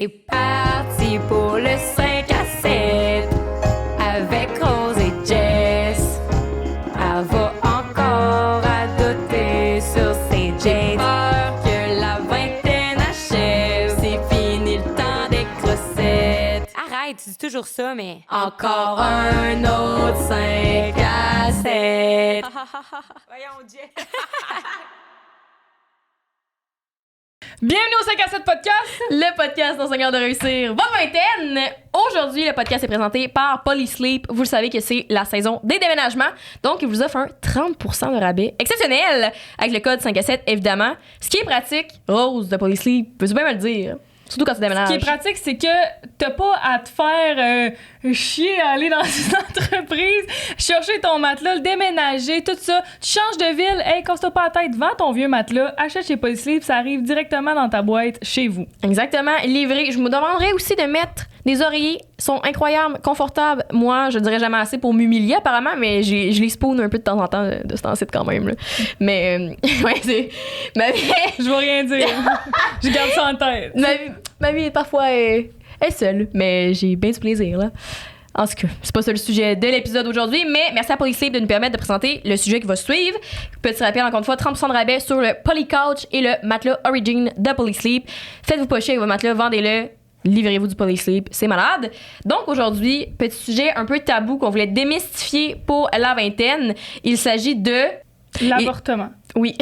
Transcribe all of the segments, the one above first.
C'est parti pour le 5 à 7 avec Rose et Jess. Elle va encore adoter sur ses jets. Peur que la vingtaine achève, c'est fini le temps des crossettes. Arrête, tu dis toujours ça, mais... Encore un autre 5 à 7. Voyons, Jess. Bienvenue au 5 à 7 podcast, le podcast d'enseignants de réussir votre vingtaine. Aujourd'hui, le podcast est présenté par Polysleep. Vous le savez que c'est la saison des déménagements. Donc, il vous offre un 30% de rabais exceptionnel avec le code 5 à 7, évidemment. Ce qui est pratique, Rose de Polysleep, peux-tu bien me le dire? Surtout quand tu déménages. Ce qui est pratique, c'est que t'as pas à te faire chier à aller dans une entreprise, chercher ton matelas, le déménager, tout ça. Tu changes de ville, hey, casse-toi pas la tête, vends ton vieux matelas, achète chez Polysleep, ça arrive directement dans ta boîte chez vous. Exactement, livré. Je me demanderais aussi de mettre des oreillers. Ils sont incroyables, confortables. Moi, je dirais jamais assez pour m'humilier apparemment, mais je les spoon un peu de temps en temps de ce temps-ci quand même. Là. Mais, ouais, c'est... Je vais rien dire. Je garde ça en tête. Ma vie parfois est seule, mais j'ai bien du plaisir, là. En tout cas, c'est pas ça le sujet de l'épisode d'aujourd'hui, mais merci à Polysleep de nous permettre de présenter le sujet qui va suivre. Petit rappel, encore une fois, 30% de rabais sur le Polycouch et le matelas Origin de Polysleep. Faites-vous pas chier avec vos matelas, vendez-le. Livrez-vous du Polysleep, c'est malade. Donc aujourd'hui, petit sujet un peu tabou qu'on voulait démystifier pour la vingtaine. Il s'agit de... L'avortement. Oui.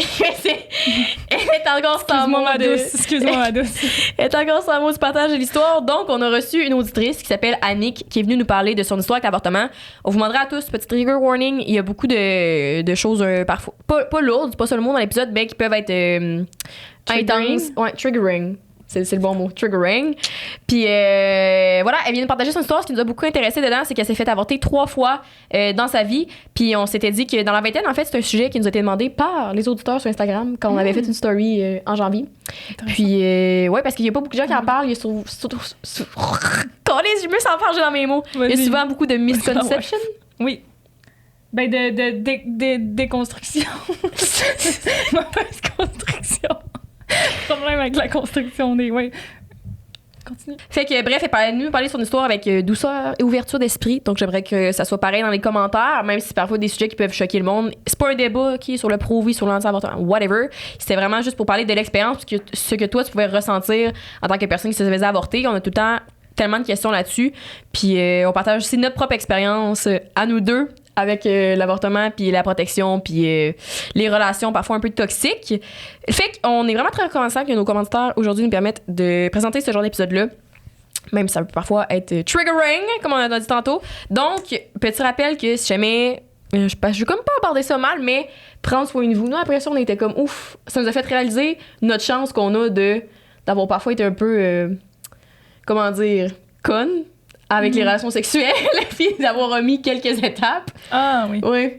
Elle est encore sans mot Excuse-moi, ma douce. Elle est encore sans mot du partage de l'histoire. Donc, on a reçu une auditrice qui s'appelle Annick, qui est venue nous parler de son histoire avec l'avortement. On vous demandera à tous, petit trigger warning, il y a beaucoup de choses parfois... Pas lourdes, c'est pas ça le mot dans l'épisode, mais qui peuvent être intenses. Ouais, triggering. C'est le bon mot, triggering. Puis voilà, elle vient de partager son histoire. Ce qui nous a beaucoup intéressé dedans, c'est qu'elle s'est fait avorter 3 fois dans sa vie. Puis on s'était dit que dans la vingtaine, en fait, c'est un sujet qui nous a été demandé par les auditeurs sur Instagram quand on avait fait une story en janvier. Puis ouais, parce qu'il y a pas beaucoup de gens qui en parlent. Il y a surtout... je me sens fargée dans mes mots. Vas-y. Il y a souvent beaucoup de misconceptions. Oui. Ben, de déconstruction. Mauvaise construction. Problème avec la construction des... Oui. Continue. Fait que bref, elle nous parler de son histoire avec douceur et ouverture d'esprit. Donc j'aimerais que ça soit pareil dans les commentaires, même si c'est parfois des sujets qui peuvent choquer le monde. C'est pas un débat qui est sur le pro-vie, sur l'anti-avortement, whatever. C'était vraiment juste pour parler de l'expérience, puis ce que toi tu pouvais ressentir en tant que personne qui se faisait avorter. On a tout le temps tellement de questions là-dessus. Puis on partage aussi notre propre expérience à nous deux avec l'avortement, puis la protection, puis les relations parfois un peu toxiques. Fait qu'on est vraiment très reconnaissant que nos commentaires aujourd'hui nous permettent de présenter ce genre d'épisode-là. Même si ça peut parfois être triggering, comme on a dit tantôt. Donc, petit rappel que si jamais... je veux comme pas aborder ça mal, mais prendre soin de vous. Nous, après ça, on était comme ouf. Ça nous a fait réaliser notre chance qu'on a d'avoir parfois été un peu... comment dire? Conne avec les relations sexuelles, puis d'avoir remis quelques étapes. Ah oui. Oui,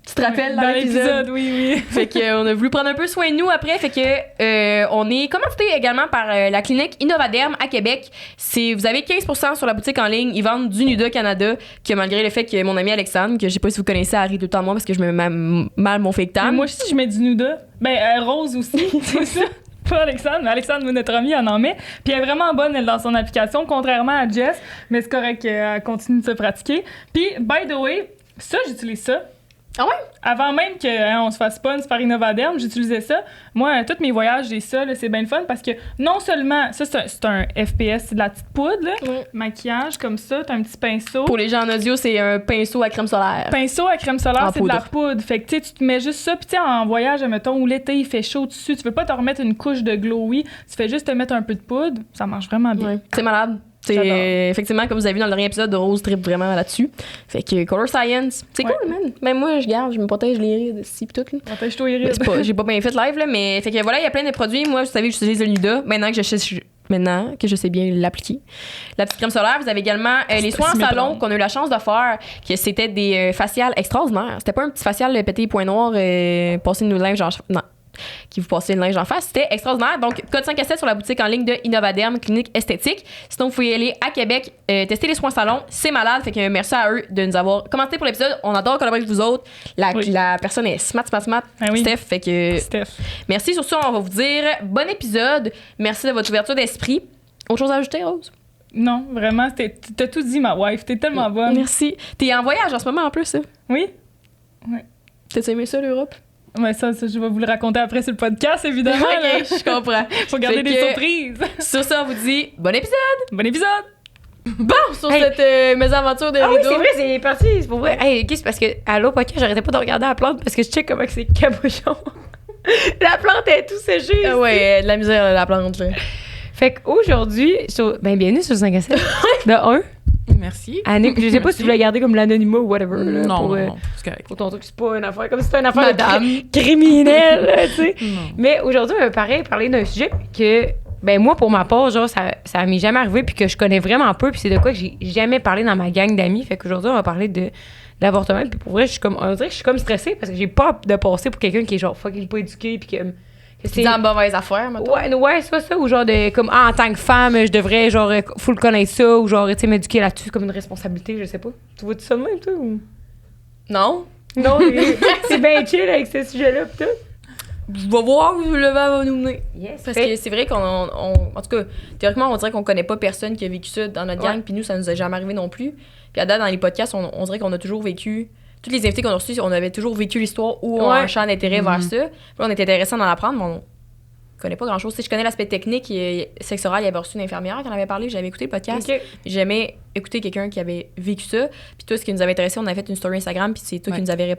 tu te rappelles dans l'épisode, oui. Fait qu'on a voulu prendre un peu soin de nous après. Fait que on est commandité également par la clinique Innovaderm à Québec. Vous avez 15% sur la boutique en ligne. Ils vendent du Nuda Canada, que malgré le fait que mon ami Alexandre, que je sais pas si vous connaissez, arrive tout le temps moi parce que je me mets mal mon fake tan. Moi aussi, je mets du Nuda. Ben, Rose aussi, c'est ça. Pas Alexandre, mais Alexandre, notre amie, elle en met. Puis elle est vraiment bonne, elle, dans son application, contrairement à Jess. Mais c'est correct qu'elle continue de se pratiquer. Puis, by the way, ça, j'utilise ça. Ah ouais? Avant même qu'on se fasse sponsor par Innovaderm, j'utilisais ça. Moi, tous mes voyages, j'ai ça, là, c'est bien le fun parce que non seulement, ça, c'est un FPS, c'est de la petite poudre, là, maquillage comme ça, t'as un petit pinceau. Pour les gens en audio, c'est un pinceau à crème solaire. Pinceau à crème solaire, En c'est de la poudre. Fait que tu sais, tu te mets juste ça, puis tu sais, en voyage, mettons, où l'été il fait chaud dessus, tu veux pas te remettre une couche de glowy, tu fais juste te mettre un peu de poudre, ça marche vraiment bien. Ouais. C'est malade. C'est effectivement, comme vous avez vu dans le dernier épisode, de Rose trip vraiment là-dessus. Fait que Color Science, c'est cool, man. Même moi, je me protège les rides, si pis tout. Protège-toi les rides. J'ai pas bien fait live, là, mais fait que voilà, il y a plein de produits. Moi, vous savez, j'utilise le Nuda. Maintenant que je sais bien l'appliquer. La petite crème solaire, vous avez également les soins en salon qu'on a eu la chance de faire, que c'était des faciales extraordinaires. C'était pas un petit facial pété point noir, passer une linge genre... Non. Qui vous passez le linge en face. C'était extraordinaire. Donc, code 5 à 7 sur la boutique en ligne de Innovaderm, clinique esthétique. Sinon, vous pouvez y aller à Québec, tester les soins salon. C'est malade. Fait que merci à eux de nous avoir commenté pour l'épisode. On adore collaborer avec vous autres. La personne est smart. Ah oui. Steph. Fait que Steph. merci. Sur ça, on va vous dire bon épisode. Merci de votre ouverture d'esprit. Autre chose à ajouter, Rose? Non, vraiment, t'as tout dit, ma wife. T'es tellement bonne. Merci. T'es en voyage en ce moment, en plus, hein? Oui? T'as aimé ça, l'Europe? Ouais, ça, je vais vous le raconter après sur le podcast, évidemment. là. OK, je comprends. Faut garder Fait des que- surprises. Sur ça, on vous dit bon épisode! Bon épisode! Bon, sur Hey. cette mésaventure de Ah oui, rideau. c'est vrai, c'est parti, c'est pour vrai. Hey, ok, c'est parce que à l'autre podcast, j'arrêtais pas de regarder la plante parce que je check comment que c'est cabochon. La plante est tout séchée. Ah ouais, de la misère, la plante, là. Fait qu'aujourd'hui, bienvenue sur 5 à 7. De 1. Merci. Annick, je sais pas si tu voulais garder comme l'anonymat ou whatever. Là, Non, pour, non, c'est correct. pour ton truc, c'est pas une affaire comme si c'était une affaire Madame. de criminelle, là, tu sais. Non. Mais aujourd'hui, on va parler d'un sujet que, ben moi, pour ma part, genre, ça m'est jamais arrivé puis que je connais vraiment peu puis c'est de quoi que j'ai jamais parlé dans ma gang d'amis. Fait qu'aujourd'hui, on va parler de l'avortement. Puis pour vrai, on dirait que je suis comme stressée parce que j'ai peur de passer pour quelqu'un qui est genre fucking pas éduqué puis que C'est dans mauvaise affaire, maintenant. Ouais, c'est pas ça. Ou genre, comme, en tant que femme, je devrais, genre, full connaître ça. Ou genre, tu sais, m'éduquer là-dessus comme une responsabilité, je sais pas. Tu vois-tu ça de même, toi? Ou... Non? Non, c'est bien chill avec ce sujet-là, pis tout. Je vais voir où le vent va nous mener. Yes. Parce que c'est vrai en tout cas, théoriquement, on dirait qu'on connaît pas personne qui a vécu ça dans notre gang, Ouais. puis nous, ça nous a jamais arrivé non plus. Puis à date, dans les podcasts, on dirait qu'on a toujours vécu. Tous les invités qu'on a reçus, on avait toujours vécu l'histoire ou Ouais. un champ d'intérêt vers ça. Puis là, on était intéressant d'en apprendre, mais on connaît pas grand-chose. Tu sais, je connais l'aspect technique. Sexe oral, il y avait reçu une infirmière qui en avait parlé. J'avais écouté le podcast. Ok. J'ai jamais écouté quelqu'un qui avait vécu ça. Puis toi, ce qui nous avait intéressé, on avait fait une story Instagram, puis c'est toi qui Ouais. nous avais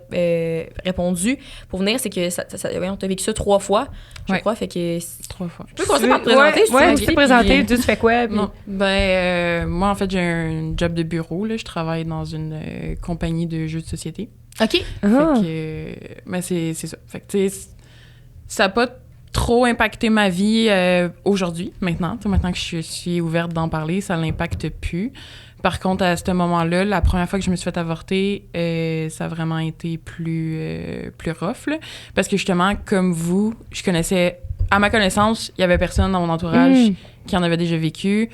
répondu pour venir. C'est que on t'a vécu ça 3 fois, je Ouais. crois. Fait que 3 fois. tu peux commencer par te présenter, si tu Ouais, veux, tu peux te puis- présenter, tu fais quoi, puis... Non. Moi, en fait, j'ai un job de bureau. Là. Je travaille dans une compagnie de jeux de société. OK. Ah. Fait que, mais c'est ça. Fait que, tu sais, ça n'a pas trop impacté ma vie aujourd'hui, maintenant. Tu sais, maintenant que je suis ouverte d'en parler, ça ne l'impacte plus. Par contre, à ce moment-là, la première fois que je me suis fait avorter, ça a vraiment été plus rough. Là. Parce que justement, comme vous, je connaissais... À ma connaissance, il y avait personne dans mon entourage qui en avait déjà vécu.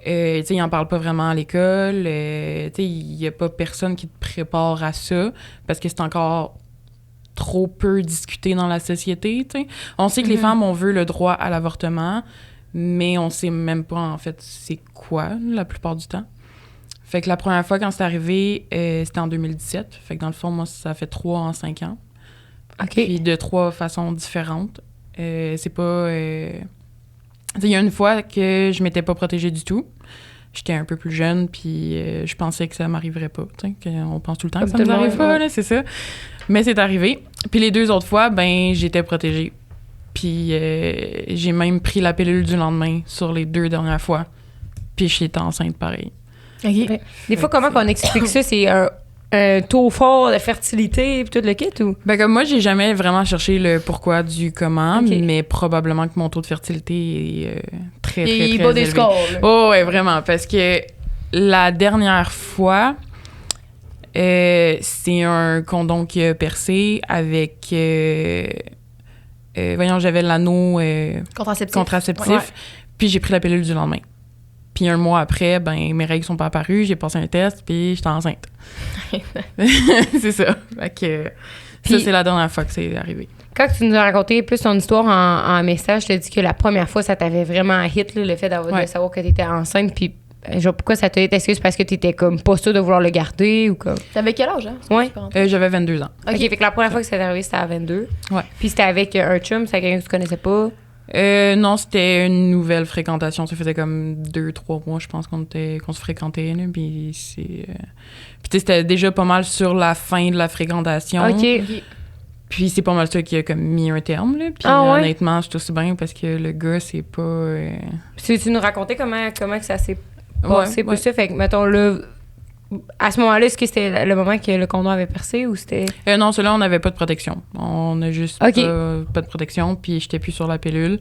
Tu sais, ils n'en parlent pas vraiment à l'école. Tu sais, il n'y a pas personne qui te prépare à ça parce que c'est encore trop peu discuté dans la société, tu sais. On sait que les femmes, on veut le droit à l'avortement, mais on sait même pas, en fait, c'est quoi, la plupart du temps. Fait que la première fois, quand c'est arrivé, c'était en 2017. Fait que dans le fond, moi, ça fait 3 en 5 ans. OK. Puis de 3 façons différentes. C'est pas... Tu sais, il y a une fois que je m'étais pas protégée du tout. J'étais un peu plus jeune, puis je pensais que ça m'arriverait pas. Tu sais, qu'on pense tout le temps que ça Comme nous tout le arrive monde, pas, ouais. là, c'est ça. Mais c'est arrivé. Puis les 2 autres fois, ben j'étais protégée. Puis j'ai même pris la pilule du lendemain sur les 2 dernières fois. Puis j'étais enceinte pareil. OK. Des fois, comment qu'on explique ça? C'est un taux fort de fertilité et tout le kit, ou? Ben comme moi, j'ai jamais vraiment cherché le pourquoi du comment, Ok. mais probablement que mon taux de fertilité est très, très, Il très bat des élevé. scores, là. Oh, ouais, vraiment. Parce que la dernière fois, c'est un condom qui a percé avec... voyons, j'avais l'anneau contraceptif. Ouais. Puis j'ai pris la pilule du lendemain. Puis un mois après, ben mes règles sont pas apparues, j'ai passé un test, puis j'étais enceinte. C'est ça. Fait que Puis- ça, c'est la dernière fois que c'est arrivé. Quand tu nous as raconté plus ton histoire en message, tu as dit que la première fois, ça t'avait vraiment hit, là, le fait de Ouais. savoir que tu étais enceinte. Puis, genre, pourquoi ça t'a hit? Est-ce que c'est parce que tu étais comme pas sûre de vouloir le garder ou comme. T'avais quel âge, hein? Ouais. J'avais 22 ans. OK, fait que la première fois que c'est arrivé, c'était à 22. Ouais. Puis c'était avec un chum, c'est quelqu'un que tu connaissais pas. Non, c'était une nouvelle fréquentation. Ça faisait comme 2-3 mois, je pense, qu'on se fréquentait. Là, puis c'est... Puis tu sais, c'était déjà pas mal sur la fin de la fréquentation. OK. Puis c'est pas mal ça qui a comme mis un terme. Là. Puis Ah ouais? honnêtement, je suis aussi bien parce que le gars, c'est pas... Puis tu nous racontais comment que ça s'est passé Ouais, pour ouais. ça. Fait que, mettons, là, à ce moment-là, est-ce que c'était le moment que le condom avait percé ou c'était. Non, celui-là, on n'avait pas de protection. On a juste OK. pas de protection, puis j'étais plus sur la pilule.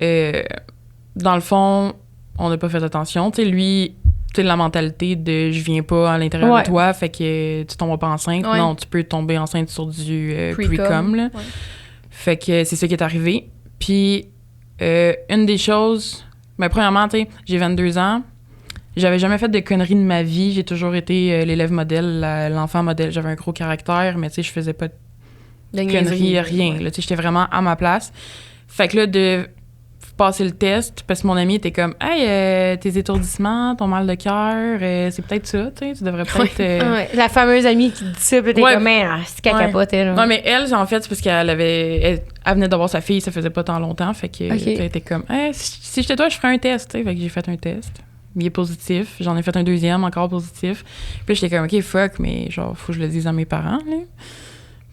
Dans le fond, on n'a pas fait attention. Tu sais, lui, tu sais, la mentalité de « je viens pas à l'intérieur Ouais. de toi, fait que tu tomberas pas enceinte. Ouais. Non, tu peux tomber enceinte sur du Pre-com, pre-com. Là. ouais. Fait que c'est ça qui est arrivé. Puis, une des choses... Ben, premièrement, tu sais, j'ai 22 ans. J'avais jamais fait de conneries de ma vie. J'ai toujours été l'élève modèle, l'enfant modèle. J'avais un gros caractère, mais tu sais, je faisais pas de conneries, rien. Là, tu sais, j'étais vraiment à ma place. Fait que là, de passer le test parce que mon ami était comme « Hey, tes étourdissements, ton mal de cœur, c'est peut-être ça, tu sais, tu devrais peut-être... Ouais, la fameuse amie qui dit ça, puis t'es Ouais. comme, c'est qu'elle capotait, là. Non, mais elle, en fait, c'est parce elle venait d'avoir sa fille, ça faisait pas tant longtemps, fait que elle était comme « Hey, si j'étais toi, je ferais un test, tu sais. » Fait que j'ai fait un test. Il est positif. J'en ai fait un deuxième, encore positif. Puis là, j'étais comme « OK, fuck, mais genre, faut que je le dise à mes parents, là. »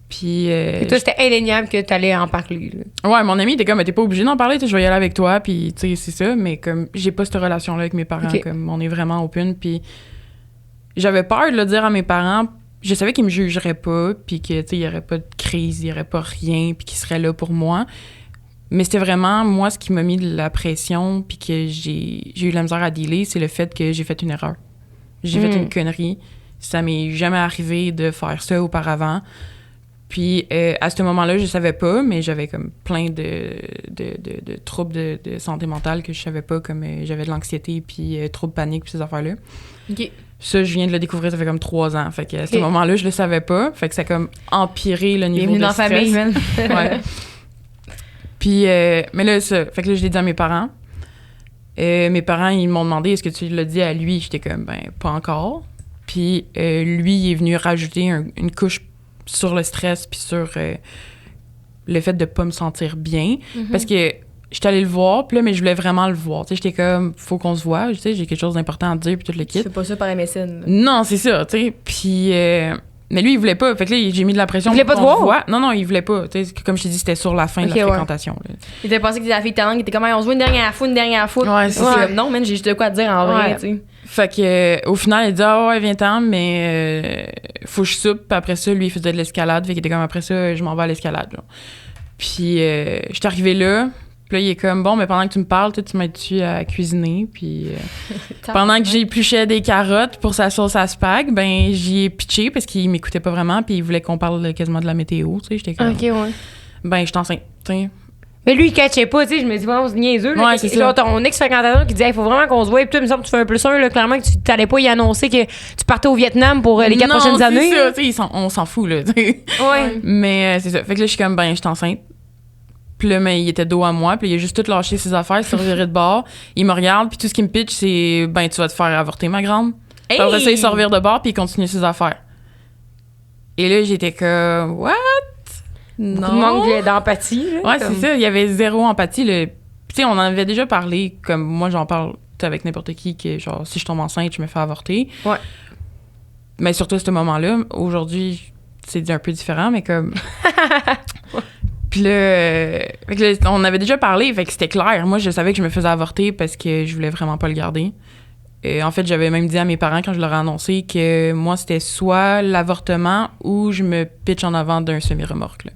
Puis... Et toi, c'était indéniable que t'allais en parler, là. Ouais, mon ami était comme, t'es pas obligé d'en parler, je vais y aller avec toi, puis tu sais, c'est ça, mais comme, j'ai pas cette relation-là avec mes parents, comme, on est vraiment open, puis j'avais peur de le dire à mes parents, je savais qu'ils me jugeraient pas, puis que, tu sais, il y aurait pas de crise, il y aurait pas rien, puis qu'ils seraient là pour moi, mais c'était vraiment, moi, ce qui m'a mis de la pression, puis que j'ai eu de la misère à dealer, c'est le fait que j'ai fait une erreur. J'ai fait une connerie, ça m'est jamais arrivé de faire ça auparavant. Puis, à ce moment-là, je savais pas, mais j'avais comme plein de troubles de santé mentale que je savais pas, comme j'avais de l'anxiété, puis troubles panique, puis ces affaires-là. OK. Ça, je viens de le découvrir, ça fait comme 3 ans. Fait que à ce moment-là, je le savais pas. Fait que ça a comme empiré le niveau de stress. Bienvenue dans la famille, man. Ouais. Puis, mais là, ça, fait que là, je l'ai dit à mes parents. Mes parents, ils m'ont demandé, est-ce que tu l'as dit à lui? J'étais comme, ben, pas encore. Puis, lui, il est venu rajouter une couche sur le stress puis sur le fait de pas me sentir bien parce que j'étais allée le voir puis là mais je voulais vraiment le voir, tu sais, j'étais comme faut qu'on se voit, tu sais, j'ai quelque chose d'important à te dire puis tout le kit. Tu fais pas ça par MSN. Non, c'est ça, tu sais, puis mais lui il voulait pas, fait que là j'ai mis de la pression. Il voulait pas te voir? Non, il voulait pas, tu sais, comme je t'ai dit, c'était sur la fin de la fréquentation. Là. Il était pensé que la fille talent, il était comme on se voit une dernière fois. Ouais, c'est ça. Non, man, j'ai juste de quoi te dire en vrai, tu sais. Fait que au final, il dit ah ouais, viens-t'en, mais faut que je soupe. Puis après ça, lui, il faisait de l'escalade. Fait qu'il était comme après ça, je m'en vais à l'escalade. Genre. Puis j'étais arrivée là. Puis là, il est comme bon, mais pendant que tu me parles, tu m'aides-tu à cuisiner. Puis pendant que j'épluchais des carottes pour sa sauce à spag, ben j'y ai pitché parce qu'il m'écoutait pas vraiment. Puis il voulait qu'on parle quasiment de la météo. Tu sais, j'étais comme ben je suis enceinte. T'sais. Mais lui, il catchait pas, tu sais. Je me dis, bon, c'est niaiseux. Là, ouais, c'est genre, ça. ton ex-fréquentateur qui disait, il faut vraiment qu'on se voie. Et puis, toi, il me semble que tu fais un plus un, là. Clairement, que tu t'allais pas y annoncer que tu partais au Vietnam pour les 4 prochaines années. Non, c'est ça, on s'en fout, là. T'sais. Ouais. Mais c'est ça. Fait que là, je suis comme, ben, je suis enceinte. Puis là, mais il était dos à moi. Puis il a juste tout lâché ses affaires, il s'est reviré de bord. Il me regarde, puis tout ce qu'il me pitch, c'est, ben, tu vas te faire avorter, ma grande. Puis après ça, il se revire de bord, puis il continue ses affaires. Et là, j'étais comme, what? Non. Manque d'empathie. Là, ouais, c'est ça. Il y avait zéro empathie. Tu sais, on en avait déjà parlé, comme moi, j'en parle avec n'importe qui, que genre, si je tombe enceinte, je me fais avorter. Ouais. Mais surtout à ce moment-là, aujourd'hui, c'est un peu différent, mais comme... Puis là, on avait déjà parlé, fait que c'était clair. Moi, je savais que je me faisais avorter parce que je voulais vraiment pas le garder. En fait, j'avais même dit à mes parents quand je leur ai annoncé que moi, c'était soit l'avortement ou je me pitch en avant d'un semi-remorque, là.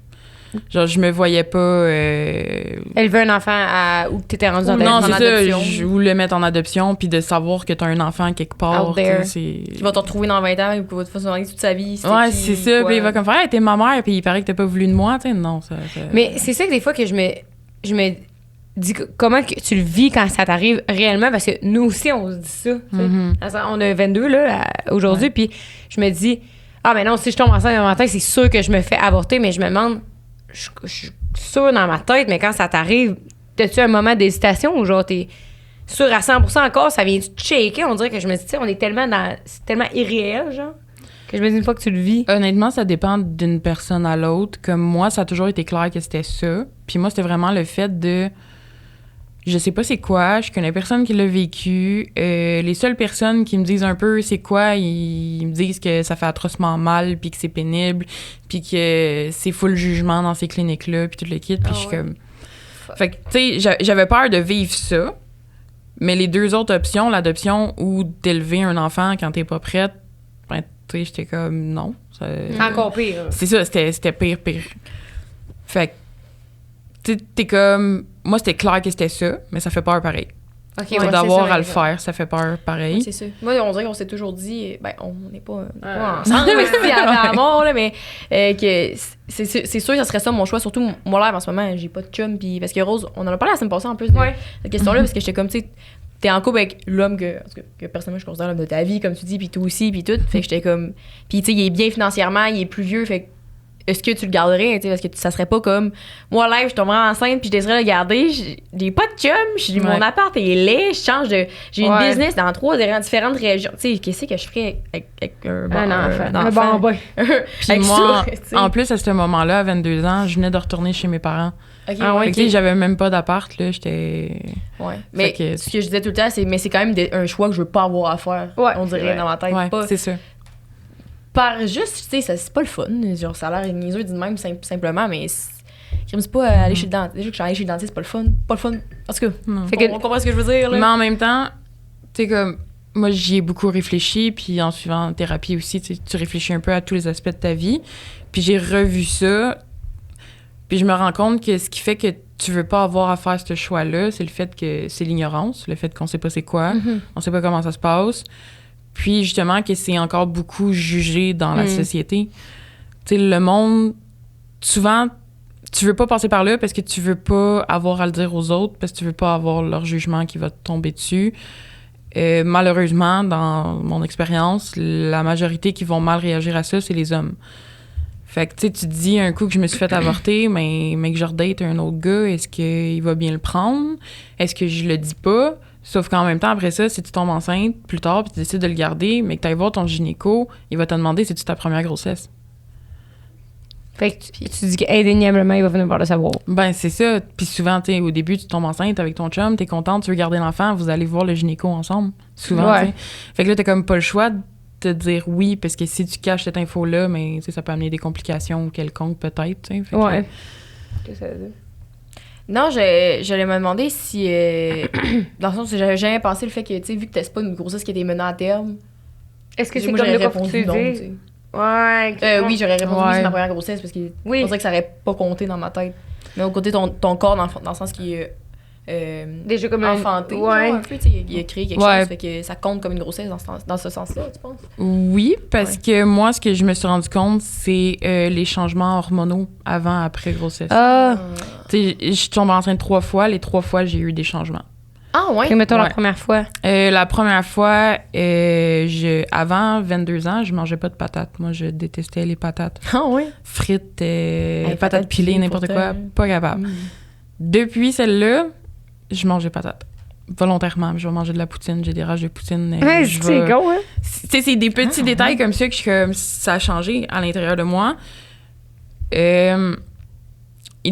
Genre, je me voyais pas... Élever un enfant où t'étais rendu en non, c'est adoption. ça. Je voulais mettre en adoption, puis de savoir que t'as un enfant quelque part. Qui va te retrouver dans 20 ans et qui va te faire soigner toute sa vie. Ouais, c'est ça. Puis il va comme faire, hey, t'es ma mère, puis il paraît que t'as pas voulu de moi. Tu sais, non, ça... Mais c'est ça que des fois que je me dis comment que tu le vis quand ça t'arrive réellement, parce que nous aussi, on se dit ça. On a 22 là, aujourd'hui, puis je me dis, ah, mais non, si je tombe enceinte un matin, c'est sûr que je me fais avorter, mais je me demande, je suis sûre dans ma tête, mais quand ça t'arrive, as-tu un moment d'hésitation ou genre t'es sûre à 100% encore, ça vient te shaker? On dirait que je me dis, tu sais, on est tellement c'est tellement irréel, genre, que je me dis une fois que tu le vis. Honnêtement, ça dépend d'une personne à l'autre. Comme moi, ça a toujours été clair que c'était ça. Puis moi, c'était vraiment le fait de... Je sais pas c'est quoi, je connais personne qui l'a vécu. Les seules personnes qui me disent un peu c'est quoi, ils me disent que ça fait atrocement mal, puis que c'est pénible, puis que c'est full jugement dans ces cliniques-là, puis tout le kit. Puis je suis comme... Fait que, tu sais, j'avais peur de vivre ça, mais les deux autres options, l'adoption ou d'élever un enfant quand t'es pas prête, ben, tu sais, j'étais comme non. Encore pire. C'est ça, c'était pire. Fait que, t'es comme... Moi, c'était clair que c'était ça, mais ça fait peur pareil. Okay, d'avoir à le faire, ça fait peur pareil. Ouais, c'est ça. Moi, on dirait qu'on s'est toujours dit... Ben, on n'est pas ensemble, mais à la mort, là, mais que c'est sûr que ça serait ça mon choix. Surtout, moi, là, en ce moment, j'ai pas de chum. Puis, parce que Rose, on en a parlé la semaine passée, en plus, de cette question-là, parce que j'étais comme, tu sais, t'es en couple avec l'homme que personnellement, je considère l'homme de ta vie, comme tu dis, puis toi aussi, puis tout. Fait que j'étais comme... Puis, tu sais, il est bien financièrement, il est plus vieux, fait que est-ce que tu le garderais, tu sais, parce que ça serait pas comme moi live, je tomberais enceinte puis je déciderais le garder, j'ai pas de chum, mon appart est laid, j'ai une business dans 3 différentes régions, tu sais, qu'est-ce que je ferais avec un bambin. Puis moi, en plus, à ce moment-là, à 22 ans, je venais de retourner chez mes parents. Okay, Fait que, j'avais même pas d'appart, là, j'étais... Ouais. Mais ce que je disais tout le temps, c'est qu'un même un choix que je veux pas avoir à faire, on dirait, dans ma tête. Ouais, pas, c'est ça. Par juste, tu sais, c'est pas le fun. Genre, ça a l'air niaiseux dit de même, simplement, mais c'est pas aller chez le dentiste. Déjà que je suis allée chez le dentiste, c'est pas le fun. Pas le fun. En tout cas, on comprend ce que je veux dire, là. Mais en même temps, tu sais, comme... Moi, j'y ai beaucoup réfléchi, puis en suivant thérapie aussi, tu réfléchis un peu à tous les aspects de ta vie. Puis j'ai revu ça, puis je me rends compte que ce qui fait que tu veux pas avoir à faire ce choix-là, c'est le fait que c'est l'ignorance, le fait qu'on sait pas c'est quoi, on sait pas comment ça se passe. Puis justement que c'est encore beaucoup jugé dans la société. Tu sais, le monde, souvent, tu veux pas passer par là parce que tu veux pas avoir à le dire aux autres, parce que tu veux pas avoir leur jugement qui va te tomber dessus. Malheureusement, dans mon expérience, la majorité qui vont mal réagir à ça, c'est les hommes. Fait que, tu sais, tu te dis un coup que je me suis fait avorter, mais que je redate un autre gars, est-ce qu'il va bien le prendre? Est-ce que je le dis pas? Sauf qu'en même temps, après ça, si tu tombes enceinte plus tard puis tu décides de le garder, mais que tu ailles voir ton gynéco, il va te demander si c'est ta première grossesse. Fait que tu dis qu'indéniablement, il va venir par le savoir. Ben, c'est ça. Puis souvent, tu sais, au début, tu tombes enceinte avec ton chum, t'es contente, tu veux garder l'enfant, vous allez voir le gynéco ensemble. Souvent, tu sais. Fait que là, t'as comme pas le choix de te dire oui, parce que si tu caches cette info-là, mais ça peut amener des complications quelconques, peut-être, tu sais. Ouais. Qu'est-ce que ça veut dire? Non, j'allais me demander si... dans le sens où j'avais jamais pensé le fait que, tu sais, vu que t'as pas une grossesse qui était menée à terme... Est-ce que c'est moi, comme j'aurais le cas répondu non, tu sais. Ouais. Oui, j'aurais répondu oui, c'est ma première grossesse parce que on dirait que ça aurait pas compté dans ma tête. Mais au côté ton corps, dans le sens qu'il est déjà comme enfanté, genre, un peu, tu sais, il a créé quelque chose, fait que ça compte comme une grossesse dans ce sens-là, tu penses? Oui, parce que moi, ce que je me suis rendu compte, c'est les changements hormonaux avant, après grossesse. Tu sais, je suis tombée enceinte 3 fois. Les 3 fois, j'ai eu des changements. Ah ouais? Mettons la première fois. La première fois, avant 22 ans, je mangeais pas de patates. Moi, je détestais les patates. Ah ouais? Frites, patates pilées, n'importe quoi. Pas capable. Depuis celle-là, je mangeais patates. Volontairement. Je vais manger de la poutine. J'ai des rages de poutine. C'est go, hein? Tu sais, c'est des petits détails comme ça que ça a changé à l'intérieur de moi. Il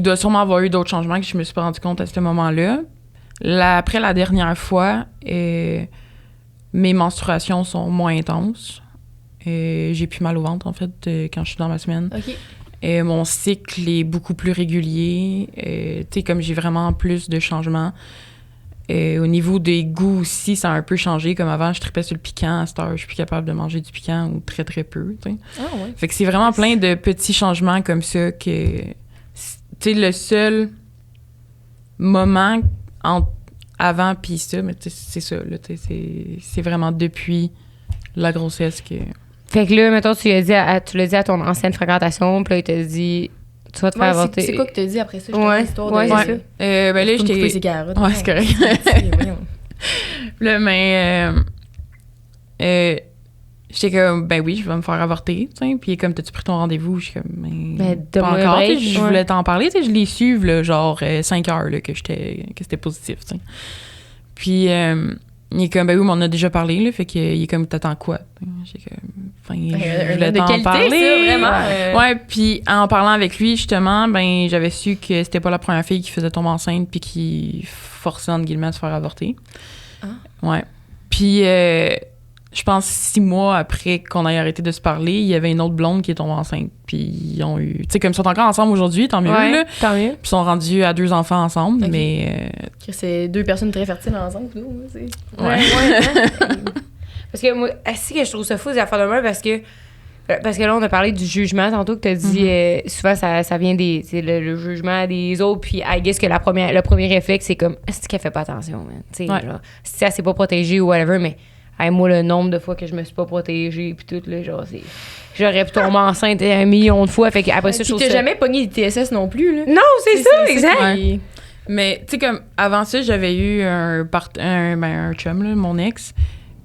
doit sûrement avoir eu d'autres changements que je me suis pas rendu compte à ce moment-là. Après la dernière fois, mes menstruations sont moins intenses. J'ai plus mal au ventre, en fait, quand je suis dans ma semaine. Okay. Mon cycle est beaucoup plus régulier. Tu sais, comme j'ai vraiment plus de changements. Au niveau des goûts aussi, ça a un peu changé. Comme avant, je tripais sur le piquant. À cette heure, je suis plus capable de manger du piquant ou très, très peu. T'sais. Ah ouais. Fait que c'est vraiment plein de petits changements comme ça que... Tu sais, le seul moment avant puis ça, mais c'est ça, là, c'est vraiment depuis la grossesse que... Fait que là, mettons, tu l'as dit à ton ancienne fréquentation, puis là, il t'a dit, tu vas te faire avorter. C'est quoi que t'as dit après ça? L'histoire de... c'est ça. Ben là, j'étais... ses carottes. Ouais, c'est correct. Là, mais... j'étais comme, ben oui, je vais me faire avorter, tu sais. Puis comme, t'as-tu pris ton rendez-vous? Je suis comme, pas encore. Je voulais t'en parler, tu sais. Je l'ai su, là, genre 5 heures, là, que c'était positif, tu sais. Puis, il est comme, ben oui, mais on en a déjà parlé, là. Fait qu'il est comme, t'attends quoi? J'ai comme, je voulais t'en parler. Ça, vraiment. Ouais, puis en parlant avec lui, justement, ben j'avais su que c'était pas la première fille qui faisait tomber enceinte puis qui forçait, entre guillemets, à se faire avorter. Ah. Ouais. Puis, je pense 6 mois après qu'on ait arrêté de se parler, il y avait une autre blonde qui est tombée enceinte. Puis ils ont eu... Tu sais, comme ils sont encore ensemble aujourd'hui, tant mieux, là. Tant mieux. Puis ils sont rendus à 2 enfants ensemble, okay. Mais... C'est 2 personnes très fertiles ensemble, nous. Ouais. Parce que moi, si que je trouve ça fou, ces affaires de même, parce que là, on a parlé du jugement tantôt que tu as dit, souvent, ça vient le jugement des autres, puis I guess que le premier réflexe, c'est comme, est-ce qu'elle fait pas attention, man? Tu sais, genre, si elle s'est pas protégée ou whatever, mais moi, le nombre de fois que je me suis pas protégée, puis tout, là, genre, j'aurais pu tomber enceinte 1 million de fois, fait qu'après ça, je trouve ça... Puis t'as jamais pogné des TSS non plus, là? Non, c'est ça, exact! Ouais. Mais, tu sais, comme, avant ça, j'avais eu un chum, là, mon ex,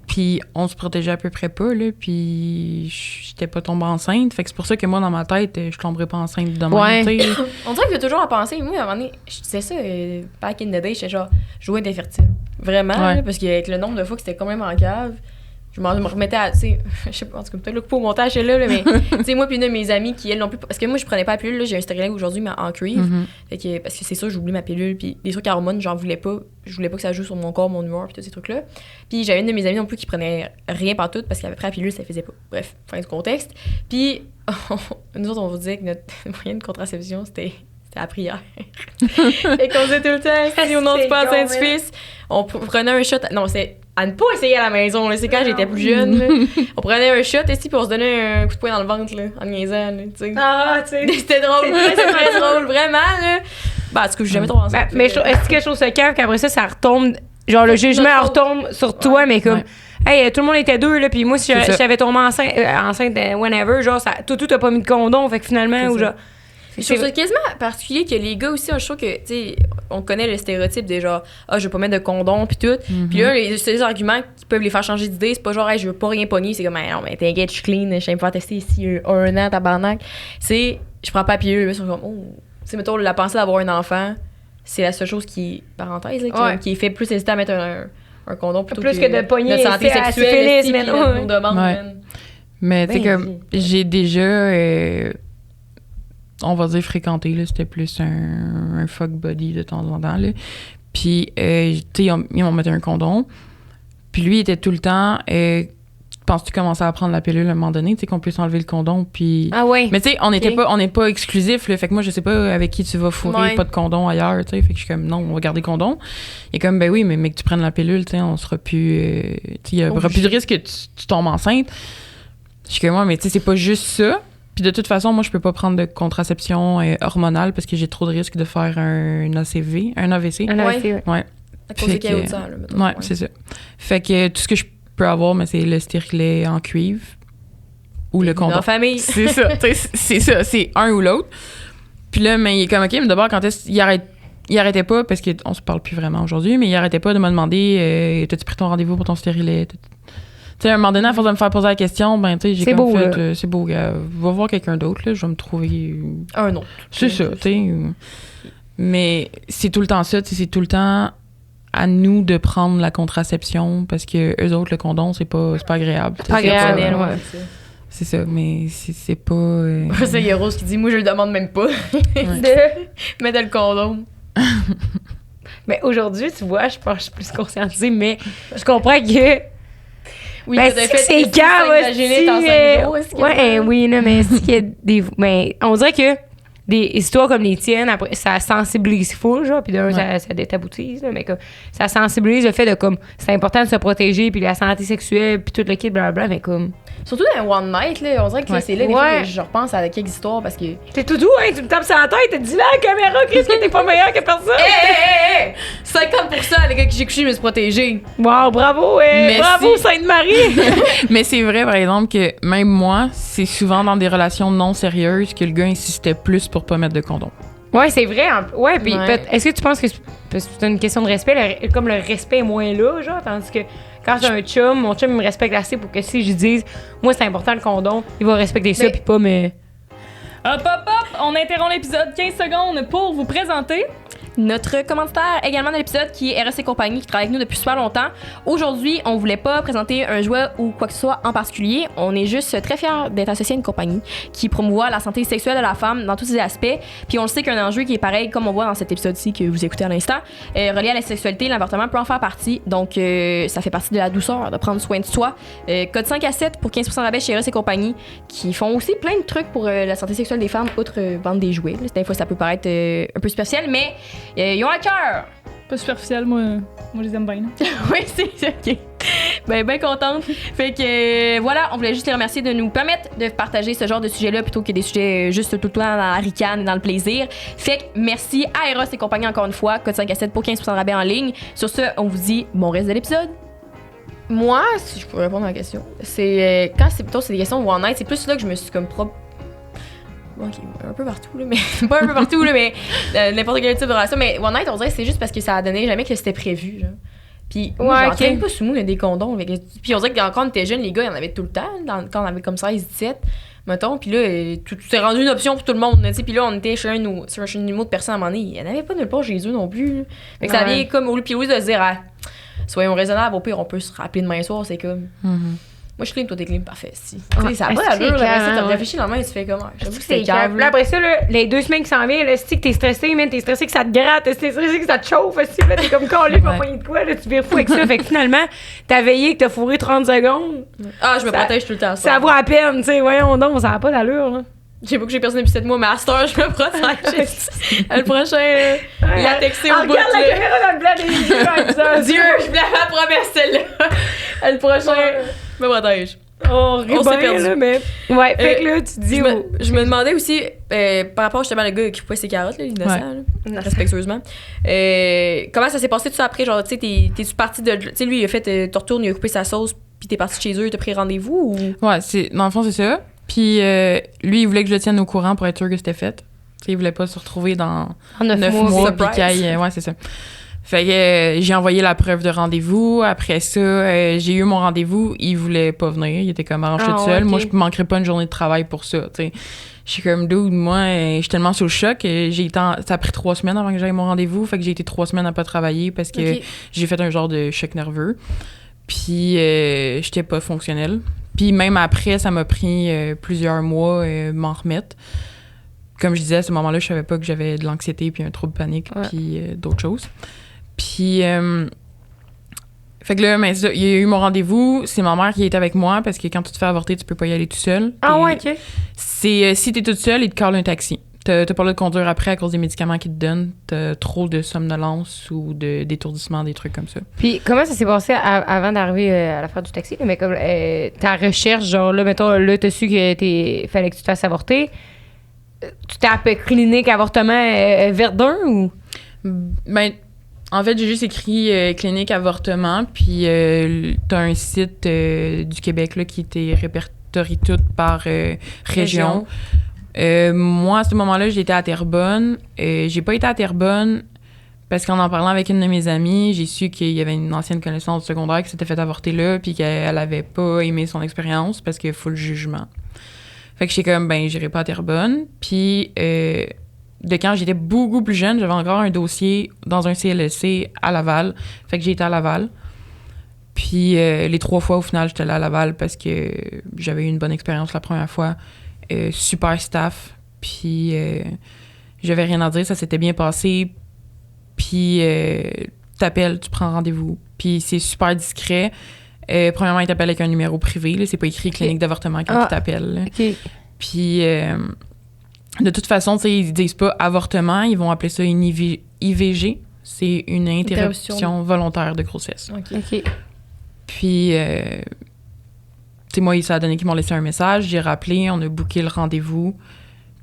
Puis on se protégeait à peu près pas, là. Puis j'étais pas tombée enceinte. Fait que c'est pour ça que moi, dans ma tête, je tomberais pas enceinte demain. Ouais. tu sais. On dirait que j'ai toujours à penser. Moi, à un moment donné, je disais ça, back in the day, j'étais genre, je jouais d'infertile. Vraiment, Ouais. là, parce qu'avec le nombre de fois que c'était quand même en cave, je me remettais à, tu sais, je sais pas, en tout cas, peut-être le coup au montage, là, mais, tu sais, moi, puis une de mes amies qui, elle non plus, parce que moi, je prenais pas la pilule, là, j'ai un stérilet aujourd'hui, mais en cuivre. Mhm. Fait que, parce que c'est ça, j'oublie ma pilule, puis des trucs à hormones, j'en voulais pas. Je voulais pas que ça joue sur mon corps, mon humeur, puis tous ces trucs-là. Puis j'avais une de mes amies non plus qui prenait rien partout, parce qu'après la pilule, ça faisait pas. Bref, fin du contexte. Puis, nous autres, on vous disait que notre moyen de contraception, c'était la prière. Et qu'on disait tout le temps, si au nom du Père Saint-Fils, on prenait un shot. Non, c'est à ne pas essayer à la maison, là. C'est quand j'étais plus jeune, là. On prenait un shot, puis on se donnait un coup de poing dans le ventre, là, en niaisant, là, tu sais. Ah, tu sais. C'était drôle, c'était très drôle, vraiment, là. Bah, en tout cas, j'ai jamais trop ensemble. Mais est-ce que je trouve ça cave qu'après ça, ça retombe. Genre, le jugement retombe sur toi, mais comme. Ouais. Hey, tout le monde était deux, là, puis moi, si C'est ça. j'avais tombé enceinte whenever, genre, tout t'as pas mis de condom, fait que finalement, C'est ou ça. genre. Je trouve ça quasiment particulier que les gars aussi, je trouve que, tu sais, on connaît le stéréotype des genre, je veux pas mettre de condom pis tout. Puis là, c'est des arguments qui peuvent les faire changer d'idée. C'est pas genre, hey, je veux pas rien pogner. C'est comme, non, mais t'inquiète, je suis clean, je sais me faire tester ici un an, tabarnak. C'est, je prends pas la pilule. Ils sont comme, oh. Tu sais, mettons, la pensée d'avoir un enfant, c'est la seule chose qui, parenthèse, là, qui fait plus hésiter à mettre un condom plutôt Plus que de pogner notre santé à sexuelle, syphilis, man. nos demandes, Ouais. man. Mais tu sais, Ben, comme, j'ai déjà, on va dire fréquenté, là, c'était plus un fuck buddy de temps en temps, là. Puis, tu sais, ils m'ont mis un condom. Puis lui, il était tout le temps, penses-tu commencer à prendre la pilule à un moment donné, tu sais, qu'on puisse enlever le condom, puis... Ah ouais. Mais tu sais, on n'est pas exclusif, là, fait que moi, je sais pas avec qui tu vas fourrer, Ouais. pas de condom ailleurs, tu sais, fait que je suis comme, non, on va garder condom. Il est comme, ben oui, mais que tu prennes la pilule, tu sais, on sera plus... tu sais, il y aura plus de risque que tu tombes enceinte. Je suis comme, moi, mais tu sais, c'est pas juste ça. Puis de toute façon, moi, je peux pas prendre de contraception hormonale parce que j'ai trop de risques de faire un ACV, un AVC. Un AVC, ouais. Ouais. À cause Fait des caillots de que- sang, là, mettons. Ouais, c'est ça. Fait que tout ce que je peux avoir, mais c'est le stérilet en cuivre ou le condom. En famille. C'est ça, tu sais, c'est ça, c'est un ou l'autre. Puis là, mais il est comme, OK, mais d'abord, quand est-ce qu'il arrêtait pas, parce qu'on se parle plus vraiment aujourd'hui, mais il arrêtait pas de me demander, t'as-tu pris ton rendez-vous pour ton stérilet? Tu sais, à un moment donné, à force de me faire poser la question, ben, tu sais, j'ai C'est comme beau, fait, là. c'est beau, gars, va voir quelqu'un d'autre, là, je vais me trouver... Un autre. C'est ça, tu sais. Mais c'est tout le temps ça, tu sais, c'est tout le temps à nous de prendre la contraception parce que eux autres, le condom, c'est pas agréable. Pas agréable, Personnel, ouais. C'est ça, mais c'est pas... Ça, il y a Rose qui dit, moi, je le demande même pas. Mettre le condom. Mais aujourd'hui, tu vois, je pense que je suis plus conscientisée, mais je comprends que. Oui, Ben, t'as c'est fait que c'est six, grave, cinq vaginite en 5 jours, est-ce que- Ouais, oui, non, mais c'est qu'il y a des. Mais on dirait que des histoires comme les tiennes, après, ça sensibilise full, genre, puis d'un, ça détaboutise, là, mais comme, ça sensibilise le fait de, comme, c'est important de se protéger, puis la santé sexuelle, puis tout le kit, blablabla, mais comme. Surtout dans un One Night, là, on dirait que Ouais. c'est là, des Ouais. fois, que je repense à quelques histoires parce que. T'es tout doux, hein, tu me tapes sur la tête, dis-là à la caméra, Chris, que t'es pas meilleur que personne! Hey! 50% des gars que j'ai couché, je me suis protégée. Wow, bravo, Merci. bravo, Sainte-Marie! Mais c'est vrai, par exemple, que même moi, c'est souvent dans des relations non sérieuses que le gars insistait plus pour pas mettre de condom. Ouais, c'est vrai. Ouais, puis Ouais. est-ce que tu penses que c'est une question de respect, comme le respect est moins là, genre, tandis que quand j'ai un chum, mon chum il me respecte assez pour que si je dise, moi c'est important le condom, il va respecter ça, Mais- puis pas mais. Hop, hop, hop! On interrompt l'épisode 15 secondes pour vous présenter. Notre commanditaire également de l'épisode qui est RS et compagnie qui travaille avec nous depuis super longtemps. Aujourd'hui, on voulait pas présenter un jouet ou quoi que ce soit en particulier. On est juste très fiers d'être associé à une compagnie qui promouvoit la santé sexuelle de la femme dans tous ses aspects. Puis on le sait qu'un enjeu qui est pareil, comme on voit dans cet épisode-ci que vous écoutez à l'instant, relié à la sexualité, l'avortement peut en faire partie. Donc, ça fait partie de la douceur de prendre soin de soi. Code 5 à 7 pour 15% de rabais chez RS et compagnie qui font aussi plein de trucs pour la santé sexuelle des femmes, outre vendre des jouets. Là, des fois, ça peut paraître un peu spécial, mais ils ont un cœur. Pas superficiel, moi je les aime bien. là. Oui, c'est OK. Ben contente. Fait que voilà, on voulait juste les remercier de nous permettre de partager ce genre de sujet-là plutôt que des sujets juste tout le temps dans la ricane et dans le plaisir. Fait que merci à Eros et compagnie encore une fois. Code 5 à 7 pour 15% de rabais en ligne. Sur ce, on vous dit bon reste de l'épisode. Moi, si je peux répondre à la question, c'est quand c'est plutôt c'est des questions de One Night, c'est plus là que je me suis comme OK, un peu partout, là, mais pas un peu partout, là, mais n'importe quel type de relation. Mais One Night, on dirait que c'est juste parce que ça a donné jamais que c'était prévu. Genre. Puis Ouais, moi, ok. j'entraîne pas sous moi, il y a des condoms. Puis on dirait que quand on était jeunes, les gars, il y en avait tout le temps, quand on avait comme 16-17, mettons. Puis là, tout c'est rendu une option pour tout le monde. Tu sais. Puis là, on était chez une autre personne à un moment donné. Il n'y en avait pas nulle part chez eux non plus. Fait que ça Ouais. vient comme au puis Louise de se dire, soyons raisonnables, au pire, on peut se rappeler demain soir, c'est comme. Moi, je clean, toi, t'es clean, parfait. Si. Tu sais, ça a Est-ce pas que d'allure, c'est là. calme, Tu ouais. réfléchis dans la main et tu fais comment? J'avoue que C'est c'est cave. Là, après ça, là, les 2 semaines qui s'en viennent, là, si que t'es stressé, man, t'es stressé que ça te gratte, t'es stressé que ça te chauffe, si, là, t'es comme collé, pas poigné de quoi, là, tu vires fou avec ça. Fait que finalement, t'as veillé que t'as fourré 30 secondes. Je me protège tout le temps. Ça vaut à peine, tu sais, voyons donc, ça a pas d'allure, là. J'ai pas que j'ai personne depuis 7 mois, mais à cette heure, je me protège. Le prochain, il a texté au bout. Regarde la caméra dans le blanc des yeux, comme ça. Dieu, je voulais la promesse, celle-là. Le prochain, me protège. On rit On s'est bien, perdu. là, mais... Ouais, fait que là, tu dis... Je me demandais aussi, par rapport justement le gars qui coupait ses carottes, là, l'innocent, là, respectueusement, comment ça s'est passé tout ça après? Genre, tu sais, t'es-tu parti de... Tu sais, lui, il a fait, t'en retournes, il a coupé sa sauce, puis t'es parti chez eux, t'as pris rendez-vous ou... Ouais, dans le fond, c'est ça. Puis lui, il voulait que je le tienne au courant pour être sûr que c'était fait. Tu sais, il voulait pas se retrouver dans En 9 mois, puis surprise. qu'il aille... Ouais, c'est ça. Fait que j'ai envoyé la preuve de rendez-vous. Après ça, j'ai eu mon rendez-vous. Il voulait pas venir. Il était comme arrange-toi tout seul. ok. Moi, je manquerais pas une journée de travail pour ça, tu sais. Je suis comme, dude, moi, je suis tellement sous le choc. Ça a pris 3 semaines avant que j'aille mon rendez-vous. Fait que j'ai été 3 semaines à pas travailler parce que Ok. j'ai fait un genre de choc nerveux. Puis, j'étais pas fonctionnelle. Puis, même après, ça m'a pris plusieurs mois m'en remettre. Comme je disais, à ce moment-là, je savais pas que j'avais de l'anxiété puis un trouble panique puis d'autres choses. Puis, fait que là, mais ça, il y a eu mon rendez-vous. C'est ma mère qui était avec moi parce que quand tu te fais avorter, tu peux pas y aller tout seul. Ah Puis ouais, OK. c'est si t'es toute seule, ils te collent un taxi. T'as pas le droit de conduire après à cause des médicaments qu'ils te donnent. T'as trop de somnolence ou d'étourdissement, des trucs comme ça. Puis comment ça s'est passé avant d'arriver à l'affaire du taxi? Là, mais comme ta recherche, genre là, mettons, là, t'as su que fallait que tu te fasses avorter. Tu t'es appelé clinique avortement Verdun ou? Ben, en fait, j'ai juste écrit clinique avortement, puis t'as un site du Québec là, qui était répertorie tout par région. Moi, à ce moment-là, j'étais à Terrebonne. J'ai pas été à Terrebonne parce qu'en parlant avec une de mes amies, j'ai su qu'il y avait une ancienne connaissance du secondaire qui s'était fait avorter là, puis qu'elle avait pas aimé son expérience parce qu'il faut le jugement. Fait que j'étais comme, ben, j'irai pas à Terrebonne. Puis, de quand j'étais beaucoup plus jeune, j'avais encore un dossier dans un CLSC à Laval. Fait que j'ai été à Laval. Puis, les 3 fois, au final, j'étais allée à Laval parce que j'avais eu une bonne expérience la première fois. Super staff. Puis, j'avais rien à dire. Ça s'était bien passé. Puis, t'appelles, tu prends rendez-vous. Puis, c'est super discret. Premièrement, ils t'appellent avec un numéro privé. Là. C'est pas écrit clinique d'avortement quand ils t'appellent. Là. OK. Puis, de toute façon, tu sais, ils disent pas avortement, ils vont appeler ça une IVG. C'est une interruption volontaire de grossesse. OK. Puis, tu sais, moi, ça a donné qu'ils m'ont laissé un message. J'ai rappelé, on a booké le rendez-vous.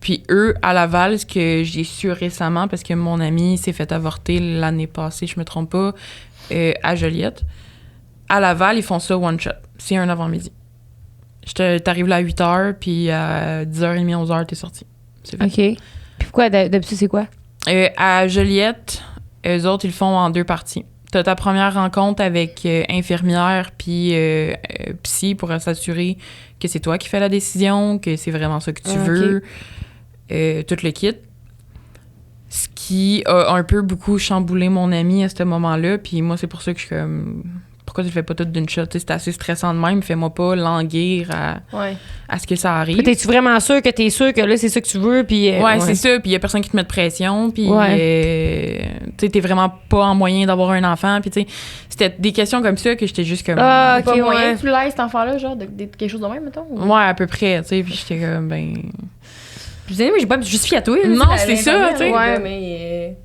Puis eux, à Laval, ce que j'ai su récemment, parce que mon ami s'est fait avorter l'année passée, je me trompe pas, à Joliette. À Laval, ils font ça one shot. C'est un avant-midi. T'arrives là à 8h, puis à 10h30, 11h, t'es sorti. C'est fait. OK. Puis pourquoi, d'habitude, c'est quoi? À Joliette, eux autres, ils le font en 2 parties. T'as ta première rencontre avec infirmière puis psy pour s'assurer que c'est toi qui fais la décision, que c'est vraiment ça que tu veux, tout le kit. Ce qui a un peu beaucoup chamboulé mon ami à ce moment-là, puis moi, c'est pour ça que je suis comme... Pourquoi tu le fais pas tout d'une shot? C'est assez stressant de même. Fais-moi pas languir à ce que ça arrive. T'es-tu vraiment sûr que là, c'est ça que tu veux? Puis, ouais, c'est ça. Puis il y a personne qui te met de pression. Puis tu sais, t'es vraiment pas en moyen d'avoir un enfant. Puis tu sais, c'était des questions comme ça que j'étais juste comme... Ah, Pas OK, moyen ouais. que tu l'aies, cet enfant-là, genre, de quelque chose de même, mettons? Ou... Ouais, à peu près, tu sais. Puis j'étais comme, ben... Je disais, mais j'ai pas à me justifier à toi. là, Non, tu sais, c'est ça, tu sais. Ouais, mais...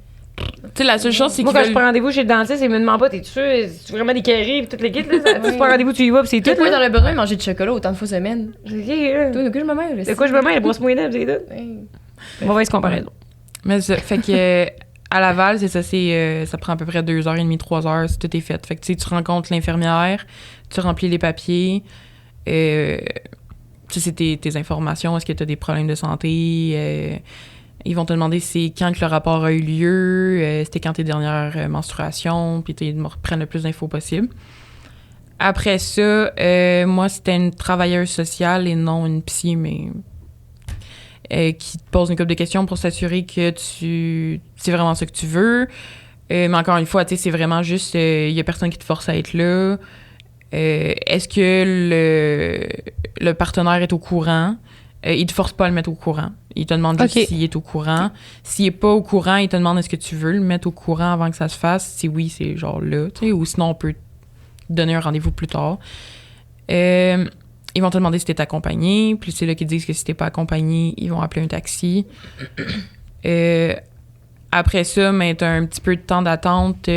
Tu sais, la seule chose, c'est Moi, qu'ils quand je veulent... prends rendez-vous chez le dentiste, il me demande pas, t'es sûr, c'est vraiment des carrés, puis toutes les kits, là. Tu prends rendez-vous, tu y vas, puis c'est Toi, tout. t'en Là. as besoin de manger de chocolat autant de fois semaine. OK, là. Toi, de quoi je me mêle? De quoi je me mets, brosse-moi les dents, c'est tout. Mauvaise comparaison. Mais ça fait que à Laval, c'est ça, ça prend à peu près 2h30, 3h si tout est fait. Fait que tu sais, tu rencontres l'infirmière, tu remplis les papiers, tu sais, c'est tes informations, est-ce que tu as des problèmes de santé, Ils vont te demander c'est quand que le rapport a eu lieu, c'était quand tes dernières menstruations, puis ils me reprennent le plus d'infos possible. Après ça, moi, c'était une travailleuse sociale et non une psy, mais qui te pose une couple de questions pour s'assurer que c'est vraiment ce que tu veux. Mais encore une fois, tu sais, c'est vraiment juste, il y a personne qui te force à être là. Est-ce que le partenaire est au courant? Il te force pas à le mettre au courant. Il te demande juste s'il est au courant. S'il est pas au courant, il te demande est-ce que tu veux le mettre au courant avant que ça se fasse. Si oui, c'est genre là, tu sais, ou sinon on peut donner un rendez-vous plus tard. Ils vont te demander si t'es accompagné, puis c'est là qu'ils disent que si t'es pas accompagné, ils vont appeler un taxi. Après ça, mais t'as un petit peu de temps d'attente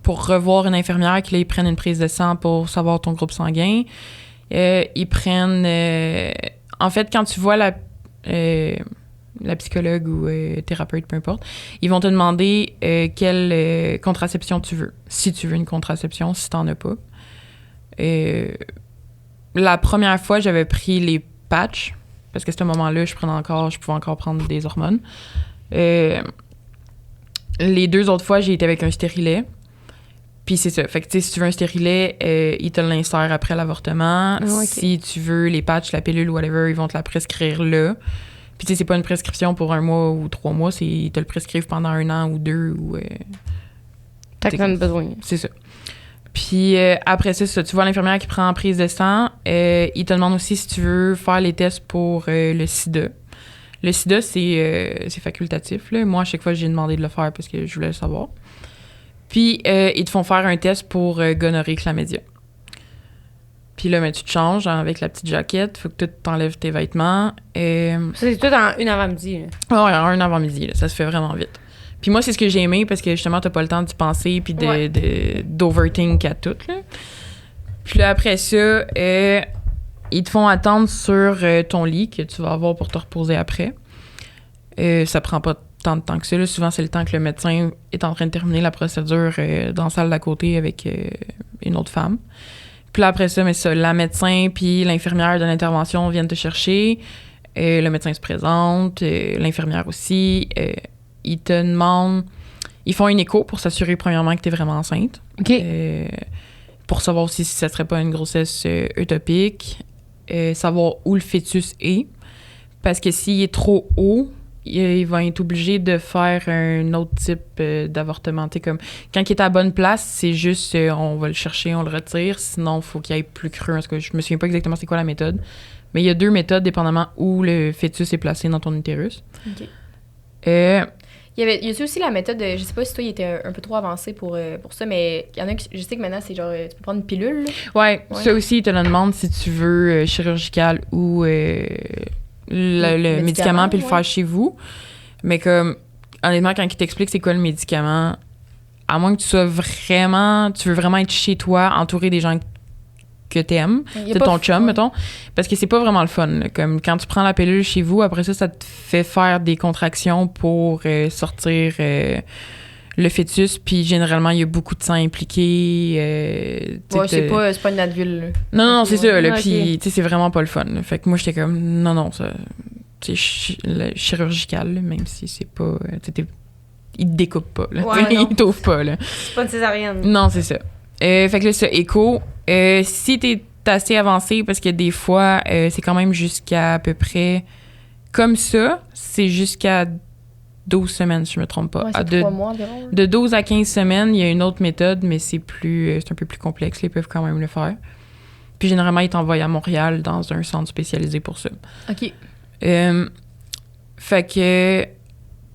pour revoir une infirmière qui, là, ils prennent une prise de sang pour savoir ton groupe sanguin. Ils prennent... en fait, quand tu vois la psychologue ou thérapeute, peu importe, ils vont te demander quelle contraception tu veux. Si tu veux une contraception, si t'en as pas. La première fois, j'avais pris les patchs, parce qu'à ce moment-là, je pouvais encore prendre des hormones. Les 2 autres fois, j'ai été avec un stérilet. Puis c'est ça. Fait que, tu sais, si tu veux un stérilet, ils te l'insèrent après l'avortement. Si tu veux les patchs, la pilule, whatever, ils vont te la prescrire là. Puis, tu sais, c'est pas une prescription pour 1 mois ou 3 mois, ils te le prescrivent pendant 1 an ou 2 ou... T'as quand même besoin. C'est ça. Puis après ça, tu vois l'infirmière qui prend en prise de sang. Il te demande aussi si tu veux faire les tests pour le sida. Le sida, c'est facultatif, là. Moi, à chaque fois, j'ai demandé de le faire parce que je voulais le savoir. Puis, ils te font faire un test pour gonorrhée, chlamydia. Puis là, tu te changes avec la petite jaquette. Faut que tu t'enlèves tes vêtements. Ça, c'est tout en une avant-midi. Ouais, un avant-midi. Là, ça se fait vraiment vite. Puis moi, c'est ce que j'ai aimé parce que justement, t'as pas le temps d'y penser puis d'overthink à tout. Là. Puis là, après ça, ils te font attendre sur ton lit que tu vas avoir pour te reposer après. Ça prend pas tant de temps que ça. Là. Souvent, c'est le temps que le médecin est en train de terminer la procédure dans la salle d'à côté avec une autre femme. Puis là, après ça, la médecin puis l'infirmière de l'intervention viennent te chercher. Le médecin se présente, l'infirmière aussi. Ils te demandent... Ils font une écho pour s'assurer, premièrement, que tu es vraiment enceinte. OK. Pour savoir aussi si ça serait pas une grossesse ectopique. Savoir où le fœtus est. Parce que s'il est trop haut, ils vont être obligés de faire un autre type d'avortement. T'sais, comme, quand il est à la bonne place, c'est juste on va le chercher, on le retire. Sinon, il faut qu'il aille plus creux. En tout cas, je me souviens pas exactement c'est quoi la méthode. Mais il y a 2 méthodes, dépendamment où le fœtus est placé dans ton utérus. OK. Il y a aussi la méthode, je sais pas si toi, il était un peu trop avancé pour ça, mais il y en a qui, je sais que maintenant, c'est genre, tu peux prendre une pilule. Ouais, ça aussi, ils te le demandent si tu veux chirurgical ou le médicament puis le faire chez vous. Mais comme, honnêtement, quand ils t'expliquent c'est quoi le médicament, à moins que tu veux vraiment être chez toi, entouré des gens que t'aimes, c'est ton chum, mettons, parce que c'est pas vraiment le fun. Là. Comme quand tu prends la pilule chez vous, après ça te fait faire des contractions pour sortir le fœtus, puis généralement, il y a beaucoup de sang impliqué. C'est pas une Advil. Là. Non, c'est ça, là, puis c'est vraiment pas le fun. Là. Fait que moi, j'étais comme, non, ça, c'est chirurgical, là, même si c'est pas... il te découpe pas, là. Il t'ouvre pas, là. C'est pas une césarienne. Non, c'est ça. Fait que là, ça, écho. Si t'es assez avancé, parce que des fois, c'est quand même jusqu'à à peu près... Comme ça, c'est jusqu'à 12 semaines, si je me trompe pas. Ouais, c'est 3 mois environ. De 12 à 15 semaines, il y a une autre méthode, mais c'est un peu plus complexe. Ils peuvent quand même le faire. Puis généralement, ils t'envoient à Montréal dans un centre spécialisé pour ça. OK. Fait que...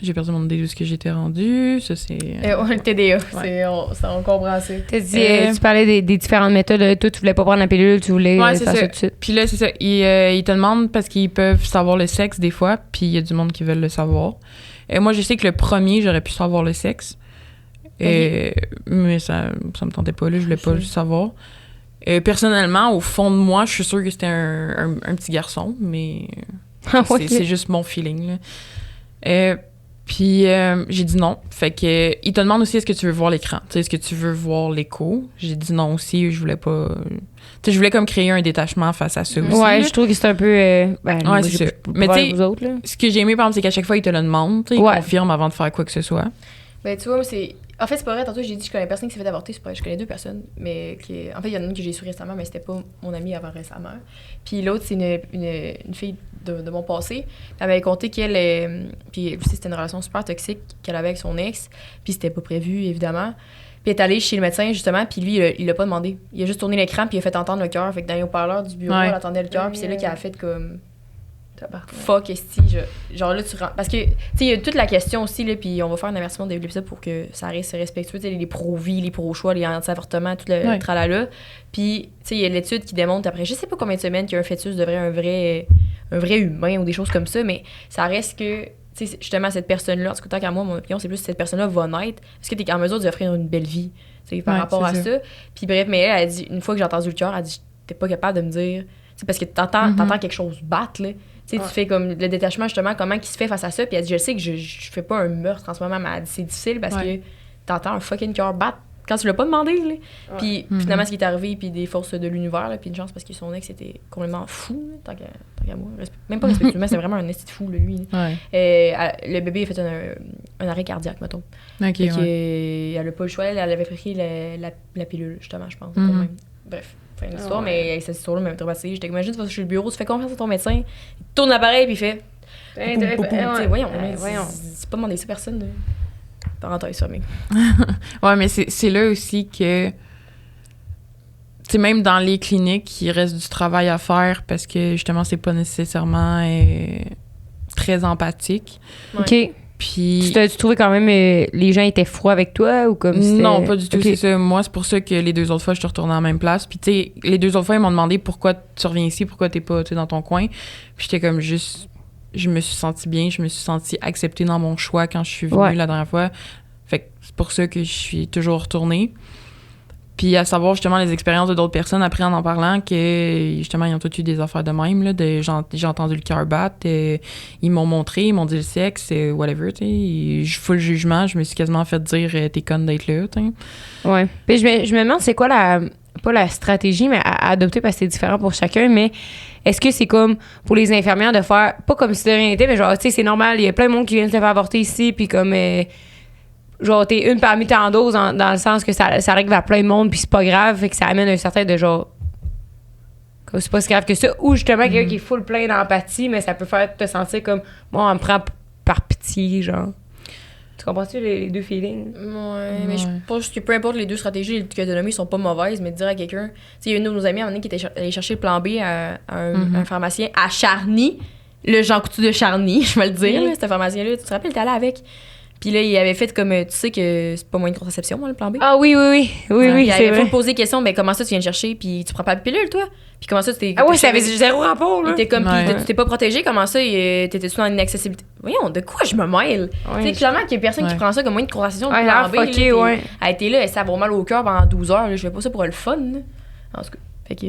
J'ai perdu mon idée de ce que j'étais rendue. Ça, c'est... le TDA, ouais. on comprend ça. T'as dit, tu parlais des différentes méthodes. Toi, tu voulais pas prendre la pilule, tu voulais faire ça tout de suite. Puis là, c'est ça. Ils te demandent parce qu'ils peuvent savoir le sexe des fois, puis il y a du monde qui veulent le savoir. Moi, je sais que le premier, j'aurais pu savoir le sexe. Mais ça me tentait pas, là. Je voulais pas le savoir. Personnellement, au fond de moi, je suis sûre que c'était un petit garçon, mais c'est juste mon feeling, là. Puis j'ai dit non. Fait que il te demande aussi est-ce que tu veux voir l'écran, tu sais, est-ce que tu veux voir l'écho. J'ai dit non aussi, je voulais pas. Tu sais, je voulais comme créer un détachement face à ça aussi. Ouais, là. je trouve que c'est un peu. Ouais, c'est ça. Mais tu sais, vous autres, là. ce que j'ai aimé par exemple, c'est qu'à chaque fois il te le demande, tu sais, il Ouais. confirme avant de faire quoi que ce soit. Ben, tu vois, moi, c'est. En fait, c'est pas vrai. Tantôt, j'ai dit que je connais personne qui s'est fait avorter. C'est pas vrai. Je connais 2 personnes. Mais qui... En fait, il y en a une que j'ai su récemment, mais c'était pas mon amie avant récemment. Puis l'autre, c'est une fille de mon passé. Puis elle m'avait conté qu'elle. Puis elle aussi, c'était une relation super toxique qu'elle avait avec son ex. Puis c'était pas prévu, évidemment. Puis elle est allée chez le médecin, justement. Puis lui, il l'a pas demandé. Il a juste tourné l'écran, puis il a fait entendre le cœur. Fait que dans les haut-parleurs du bureau, Ouais. elle entendait le cœur. Puis c'est là qu'elle a fait comme. Fuck, esti. Genre là, tu rentres. Parce que, tu sais, il y a toute la question aussi, là, puis on va faire un avertissement au début de l'épisode pour que ça reste respectueux, tu sais, les pro-vie, les pro-choix, les anti-avortements, tout le Ouais. tralala. Puis, tu sais, il y a l'étude qui démontre après, je sais pas combien de semaines qu'un fœtus devrait un vrai humain ou des choses comme ça, mais ça reste que, tu sais, justement, cette personne-là, en tout cas, tant qu'à moi, mon opinion, c'est plus cette personne-là va naître. Est-ce que tu es en mesure d'offrir une belle vie, tu sais, par Ouais, rapport à c'est ça? Puis, bref, mais elle a dit, une fois que j'ai entendu le cœur, elle a dit, t'es pas capable de me dire. C'est parce que t'entends quelque chose battre, là. Tu sais, tu fais comme le détachement, justement, comment il se fait face à ça. Puis elle dit, je sais que je fais pas un meurtre en ce moment, mais elle dit, c'est difficile parce que t'entends un fucking cœur battre quand tu l'as pas demandé, là. Puis finalement, ce qui est arrivé, puis des forces de l'univers, là, puis une chance parce que son ex était complètement fou, là, tant qu'à moi. Même pas respectueusement, c'est vraiment un esti de fou, là, lui. Là. Ouais. Le bébé a fait un arrêt cardiaque, mettons. OK, Fait que, ouais. elle a pas le choix, elle avait pris la pilule, justement, je pense. Mhm. Quand même. Bref, fin de l'histoire, mais cette histoire-là m'a traumatisée. J'étais comme, imagine, tu vas chez le bureau, tu fais confiance à ton médecin, il tourne l'appareil, puis il fait. Poum, poum, poum. Tu sais, voyons, c'est pas demander ça à personne. Là. Parenthèse fermée. Ouais, mais c'est là aussi que, tu sais, même dans les cliniques, il reste du travail à faire parce que, justement, c'est pas nécessairement très empathique. OK. Puis... Tu trouvais quand même les gens étaient froids avec toi ou comme c'était... Non, pas du tout, OK. c'est ça. Moi, c'est pour ça que les 2 autres fois, je suis retournée à la même place. Puis, tu sais, les 2 autres fois, ils m'ont demandé pourquoi tu reviens ici, pourquoi t'es pas, tu sais, dans ton coin. Puis, j'étais comme juste... Je me suis sentie bien, je me suis sentie acceptée dans mon choix quand je suis venue la dernière fois. Fait que c'est pour ça que je suis toujours retournée. Puis à savoir justement les expériences de d'autres personnes après en parlant que justement ils ont tous eu des affaires de même là, j'ai entendu le cœur battre, ils m'ont montré, ils m'ont dit le sexe, whatever, tu sais, je fous le jugement, je me suis quasiment fait dire t'es conne d'être là, tu sais. Ouais. Puis je me demande c'est quoi pas la stratégie mais à adopter parce que c'est différent pour chacun, mais est-ce que c'est comme pour les infirmières de faire pas comme si de rien n'était, mais genre tu sais c'est normal, il y a plein de monde qui vient de se faire avorter ici puis comme genre t'es une parmi tant d'autres dans le sens que ça arrive à plein de monde puis c'est pas grave, fait que ça amène un certain de genre comme c'est pas si grave que ça, ou justement quelqu'un qui est full plein d'empathie mais ça peut faire te sentir comme moi on me prend par pitié genre. Tu comprends-tu les 2 feelings? Ouais, mais je pense que peu importe les 2 stratégies que tu as nommées sont pas mauvaises, mais de dire à quelqu'un, tu sais, il y a une de nos amies à un moment donné qui était allée chercher le plan B à un pharmacien à Charny, le Jean Coutu de Charny, je vais le dire, là, ce pharmacien-là, tu te rappelles, t'es allée avec. Puis là, il avait fait comme, tu sais que c'est pas moyen de contraception, moi, le plan B. Ah oui, Puis c'est il avait vrai. fait poser des questions, ben comment ça tu viens le chercher, puis tu prends pas de pilule, toi? Puis comment ça tu t'es. Ah ouais, ça avait zéro rapport, là. T'es comme, Ouais. puis tu t'es pas protégé, comment ça, t'étais-tu dans une inaccessibilité? Voyons, de quoi je me mêle? Tu sais, clairement qu'il y a personne qui prend ça comme moyen de contraception. Ouais, de l'air plan B, là, fucké, t'es- ouais. Elle était là, elle s'est avoir mal au cœur pendant 12 heures, là, je fais pas ça pour le fun, là. En tout cas, fait que,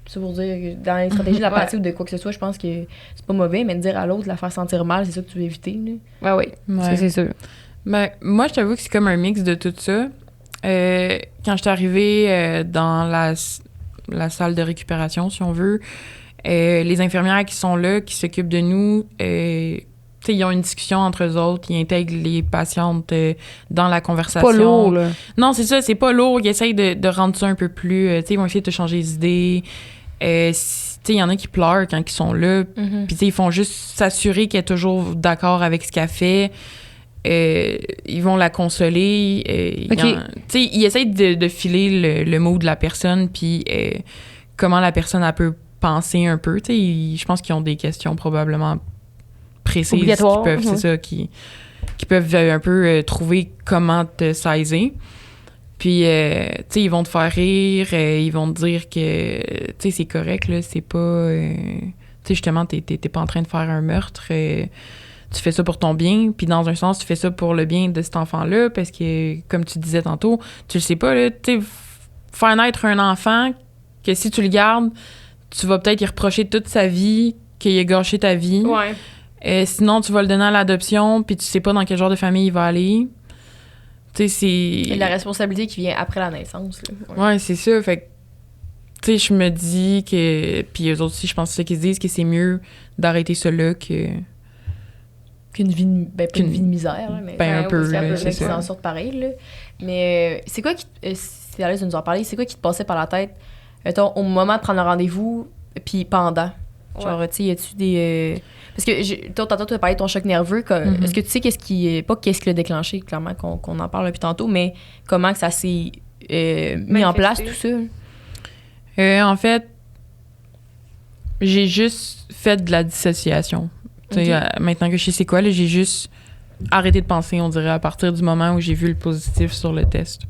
ça pour dire que dans les stratégies de l'apathie ou de quoi que ce soit, je pense que c'est pas mauvais, mais de dire à l'autre, la faire sentir mal, c'est ça que tu veux éviter, là. Ouais, oui. Ouais. Ça, c'est sûr. Ben, moi, je t'avoue que c'est comme un mix de tout ça. Quand j'étais arrivée dans la salle de récupération, si on veut, les infirmières qui sont là, qui s'occupent de nous, tu sais, ils ont une discussion entre eux autres, ils intègrent les patientes dans la conversation. Pas lourd, là. Non, c'est ça, c'est pas lourd. Ils essayent de rendre ça un peu plus... tu sais, ils vont essayer de te changer les idées. Tu sais, il y en a qui pleurent quand ils sont là. Puis, tu sais, ils font juste s'assurer qu'elle est toujours d'accord avec ce qu'elle fait. Ils vont la consoler. OK. Tu sais, ils essayent de filer le mot de la personne, puis comment la personne, elle peut penser un peu. Tu sais, je pense qu'ils ont des questions probablement précises. Obligatoires, Qui peuvent, ouais. c'est ça, qui peuvent un peu trouver comment te saisir. Puis, tu sais, ils vont te faire rire, ils vont te dire que, tu sais, c'est correct, là, c'est pas... tu sais, justement, t'es pas en train de faire un meurtre, tu fais ça pour ton bien, puis dans un sens, tu fais ça pour le bien de cet enfant-là, parce que, comme tu disais tantôt, tu le sais pas, là, tu sais, faire naître un enfant, que si tu le gardes, tu vas peut-être y reprocher toute sa vie, qu'il a gâché ta vie. Ouais. Sinon, tu vas le donner à l'adoption, puis tu sais pas dans quel genre de famille il va aller. Tu sais, c'est... Et la responsabilité qui vient après la naissance. Là. Ouais, c'est ça. Fait que, tu sais, je me dis que... Puis eux autres aussi, je pense que c'est ça qu'ils se disent, que c'est mieux d'arrêter ça là que... Qu'une vie, pas une vie de misère, là, mais un peu, c'est ça. en sorte pareil, là. Mais c'est quoi qui... c'est à l'aise de nous en parler, c'est quoi qui te passait par la tête, mettons, au moment de prendre le rendez-vous, puis pendant? Genre, tu sais, y a-tu des... Parce que, tantôt, tu as parlé de ton choc nerveux. Est-ce que tu sais qu'est-ce qui... Pas qu'est-ce qui l'a déclenché, clairement, qu'on en parle depuis tantôt, mais comment que ça s'est mis en place, tout ça? En fait, j'ai juste fait de la dissociation. Okay. Maintenant que je sais c'est quoi, là, j'ai juste arrêté de penser, on dirait, à partir du moment où j'ai vu le positif sur le test.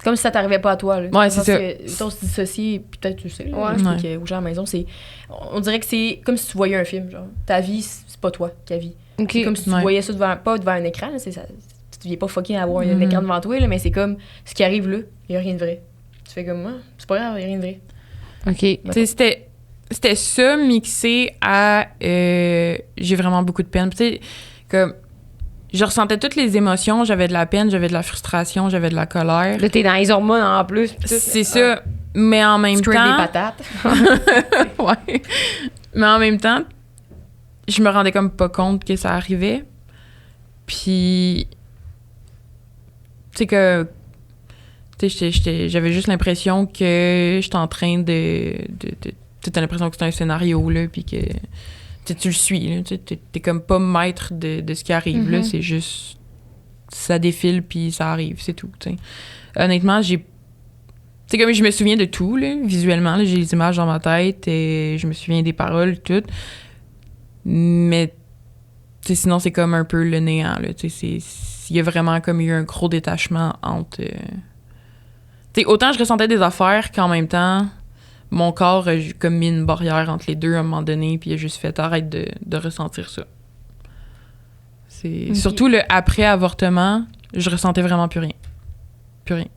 Comme si ça t'arrivait pas à toi. Là. Ouais, c'est ça. Mettons, se dissocier, puis peut-être tu le sais, là, Ouais. aux gens à la maison, on dirait que c'est comme si tu voyais un film, genre. Ta vie, c'est pas toi qui vie. OK. C'est comme si tu voyais ça pas devant un écran, là, tu viens pas fucking avoir un écran devant toi, là, mais c'est comme ce qui arrive là, il y a rien de vrai. Tu fais comme, c'est pas grave, il y a rien de vrai. OK. Tu sais, c'était ça mixé à j'ai vraiment beaucoup de peine. Tu sais, comme je ressentais toutes les émotions, j'avais de la peine, j'avais de la frustration, j'avais de la colère. Là, t'es dans les hormones en plus. pis tout. C'est ça, mais en même Straight temps des patates. ouais. Mais en même temps, je me rendais comme pas compte que ça arrivait. Puis tu sais que j'avais juste l'impression que j'étais en train de t'as l'impression que c'est un scénario, là, puis que tu le suis, là, t'es comme pas maître de ce qui arrive, là, c'est juste ça défile, puis ça arrive, c'est tout, t'sais. Honnêtement, c'est comme je me souviens de tout, là, visuellement, là, j'ai les images dans ma tête, et je me souviens des paroles, tout, mais sinon, c'est comme un peu le néant, là, il y a vraiment comme eu un gros détachement entre... autant je ressentais des affaires qu'en même temps, mon corps a comme mis une barrière entre les deux à un moment donné, puis il a juste fait arrête de ressentir ça. Surtout le après-avortement, je ressentais vraiment plus rien. Plus rien.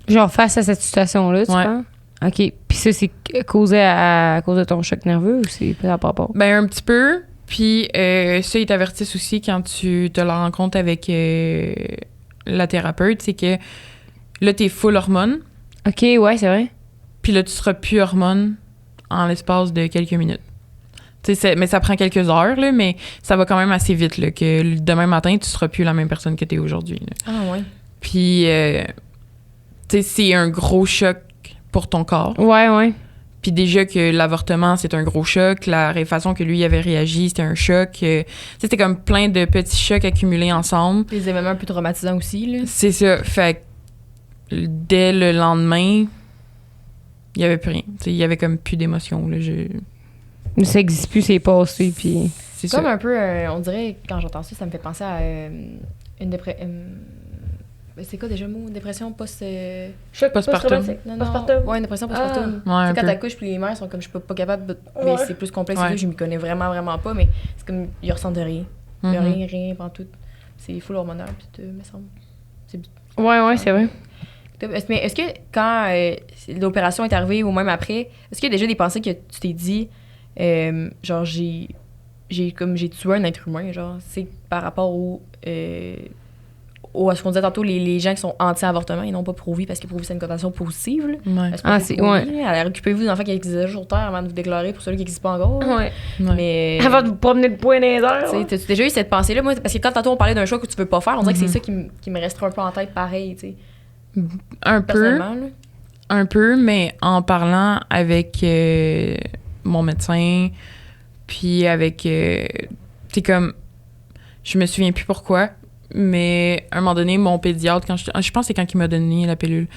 Genre face à cette situation-là, tu penses? OK. Puis ça, c'est causé à cause de ton choc nerveux ou c'est pas par rapport? Ben, un petit peu. Puis ça, ils t'avertissent aussi quand tu te la rencontres avec la thérapeute, c'est que là, t'es full hormones. OK, ouais, c'est vrai. Puis là, tu seras plus hormone en l'espace de quelques minutes. Mais ça prend quelques heures, là, mais ça va quand même assez vite, là, que demain matin, tu seras plus la même personne que tu es aujourd'hui. Là. Ah ouais. Puis, c'est un gros choc pour ton corps. Ouais. Puis déjà que l'avortement, c'est un gros choc. La façon que lui avait réagi, c'était un choc. C'était comme plein de petits chocs accumulés ensemble. Les événements un peu traumatisants aussi, là. C'est ça. Fait que dès le lendemain... il y avait plus rien. Il y avait comme plus d'émotion. Là. Mais ça existe plus, c'est passé, puis... C'est comme un peu, on dirait, quand j'entends ça, ça me fait penser à une dépression... c'est quoi déjà le mot? Dépression Choc postpartum. Non, Postpartum. Ouais, une dépression postpartum. Ouais, c'est quand t'accouches, puis les mères sont comme, je suis pas capable, mais c'est plus complexe. Ouais. Je m'y connais vraiment, vraiment pas, mais c'est comme, ils ressentent de rien. Il y a rien, pendant tout. C'est full hormonal, puis me semble. Ouais, c'est vrai. Mais est-ce que quand l'opération est arrivée ou même après, est-ce qu'il y a déjà des pensées que tu t'es dit, genre j'ai tué un être humain, genre c'est par rapport à ce qu'on disait tantôt, les gens qui sont anti-avortement, ils n'ont pas pro-vie parce que pro-vie c'est une connotation positive. Là. Ouais. Alors récupérez-vous des enfants qui existent déjà sur Terre avant de vous déclarer pour ceux qui n'existent pas encore. Ouais. Mais Avant de vous promener de poing dans les airs. Ouais. T'as-tu déjà eu cette pensée-là, moi, parce que quand tantôt on parlait d'un choix que tu veux pas faire, on dirait que c'est ça qui me resterait un peu en tête pareil, tu sais. Un peu, mais en parlant avec mon médecin, puis avec... c'est comme... Je me souviens plus pourquoi, mais à un moment donné, mon pédiatre, je pense que c'est quand il m'a donné la pilule.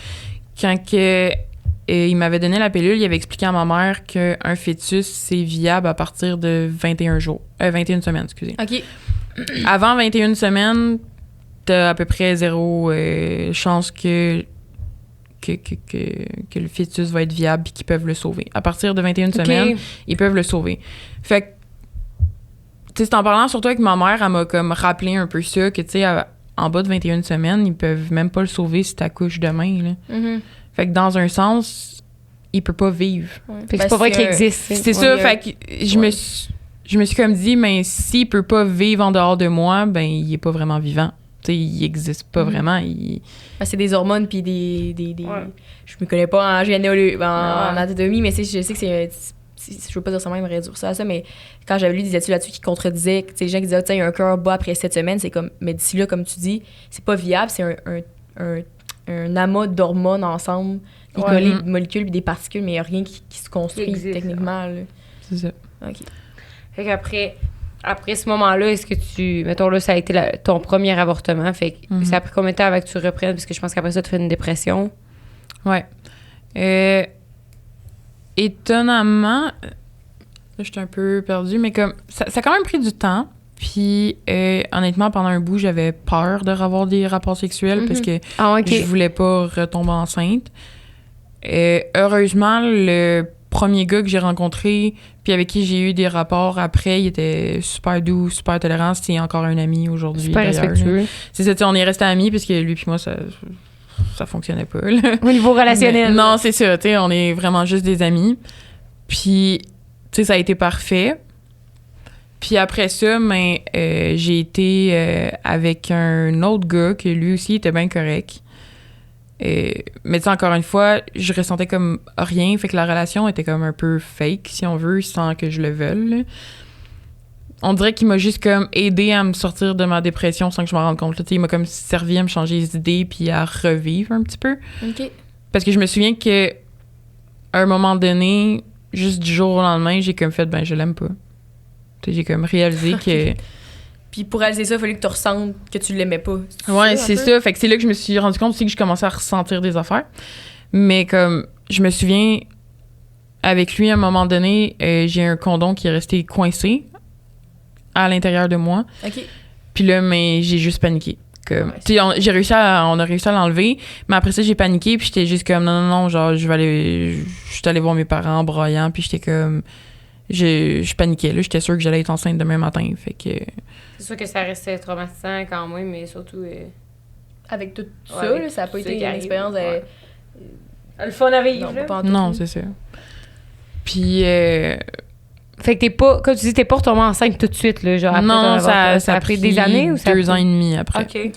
Quand il m'avait donné la pilule, il avait expliqué à ma mère qu'un fœtus, c'est viable à partir de 21 semaines, excusez. OK. Avant 21 semaines, t'as à peu près zéro chance que le fœtus va être viable et qu'ils peuvent le sauver. À partir de 21 semaines, ils peuvent le sauver. Fait que, tu sais, c'est en parlant surtout avec ma mère, elle m'a comme rappelé un peu ça, que, tu sais, en bas de 21 semaines, ils peuvent même pas le sauver si t'accouches demain, là. Mm-hmm. Fait que dans un sens, il peut pas vivre. Ouais. Fait que c'est pas vrai qu'il existe. C'est ça, fait que je me suis... je me suis comme dit, mais s'il peut pas vivre en dehors de moi, ben il est pas vraiment vivant. Tu sais, il existe pas vraiment. C'est des hormones puis des... Ouais. Je me connais pas en en anatomie, mais je sais que je veux pas dire ça même réduire ça à ça, mais quand j'avais lu des études là-dessus qui contredisaient, que les gens qui disaient il y a un cœur bas après 7 semaines, c'est comme, mais d'ici là, comme tu dis, c'est pas viable, c'est un amas d'hormones ensemble, des molécules et des particules, mais il n'y a rien qui se construit techniquement. Là. C'est ça. OK. Fait qu'après après ce moment-là, est-ce que mettons là, ça a été ton premier avortement, fait que ça a pris combien de temps avant que tu reprennes, parce que je pense qu'après ça, tu fais une dépression. Ouais. Étonnamment, là, j'étais un peu perdue, mais comme ça a quand même pris du temps. Puis, honnêtement, pendant un bout, j'avais peur de revoir des rapports sexuels parce que je voulais pas retomber enceinte. Heureusement, le premier gars que j'ai rencontré, puis avec qui j'ai eu des rapports après, il était super doux, super tolérant. C'est encore un ami aujourd'hui. Super respectueux. C'est ça, on est restés amis parce que lui puis moi, ça fonctionnait pas. Là. Au niveau relationnel. Mais, non, c'est ça, tu sais, on est vraiment juste des amis. Puis, tu sais, ça a été parfait. Puis après ça, j'ai été avec un autre gars que lui aussi était bien correct. Mais tu sais, encore une fois, je ressentais comme rien, fait que la relation était comme un peu fake, si on veut, sans que je le veuille. Là. On dirait qu'il m'a juste comme aidé à me sortir de ma dépression sans que je m'en rende compte. Là, il m'a comme servi à me changer les idées puis à revivre un petit peu. OK. Parce que je me souviens que à un moment donné, juste du jour au lendemain, j'ai comme fait, je l'aime pas. T'sais, j'ai comme réalisé que... Puis pour réaliser ça, il fallait que tu ressentes que tu l'aimais pas. Ouais, c'est ça. Fait que c'est là que je me suis rendu compte aussi que je commençais à ressentir des affaires. Mais comme, je me souviens, avec lui, à un moment donné, j'ai un condom qui est resté coincé à l'intérieur de moi. OK. Puis là, j'ai juste paniqué. Comme, on a réussi à l'enlever, mais après ça, j'ai paniqué, puis j'étais juste comme, non, genre, je suis allée voir mes parents en broyant, puis j'étais comme... Je paniquais, là. J'étais sûre que j'allais être enceinte demain matin, fait que... C'est sûr que ça restait traumatisant quand même, mais surtout... Avec tout ça, avec là, ça n'a pas tout été ça une expérience... Le fun à vivre, non, là. pas en tout. Non, c'est ça. Puis... Fait que t'es pas... Comme tu dis, t'es pas retombée enceinte tout de suite, là, genre... Après non, ça a pris des années ou ça a 2 ans et demi après. OK.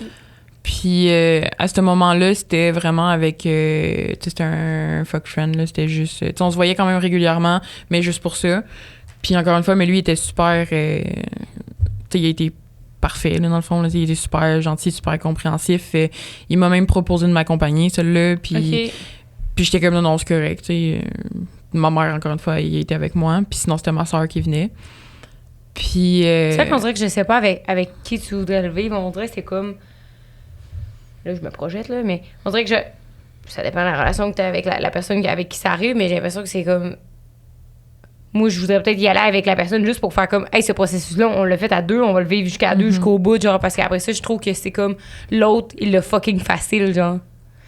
Puis à ce moment-là, c'était vraiment avec... tu sais, c'était un fuck friend, là. C'était juste... Tu sais, on se voyait quand même régulièrement, mais juste pour ça. Puis encore une fois, mais lui, il était super... tu sais, il a été parfait, là, dans le fond. Là, il était super gentil, super compréhensif. Il m'a même proposé de m'accompagner, celui-là. Puis j'étais comme, non, c'est correct, tu sais. Ma mère, encore une fois, il était avec moi. Puis sinon, c'était ma soeur qui venait. Puis... C'est vrai qu'on dirait que je sais pas avec qui tu voudrais le vivre. On dirait que c'est comme... Là, je me projette, là, mais on dirait que ça dépend de la relation que tu as avec la personne avec qui ça arrive, mais j'ai l'impression que c'est comme... Moi, je voudrais peut-être y aller avec la personne juste pour faire comme, hey, ce processus-là, on l'a fait à 2, on va le vivre jusqu'à 2, jusqu'au bout, genre, parce qu'après ça, je trouve que c'est comme l'autre, il l'a fucking facile, genre.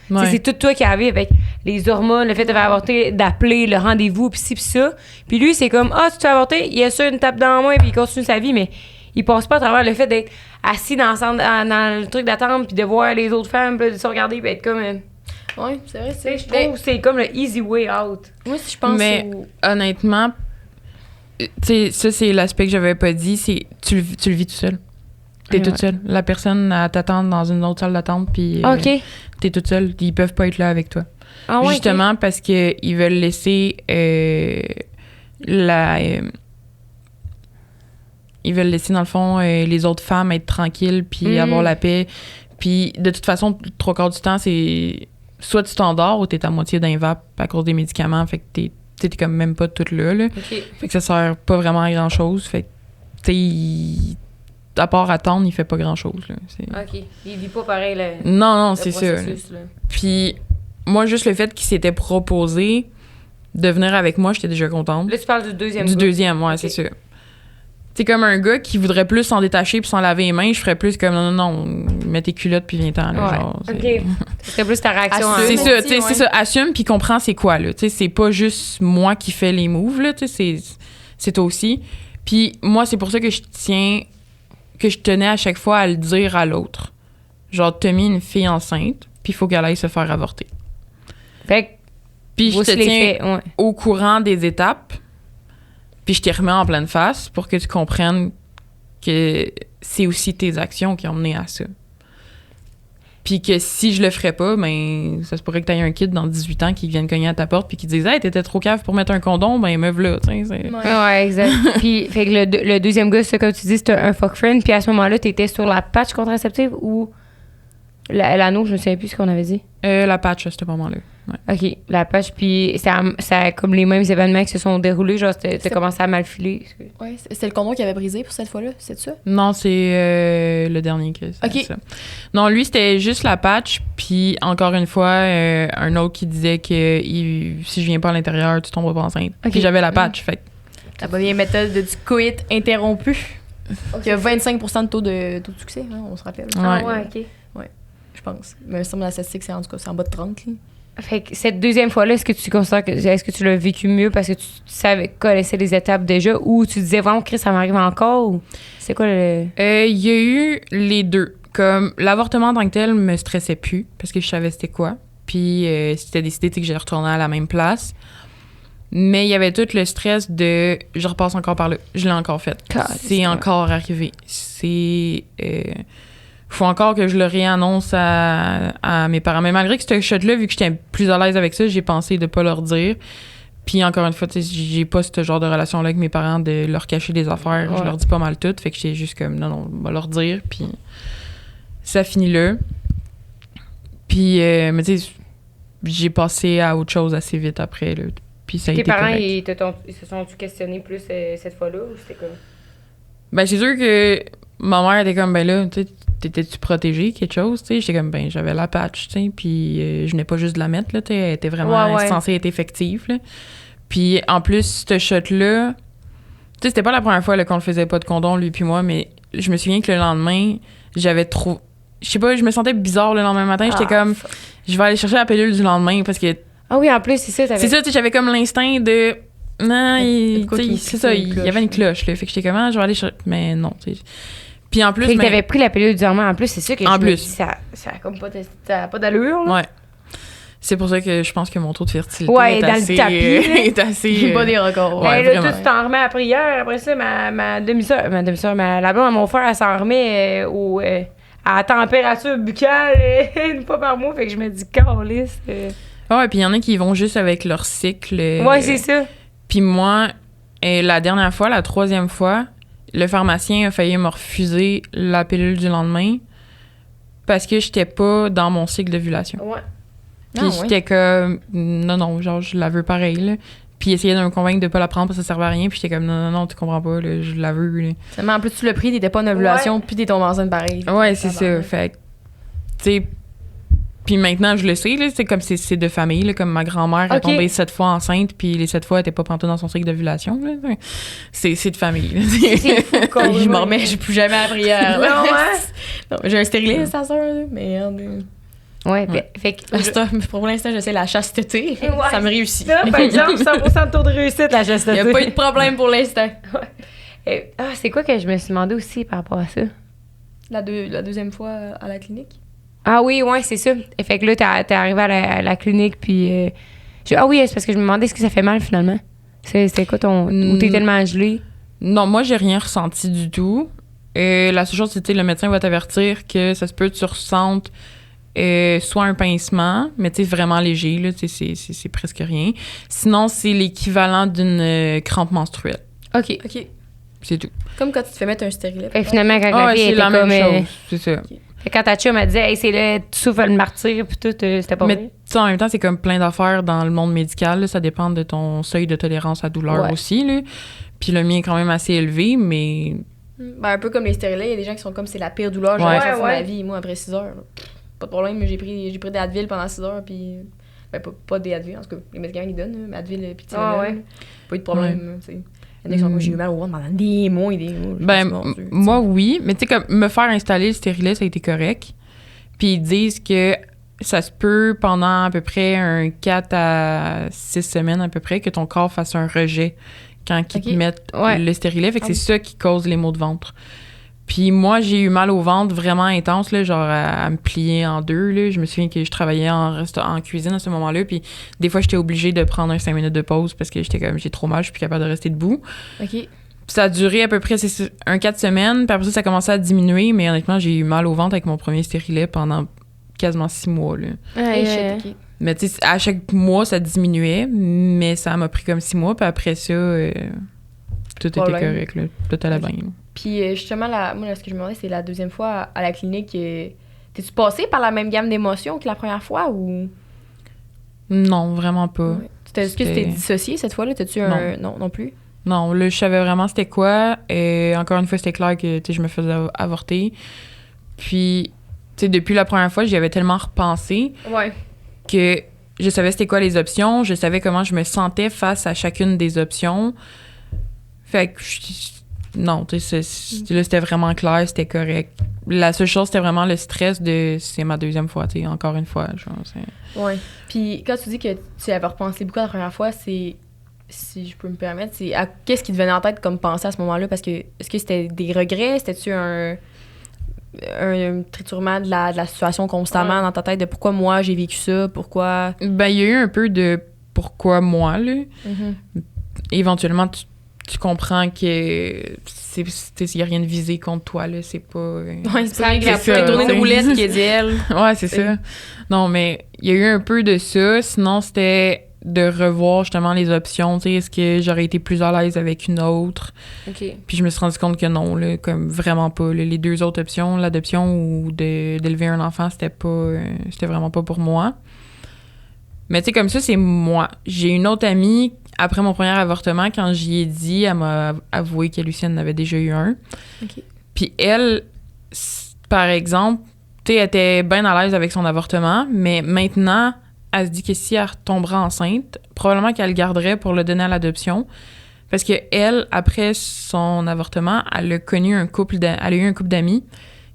Ouais. C'est tout toi qui arrive avec les hormones, le fait de faire avorter, d'appeler, le rendez-vous, pis ci, pis ça. Puis lui, c'est comme, tu te fais avorter, il a ça, une tape dans la main, puis il continue sa vie, mais il passe pas à travers le fait d'être assis dans le truc d'attente, puis de voir les autres femmes, puis de se regarder, puis être comme... Oui, c'est vrai, je trouve que c'est comme le easy way out. Moi, si je pense... Mais honnêtement, tu sais, ça, c'est l'aspect que j'avais pas dit, c'est tu le vis tout seul. T'es toute seule. La personne t'attend dans une autre salle d'attente, puis t'es toute seule. Ils peuvent pas être là avec toi. Ah ouais, justement parce que ils veulent laisser ils veulent laisser, dans le fond, les autres femmes être tranquilles puis avoir la paix. Puis, de toute façon, 3/4 du temps, c'est soit tu t'endors ou t'es à moitié d'un vape à cause des médicaments. Fait que t'es comme même pas toute là. Fait que ça sert pas vraiment à grand-chose. Fait que, à part attendre, il fait pas grand-chose. Là. OK. Il vit pas pareil, Non, c'est ça. Puis, moi, juste le fait qu'il s'était proposé de venir avec moi, j'étais déjà contente. Là, tu parles du deuxième Du gars. deuxième, ouais, c'est ça. C'est comme un gars qui voudrait plus s'en détacher puis s'en laver les mains, je ferais plus comme non, mets tes culottes puis viens-t'en. Là, genre, OK. Ce serait plus ta réaction. C'est ça, tu sais, c'est ça. Assume puis comprends c'est quoi, là. Tu sais, c'est pas juste moi qui fais les moves, là. Tu sais, c'est toi aussi. Puis moi, c'est pour ça que je tenais à chaque fois à le dire à l'autre. Genre, t'as mis une fille enceinte puis il faut qu'elle aille se faire avorter. Fait que puis je te tiens au courant des étapes. Puis je t'ai remis en pleine face pour que tu comprennes que c'est aussi tes actions qui ont mené à ça. Puis que si je le ferais pas, ben ça se pourrait que t'aies un kid dans 18 ans qui vienne cogner à ta porte puis qui te dise « Hey, t'étais trop cave pour mettre un condom, ben meuf là, tu sais. » Ouais, exact. Puis, fait que le deuxième gars, c'est comme tu dis, c'était un fuck friend. Puis à ce moment-là, t'étais sur la patch contraceptive ou l'anneau, je me souviens plus ce qu'on avait dit. La patch à ce moment-là. Ouais. OK, la patch. Puis ça a comme les mêmes événements qui se sont déroulés. Genre, t'as commencé à mal filer. Ouais, c'était le condom qui avait brisé pour cette fois-là, c'est ça? Non, c'est le dernier que c'est OK. ça. Non, lui, c'était juste la patch. Puis encore une fois, un autre qui disait que si je viens pas à l'intérieur, tu tomberas pas enceinte. OK. Puis j'avais la patch, fait que La bonne méthode du coït interrompu. Il y a 25% de taux de succès, hein, on se rappelle. Ouais. OK. Je pense. Mais ça, la statistique, c'est en tout cas, c'est en bas de 30. Là. Fait que cette deuxième fois-là, est-ce que tu considères est-ce que tu l'as vécu mieux parce que tu connaissais les étapes déjà ou tu disais vraiment, Chris, ça m'arrive encore ou c'est quoi le. il y a eu les deux. Comme l'avortement en tant que tel me stressait plus parce que je savais c'était quoi. Puis c'était décidé que j'allais retourner à la même place. Mais il y avait tout le stress de je repasse encore par là. Je l'ai encore fait. C'est encore arrivé. C'est. Faut encore que je le réannonce à mes parents. Mais malgré que ce shot-là, vu que j'étais plus à l'aise avec ça, j'ai pensé de pas leur dire. Puis encore une fois, j'ai pas ce genre de relation-là avec mes parents de leur cacher des affaires. Ouais. Je leur dis pas mal tout. Fait que j'étais juste comme, non, on va leur dire. Puis ça finit là. Puis, mais tu sais, j'ai passé à autre chose assez vite après. Là. Puis ça a été correct. Tes parents, ils se sont-tu questionnés plus cette fois-là ou c'était comme? Ben, c'est sûr que ma mère était comme, ben là, tu sais, t'étais-tu protégée, quelque chose, tu sais? J'étais comme, ben, j'avais la patch, tu sais, puis je venais pas juste de la mettre, là, tu sais, elle était vraiment censée être effective, là. Puis, en plus, ce shot-là, tu sais, c'était pas la première fois, là, qu'on le faisait pas de condom, lui puis moi, mais je me souviens que le lendemain, j'avais trop... Je sais pas, je me sentais bizarre le lendemain matin, j'étais comme, je vais aller chercher la pilule du lendemain, parce que... Ah oui, en plus, c'est ça, C'est ça, tu sais, j'avais comme l'instinct de... Non, c'est ça, il y avait une cloche, là, fait que j'étais comme, je vais aller chercher... Mais non, tu sais... Puis en plus, fait que t'avais pris la pilule du lendemain. En plus, c'est sûr que en plus. Ça a comme pas, ça a pas d'allure. Là. Ouais. C'est pour ça que je pense que mon taux de fertilité est est dans assez... le tapis. est assez... pas des records. Ouais, Ouais, là, toi, tu t'en remets à prière. Après ça, ma demi-sœur, la blonde à mon frère, elle s'en remet à température buccale une fois par mois. Fait que je me dis, câlisse. Ouais, puis il y en a qui vont juste avec leur cycle. Ouais, c'est ça. Puis moi, la dernière fois, la troisième fois, le pharmacien a failli me refuser la pilule du lendemain parce que j'étais pas dans mon cycle d'ovulation. Ouais. Puis j'étais comme, non, genre, je la veux pareil, là. Puis il essayait de me convaincre de pas la prendre parce que ça servait à rien. Puis j'étais comme, non, tu comprends pas, là, je la veux, là. Seulement, en plus, tu l'as pris, t'étais pas en ovulation, puis t'es tombée enceinte pareil. Ouais, c'est ça. Fait que, tu sais, puis maintenant, je le sais, là, c'est comme c'est de famille, là, comme ma grand-mère est tombée 7 fois enceinte, puis les 7 fois, elle était pas pantoute dans son cycle d'ovulation, là. C'est de famille, là. C'est fou, je m'en remets, j'ai plus jamais à la prière. Non, j'ai un stérilet, sa sœur, mais merde. Ouais, fait que... Pour l'instant, j'essaie la chasteté. Ça me réussit. Ça, par exemple, 100% de taux de réussite, la chasteté. Il n'y a pas eu de problème pour l'instant. C'est quoi que je me suis demandé aussi par rapport à ça? La deuxième fois à la clinique? Ah oui, ouais, c'est ça. Et fait que là, t'es arrivé à la clinique, puis... ah oui, c'est parce que je me demandais est-ce que ça fait mal, finalement? C'est quoi ou t'es tellement gelé? Non, moi, j'ai rien ressenti du tout. La seule chose, c'est que le médecin va t'avertir que ça se peut que tu ressentes soit un pincement, mais tu sais, vraiment léger, là, c'est presque rien. Sinon, c'est l'équivalent d'une crampe menstruelle. OK. C'est tout. Comme quand tu te fais mettre un stérilet. Et finalement, quand la fille c'est était la comme... même chose, c'est ça. Okay. Quand ta chum m'a dit, hey, c'est là, tu souffres le martyr, puis tout, c'était pas vrai. Mais tu sais, en même temps, c'est comme plein d'affaires dans le monde médical, là, ça dépend de ton seuil de tolérance à douleur aussi, là. Puis le mien est quand même assez élevé, mais... Ben, un peu comme les stérilets, il y a des gens qui sont comme c'est la pire douleur, j'ai fait ma vie. Moi, après 6 heures, pas de problème, j'ai pris des Advil pendant 6 heures, puis... Ben, pas des Advil, en tout cas, les médicaments qu'ils donnent, mais Advil, puis Tylenol. Pas eu de problème, tu sais. Il y en a qui sont comme j'ai eu mal au ventre pendant des mois et des mois. Ben, moi, oui, mais tu sais, comme me faire installer le stérilet, ça a été correct. Puis ils disent que ça se peut pendant à peu près 4 à 6 semaines à peu près que ton corps fasse un rejet quand ils te mettent le stérilet. Fait que c'est ça qui cause les maux de ventre. Puis moi, j'ai eu mal au ventre vraiment intense, là, genre à me plier en deux. Là. Je me souviens que je travaillais en cuisine à ce moment-là, puis des fois, j'étais obligée de prendre un 5 minutes de pause parce que j'étais comme, j'ai trop mal, je suis plus capable de rester debout. OK. Puis ça a duré à peu près 4 semaines, puis après ça a commencé à diminuer, mais honnêtement, j'ai eu mal au ventre avec mon premier stérilet pendant quasiment 6 mois. Là. Hey, shit, OK. Mais tu sais, à chaque mois, ça diminuait, mais ça m'a pris comme 6 mois, puis après ça, tout était correct, là. Tout allait bien. Là. Puis justement, moi, ce que je me demandais, c'est la deuxième fois à la clinique. T'es-tu passée par la même gamme d'émotions que la première fois ou. Non, vraiment pas. Ouais. Est-ce que tu t'es dissociée cette fois-là? T'as-tu un. Non plus? Non, là, je savais vraiment c'était quoi. Et encore une fois, c'était clair que je me faisais avorter. Puis, tu sais, depuis la première fois, j'y avais tellement repensé que je savais c'était quoi les options. Je savais comment je me sentais face à chacune des options. Fait que non, tu sais, là, c'était vraiment clair, c'était correct. La seule chose, c'était vraiment le stress de c'est ma deuxième fois, tu sais, encore une fois. Genre, ouais. Puis quand tu dis que tu avais repensé beaucoup la première fois, c'est, si je peux me permettre, c'est à qu'est-ce qui te venait en tête comme pensée à ce moment-là? Parce que, est-ce que c'était des regrets? C'était-tu un triturement de la situation constamment dans ta tête de pourquoi moi j'ai vécu ça? Pourquoi? Ben, il y a eu un peu de pourquoi moi, là. Mm-hmm. Éventuellement, tu comprends que il n'y a rien de visé contre toi, là. C'est pas. Ouais, c'est pas une tournée de roulette qui est dit elle. Ouais, c'est ça. Non, mais il y a eu un peu de ça. Sinon, c'était de revoir justement les options. Tu sais, est-ce que j'aurais été plus à l'aise avec une autre? OK. Puis je me suis rendu compte que non, là, comme vraiment pas. Là. Les deux autres options, l'adoption ou d'élever un enfant, c'était vraiment pas pour moi. Mais tu sais, comme ça, c'est moi. J'ai une autre amie, après mon premier avortement, quand j'y ai dit, elle m'a avoué qu'elle aussi, elle en avait déjà eu un. OK. Puis elle, par exemple, tu sais, elle était bien à l'aise avec son avortement, mais maintenant, elle se dit que si elle retomberait enceinte, probablement qu'elle le garderait pour le donner à l'adoption. Parce que elle, après son avortement, elle a eu un couple d'amis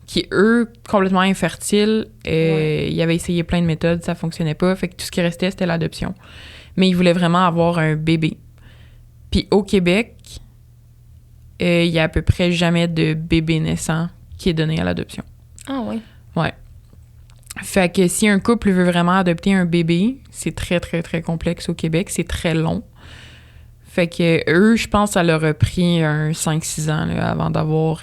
qui, eux, complètement infertiles. Ils avaient essayé plein de méthodes, ça fonctionnait pas. Fait que tout ce qui restait, c'était l'adoption. Mais ils voulaient vraiment avoir un bébé. Puis au Québec, il y a à peu près jamais de bébé naissant qui est donné à l'adoption. Ah oui. Ouais. Fait que si un couple veut vraiment adopter un bébé, c'est très, très, très complexe au Québec. C'est très long. Fait que eux, je pense, ça leur a pris un 5-6 ans là, avant d'avoir...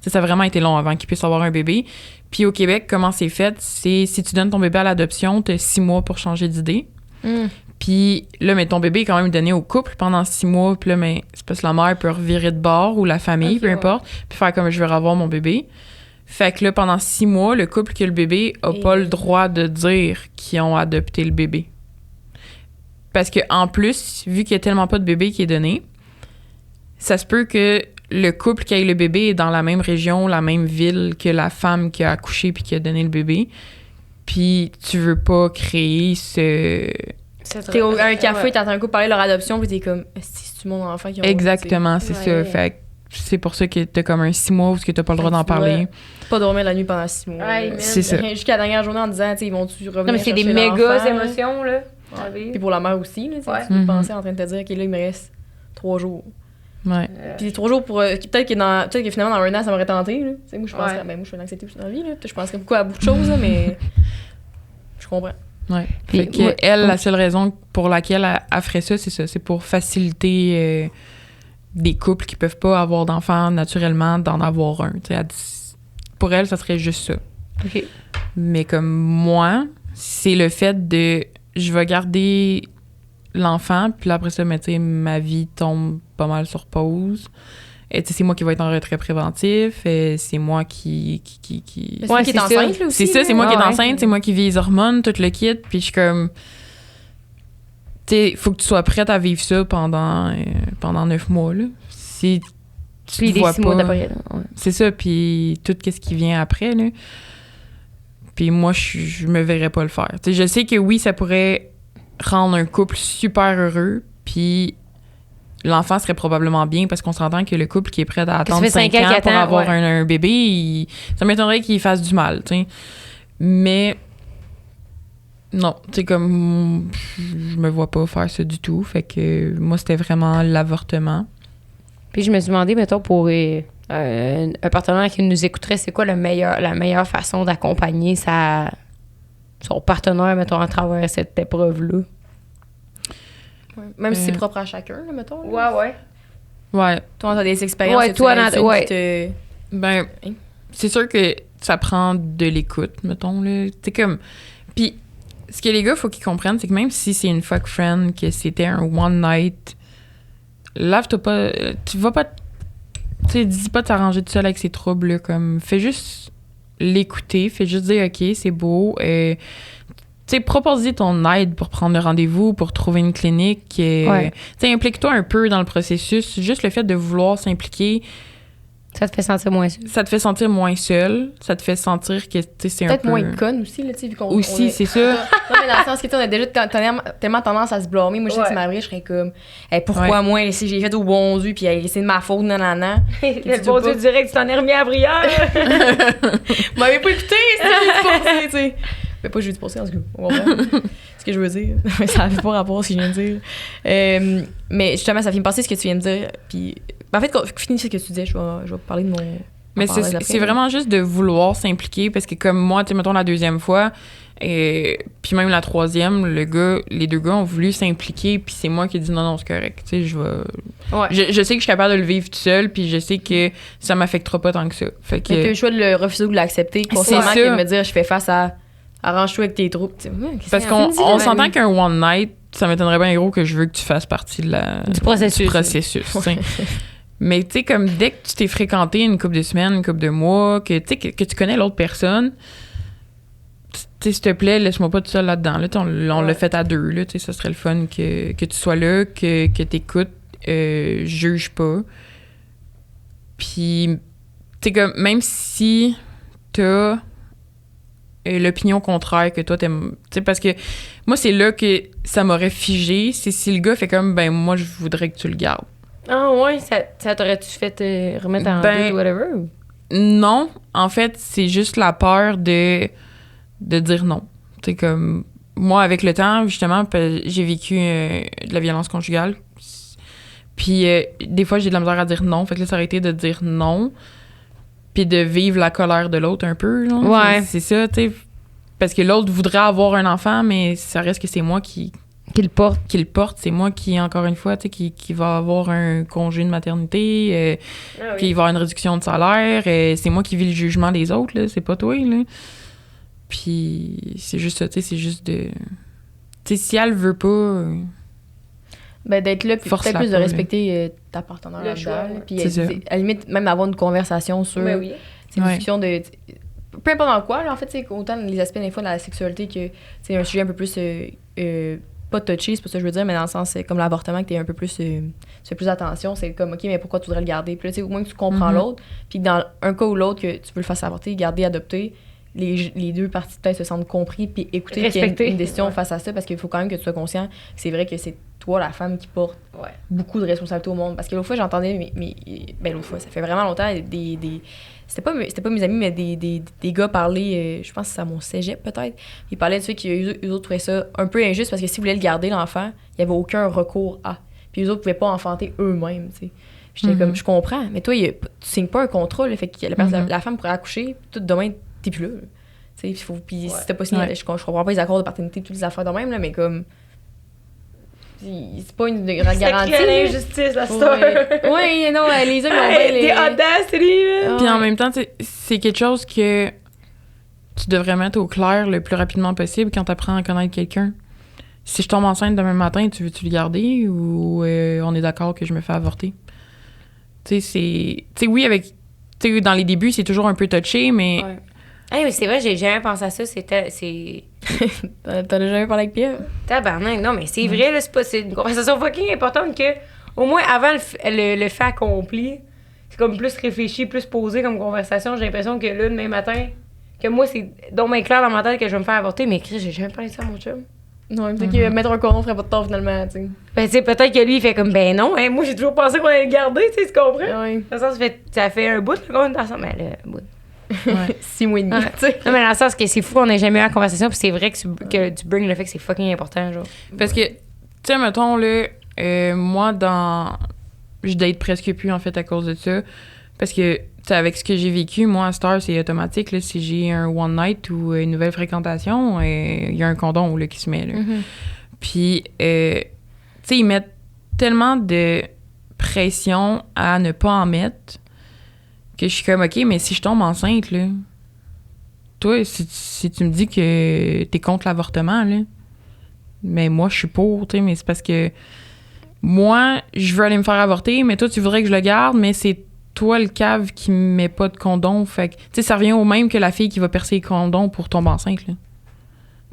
Ça a vraiment été long avant qu'ils puissent avoir un bébé. Puis au Québec, comment c'est fait? C'est si tu donnes ton bébé à l'adoption, tu as 6 mois pour changer d'idée. Puis là, mais ton bébé est quand même donné au couple pendant 6 mois. Puis là, mais c'est parce que la mère peut revirer de bord ou la famille, peu importe, puis faire comme je veux revoir mon bébé. Fait que là, pendant 6 mois, le couple qui a le bébé a pas le droit de dire qu'ils ont adopté le bébé. Parce que en plus, vu qu'il y a tellement pas de bébé qui est donné, ça se peut que le couple qui a eu le bébé est dans la même région, la même ville que la femme qui a accouché puis qui a donné le bébé. Puis tu veux pas créer ce... T'es à un café, t'entends un couple parler de leur adoption, puis t'es comme, c'est-tu mon enfant qui a... Exactement, c'est ça. Fait que c'est pour ça que t'as comme un 6 mois où t'as pas le droit d'en parler. Pas dormir la nuit pendant 6 mois. Ouais, c'est ça. Jusqu'à la dernière journée en disant, tu sais, ils vont-tu revenir? Non, mais c'est des méga émotions, là. Puis pour la mère aussi, là, tu Mm-hmm. pensais en train de te dire, OK, là, il me reste 3 jours. Ouais. Puis 3 jours pour. Peut-être que finalement, dans un an, ça m'aurait tenté, là. Tu sais, moi, je penserais, moi, je suis accepter aussi dans la vie, là. Je penserais beaucoup à beaucoup de choses, là, mais. Je comprends. Ouais. Puis, Fait que elle, la seule raison pour laquelle elle ferait ça, c'est ça. C'est pour faciliter des couples qui peuvent pas avoir d'enfants naturellement, d'en avoir un. Tu sais, pour elle, ça serait juste ça. OK. Mais comme moi, c'est le fait de... Je vais garder l'enfant, puis là, après ça, mais tu sais, ma vie tombe pas mal sur pause. Et tu sais, c'est moi qui vais être en retrait préventif. Et c'est moi qui... C'est moi qui est enceinte, là, aussi. C'est ça, c'est moi qui est ouais. enceinte, c'est moi qui vis les hormones, tout le kit. Puis je suis comme... Tu sais, faut que tu sois prête à vivre ça pendant 9 mois, là. Si tu Puis te vois 6 mois pas... d'après. Ouais. C'est ça, puis tout ce qui vient après, là. Puis moi, je me verrais pas le faire. Tu sais, je sais que oui, ça pourrait rendre un couple super heureux, puis l'enfant serait probablement bien, parce qu'on s'entend que le couple qui est prêt à attendre 5 ans pour avoir un bébé, ça m'étonnerait qu'il fasse du mal, tu sais. Mais non, tu sais, comme je me vois pas faire ça du tout. Fait que moi, c'était vraiment l'avortement. Puis je me suis demandé, mettons, pour un partenaire qui nous écouterait, c'est quoi la meilleure façon d'accompagner son partenaire, mettons, à travers cette épreuve-là? Même si c'est propre à chacun, là, mettons. Là. Ouais. Ouais. Toi, t'as des expériences. Ouais, que tu toi, réalises ouais. qui te- Ben, c'est sûr que ça prend de l'écoute, mettons, là. C'est comme... Puis, ce que les gars, faut qu'ils comprennent, c'est que même si c'est une fuck friend, que c'était un one night, lave-toi pas... Tu vas pas... Tu sais, dis pas de s'arranger tout seul avec ses troubles, là, comme... Fais juste l'écouter, fais juste dire « OK, c'est beau », tu sais, propose-y ton aide pour prendre le rendez-vous, pour trouver une clinique. Ouais. Tu sais, implique-toi un peu dans le processus. Juste le fait de vouloir s'impliquer, Ça te fait sentir moins sûr. ça te fait sentir moins seul. Ça te fait sentir que, tu sais, c'est un Peut-être peu... moins conne aussi, là, tu sais, vu qu'on. Aussi, on est- c'est ça. Non, mais dans le sens que, tu sais, on a déjà tellement tendance à se blâmer. Moi, je sais que Ouais. tu m'arrives, je serais comme, hey, pourquoi moi, si j'ai fait au bon Dieu, puis hey, c'est de ma faute, nanana. Le bon Dieu dirait que tu t'en es remis à prière. Vous m'avez pas écouté, c'est ce que je pensais, tu sais. Mais pas je veux te penser, en tout cas. On va voir ce que je veux dire. Ça n'a pas rapport à ce que je viens de dire. Mais justement, ça fait me passer ce que tu viens de dire. Puis, en fait, quand finis ce que tu disais, je vais parler de mon. Mais c'est vraiment juste de vouloir s'impliquer parce que comme moi, tu sais, mettons la deuxième fois, puis même la troisième, les deux gars ont voulu s'impliquer, puis c'est moi qui ai dit non, c'est correct. Tu sais, je sais que je suis capable de le vivre tout seul, puis je sais que ça m'affectera pas tant que ça. Fait que... Mais tu as le choix de le refuser ou de l'accepter, consciemment, ça. que de me dire, je fais face à. Arrange-toi avec tes troupes. Parce qu'on s'entend qu'un one night, ça m'étonnerait bien gros que je veux que tu fasses partie de Du processus. tu sais. Mais tu sais, comme dès que tu t'es fréquenté une couple de semaines, une couple de mois, que tu connais l'autre personne, tu sais, s'il te plaît, laisse-moi pas tout seul là-dedans. Là, on l'a fait à deux, là, tu sais, ça serait le fun que tu sois là, que t'écoutes, juge pas. Puis, tu sais, comme, même si t'as l'opinion contraire que toi t'aimes, tu sais, parce que moi, c'est là que ça m'aurait figé, c'est si le gars fait comme, ben, moi, je voudrais que tu le gardes. Ah ouais, ça t'aurait-tu fait remettre en doute ou whatever? Non, en fait, c'est juste la peur de dire non. Tu sais, comme, moi, avec le temps, justement, j'ai vécu de la violence conjugale. Puis, des fois, j'ai de la misère à dire non. Fait que là, ça aurait été de dire non. Puis de vivre la colère de l'autre un peu. Genre. Ouais. C'est ça, tu sais. Parce que l'autre voudrait avoir un enfant, mais ça reste que c'est moi qui Qu'il porte. le porte. C'est moi qui, encore une fois, tu sais, qui va avoir un congé de maternité, qui va avoir une réduction de salaire. C'est moi qui vis le jugement des autres, là. C'est pas toi, là. Puis c'est juste ça, tu sais, c'est juste de... Tu sais, si elle veut pas... Ben, d'être là, puis Force-la peut-être plus de pas, respecter ta partenaire Le choix, là-dedans. ouais. Puis, C'est ça. à la limite, même avoir une conversation sur. Ben oui. C'est une Ouais. discussion de. Peu importe dans quoi, là, en fait, c'est autant les aspects des fois de la sexualité que c'est un sujet un peu plus. Pas touché, c'est pas ça que je veux dire, mais dans le sens comme l'avortement, que t'es un peu plus. Tu fais plus attention, c'est comme, OK, mais pourquoi tu voudrais le garder? Puis là, tu sais, au moins que tu comprends Mhm. l'autre. Puis dans un cas ou l'autre, que tu veux le faire avorter, garder, adopter, les deux parties peut-être se sentent compris, puis écouter qu'il y a Respecter. une décision Ouais. face à ça, parce qu'il faut quand même que tu sois conscient que c'est vrai que c'est toi, la femme, qui porte Ouais. beaucoup de responsabilités au monde. Parce que l'autre fois, j'entendais, ben l'autre fois, ça fait vraiment longtemps, c'était pas mes amis, mais des gars parler, je pense que c'est à mon cégep peut-être. Ils parlaient du fait qu'eux autres trouvaient ça un peu injuste parce que s'ils voulaient le garder, l'enfant, il n'y avait aucun recours à. Puis eux autres pouvaient pas enfanter eux-mêmes, tu sais. J'étais Mhm. comme, je comprends, mais toi, tu signes pas un contrat, le fait que la femme pourrait accoucher, puis tout demain, t'es plus là. Tu sais, puis si t'as pas signé, Ouais. je comprends pas les accords de paternité, toutes les affaires de même, là, mais comme. C'est pas une grande garantie. Sacrée là. injustice, la star. Ouais, non, les hommes, ils ont Hey, bien t'es audacity, man. Puis en même temps, tu sais, c'est quelque chose que tu devrais mettre au clair le plus rapidement possible quand tu apprends à connaître quelqu'un. Si je tombe enceinte demain matin, tu veux-tu le garder ou on est d'accord que je me fais avorter? Tu sais, oui, avec... Tu sais, dans les débuts, c'est toujours un peu touché, mais... Ouais. Hey, mais c'est vrai, j'ai jamais pensé à ça. C'est T'en as jamais parlé avec Pierre? tabarnak. Non, mais c'est vrai, là, c'est une conversation fucking importante que, au moins, avant le fait accompli, c'est comme plus réfléchi, plus posé comme conversation. J'ai l'impression que là, demain matin, que moi, c'est donc bien clair dans ma tête que je vais me faire avorter, mais Chris, j'ai jamais parlé de ça à mon chum. Non, peut-être que mettre un cordon ferait pas de tort finalement, tu sais. Ben, tu sais, peut-être que lui, il fait comme, ben non, hein, moi, j'ai toujours pensé qu'on allait le garder, tu sais, tu comprends? Ouais. Dans le sens, ça fait un bout, là, qu'on est ensemble. Ben, là, un bout. 6 mois et demi, Ouais. tu sais. Non, mais dans le sens que c'est fou, on n'a jamais eu la conversation, puis c'est vrai que tu brings le fait que c'est fucking important, genre. Parce que, tu sais, mettons, là, moi, je date presque plus, en fait, à cause de ça. Parce que, tu sais, avec ce que j'ai vécu, moi, à Star, c'est automatique. Là, si j'ai un one night ou une nouvelle fréquentation, il y a un condom là, qui se met. Là. Puis, tu sais, ils mettent tellement de pression à ne pas en mettre que je suis comme, OK, mais si je tombe enceinte, là, toi, si tu me dis que t'es contre l'avortement, là, mais moi, je suis pour, tu sais, mais c'est parce que moi, je veux aller me faire avorter, mais toi, tu voudrais que je le garde, mais c'est toi, le cave, qui me met pas de condom. Fait que, tu sais, ça revient au même que la fille qui va percer les condoms pour tomber enceinte, là.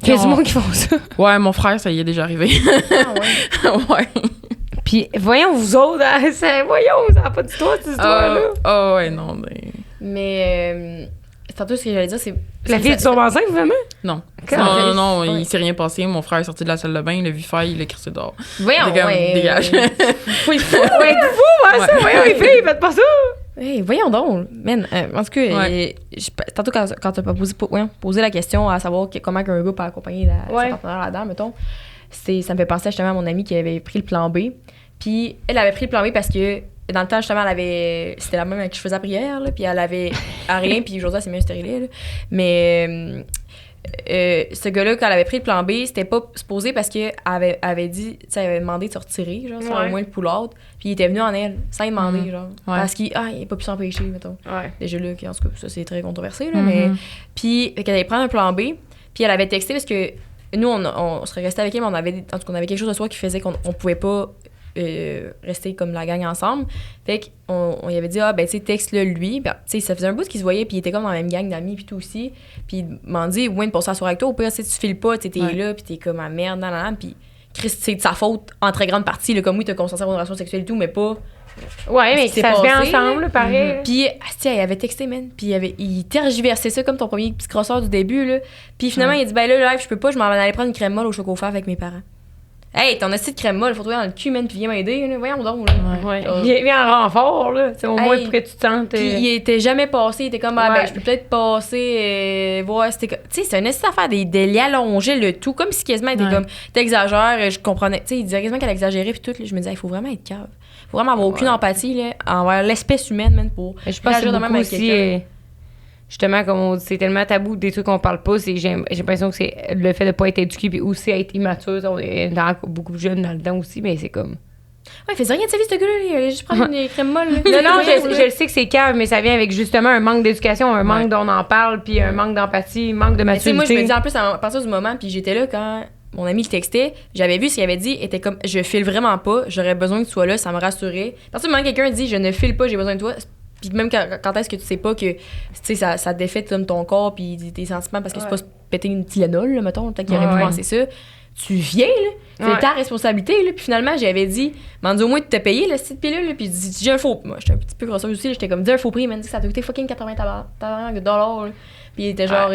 Il y a du monde qui font ça. Ouais, mon frère, ça y est déjà arrivé. Ah ouais. Ouais. Puis, voyons, vous autres, hein, ça n'a pas d'histoire, cette histoire-là. Ouais, non, mais... Mais tantôt, ce que j'allais dire, c'est... La fille, tu tombes enceinte, vraiment? Non. Quand? Non, Ouais. il s'est rien passé. Mon frère est sorti de la salle de bain, il l'a vu faire, il l'a crissé dehors. Voyons, T'es comme, dégage. Ouais, fou, hein, ça, voyons, les filles, faites pas ça! Hey, voyons donc, man. En tout cas, Ouais. tantôt, quand t'as posé la question à savoir comment un gars peut accompagner sa partenaire là-dedans, mettons, ça me fait penser justement à mon amie qui avait pris le plan B. Puis elle avait pris le plan B parce que dans le temps, justement, c'était la même avec qui je faisais la prière, là, puis elle avait rien, puis aujourd'hui, elle s'est mis stérilée, là. Mais ce gars-là, quand elle avait pris le plan B, c'était pas supposé parce qu'elle avait dit, tu sais, elle avait demandé de se retirer, genre, sur au moins le pull-out, puis il était venu en elle, sans y demander, genre. Ouais. Parce qu'il n'a pas pu s'empêcher, mettons. Ouais. Déjà là, en tout cas, ça, c'est très controversé, là, mais... Puis, qu'elle allait prendre un plan B, puis elle avait texté parce que nous, on serait resté avec elle, mais on avait quelque chose de soi qui faisait qu'on pouvait pas rester comme la gang ensemble. Fait qu'on y avait dit, ben, tu sais, texte-le lui. Ben, tu sais, ça faisait un bout qu'il se voyait, puis il était comme dans la même gang d'amis, puis tout aussi. Puis il m'a dit, ouais, de passer la soirée avec toi, au pire, si tu files pas, tu t'es là, puis t'es comme, ah merde, nan. Puis Chris, c'est de sa faute en très grande partie, là, comme oui, t'as consenti à une relation sexuelle et tout, mais pas. Ouais, mais C'est ça se fait passé, ensemble, là. pareil. Puis, il avait texté, man. Puis, il tergiversait ça comme ton premier petit crosseur du début, là. Puis, finalement, il a dit, ben là, le live, je peux pas, je m'en vais aller prendre une crème molle au chocolat avec mes parents. Hey, t'en as de crème molle, faut trouver dans le cul, man, puis viens m'aider, là. Voyons donc, là. Ouais. Viens en renfort, là. C'est au moins pour que tu te sentes. Puis, il était jamais passé, il était comme, ben, Ouais. je peux peut-être passer, voir, c'était comme. Tu sais, c'est un nécessaire affaire des allongés, le tout, comme si quasiment, il était comme, t'exagères, je comprenais. Tu sais, il disait quasiment qu'elle exagérait, puis tout, là, je me disais, il faut vraiment être cave. Faut vraiment avoir aucune empathie, là, envers l'espèce humaine, man, pour. Je pense que c'est réagir de même beaucoup avec aussi, quelqu'un. justement, comme on dit, c'est tellement tabou des trucs qu'on parle pas, j'ai l'impression que c'est le fait de pas être éduqué puis aussi être immature, on est beaucoup de jeunes là-dedans aussi, mais c'est comme... Ouais, il faisait rien de sa vie, ce gars-là, il allait juste prendre une crème molle, là. Non, Voyons, là. je le sais que c'est cave, mais ça vient avec justement un manque d'éducation, un manque dont on en parle, puis un manque d'empathie, un manque de Mais tu sais, maturité. moi, je me dis en plus, à partir du moment, puis j'étais là quand mon ami le textait, j'avais vu ce qu'il avait dit, était comme, je file vraiment pas, j'aurais besoin que tu sois là, ça me rassurait. À partir du moment où quelqu'un dit, je ne file pas, j'ai besoin de toi, puis même quand est-ce que tu sais pas que, tu sais, ça défait comme ton corps, puis tes sentiments, parce que c'est pas se péter une Tylenol, là, mettons, peut-être qu'il aurait pu penser ça. Tu viens, là, c'est ta responsabilité, là. Puis finalement, j'avais dit, m'en dis au moins de te payer, là, cette pilule, là, puis j'ai un faux. Moi, j'étais un petit peu grosseuse aussi, là, j'étais comme, dis un faux prix, il m'a dit que ça t'a coûté fucking 80 $, là. Puis il était genre,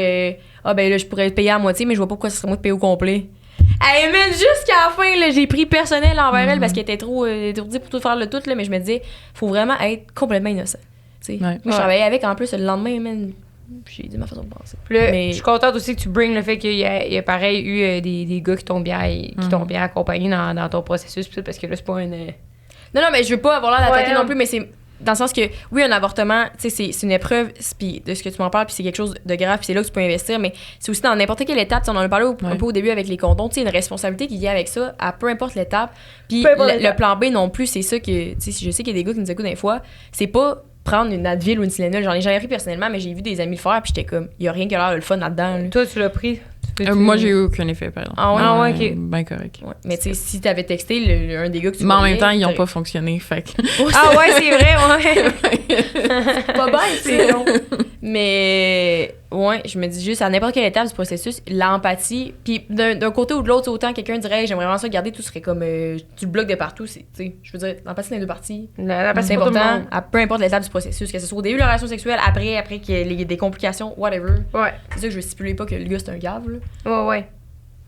ah ben là, je pourrais te payer à moitié, mais je vois pas pourquoi ça serait moi de payer au complet. Hey, man, jusqu'à la fin, là, j'ai pris personnel envers elle parce qu'elle était trop étourdie pour tout faire le tout, là, mais je me disais, faut vraiment être complètement innocent. Tu sais. Moi, je travaillais avec en plus le lendemain, man. J'ai dit ma façon de penser. Mais je suis contente aussi que tu bring le fait qu'il y a pareil eu des gars qui t'ont bien accompagné dans ton processus, parce que là, c'est pas une. Non, mais je veux pas avoir l'air d'attaquer non plus, mais c'est dans le sens que, oui, un avortement, tu sais, c'est une épreuve, puis de ce que tu m'en parles, puis c'est quelque chose de grave, puis c'est là que tu peux investir, mais c'est aussi dans n'importe quelle étape. On en a parlé un peu au début avec les condoms, tu sais, une responsabilité qui vient avec ça, à peu importe l'étape. Puis le plan B non plus, c'est ça que, tu sais, je sais qu'il y a des gars qui nous écoutent des fois, c'est pas prendre une Advil ou une Tylenol, j'en ai jamais pris personnellement, mais j'ai vu des amis le faire, puis j'étais comme, il y a rien qui a l'air le fun là-dedans. Là. Toi, tu l'as pris? Moi, j'ai eu aucun effet, par exemple. Ah ouais, ok. Ben correct. Ouais. Mais tu sais, si t'avais texté un des gars que tu Mais en voyais, même temps, ils ont pas fonctionné, fait que... Ah ouais, c'est vrai, ouais. pas bien, c'est long. Mais ouais, je me dis juste à n'importe quelle étape du processus, l'empathie, puis d'un côté ou de l'autre, autant quelqu'un dirait j'aimerais vraiment ça garder, tout serait comme tu le bloques de partout, tu sais, je veux dire l'empathie dans les deux parties. C'est important, à peu importe l'étape du processus, que ce soit au début de la relation sexuelle, après qu'il y ait des complications, whatever. Ouais. C'est ça que je veux stipuler pas que le gars c'est un gave là. Ouais.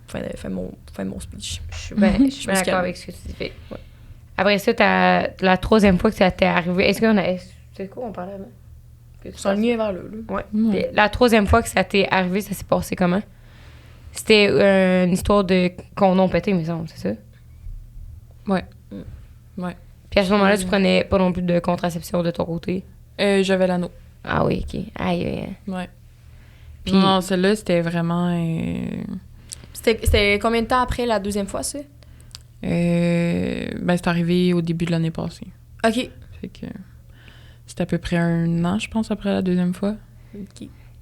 Fin mon speech. Je suis bien d'accord avec ce que tu dis. Fait. Ouais. Après ça, la troisième fois que ça t'est arrivé, est-ce qu'on a... C'est quoi on parlait avant? Sans le mieux vers là. Ouais. La troisième fois que ça t'est arrivé, ça s'est passé comment? C'était une histoire de condom pété, me semble, c'est ça? Ouais. Puis à ce moment-là, tu prenais pas non plus de contraception de ton côté? J'avais l'anneau. Ah oui, OK. Aïe. Ouais. Puis- Non, celle-là, c'était vraiment... C'était combien de temps après la deuxième fois, ça? c'est arrivé au début de l'année passée. OK. Fait que c'était à peu près 1 an, je pense, après la deuxième fois.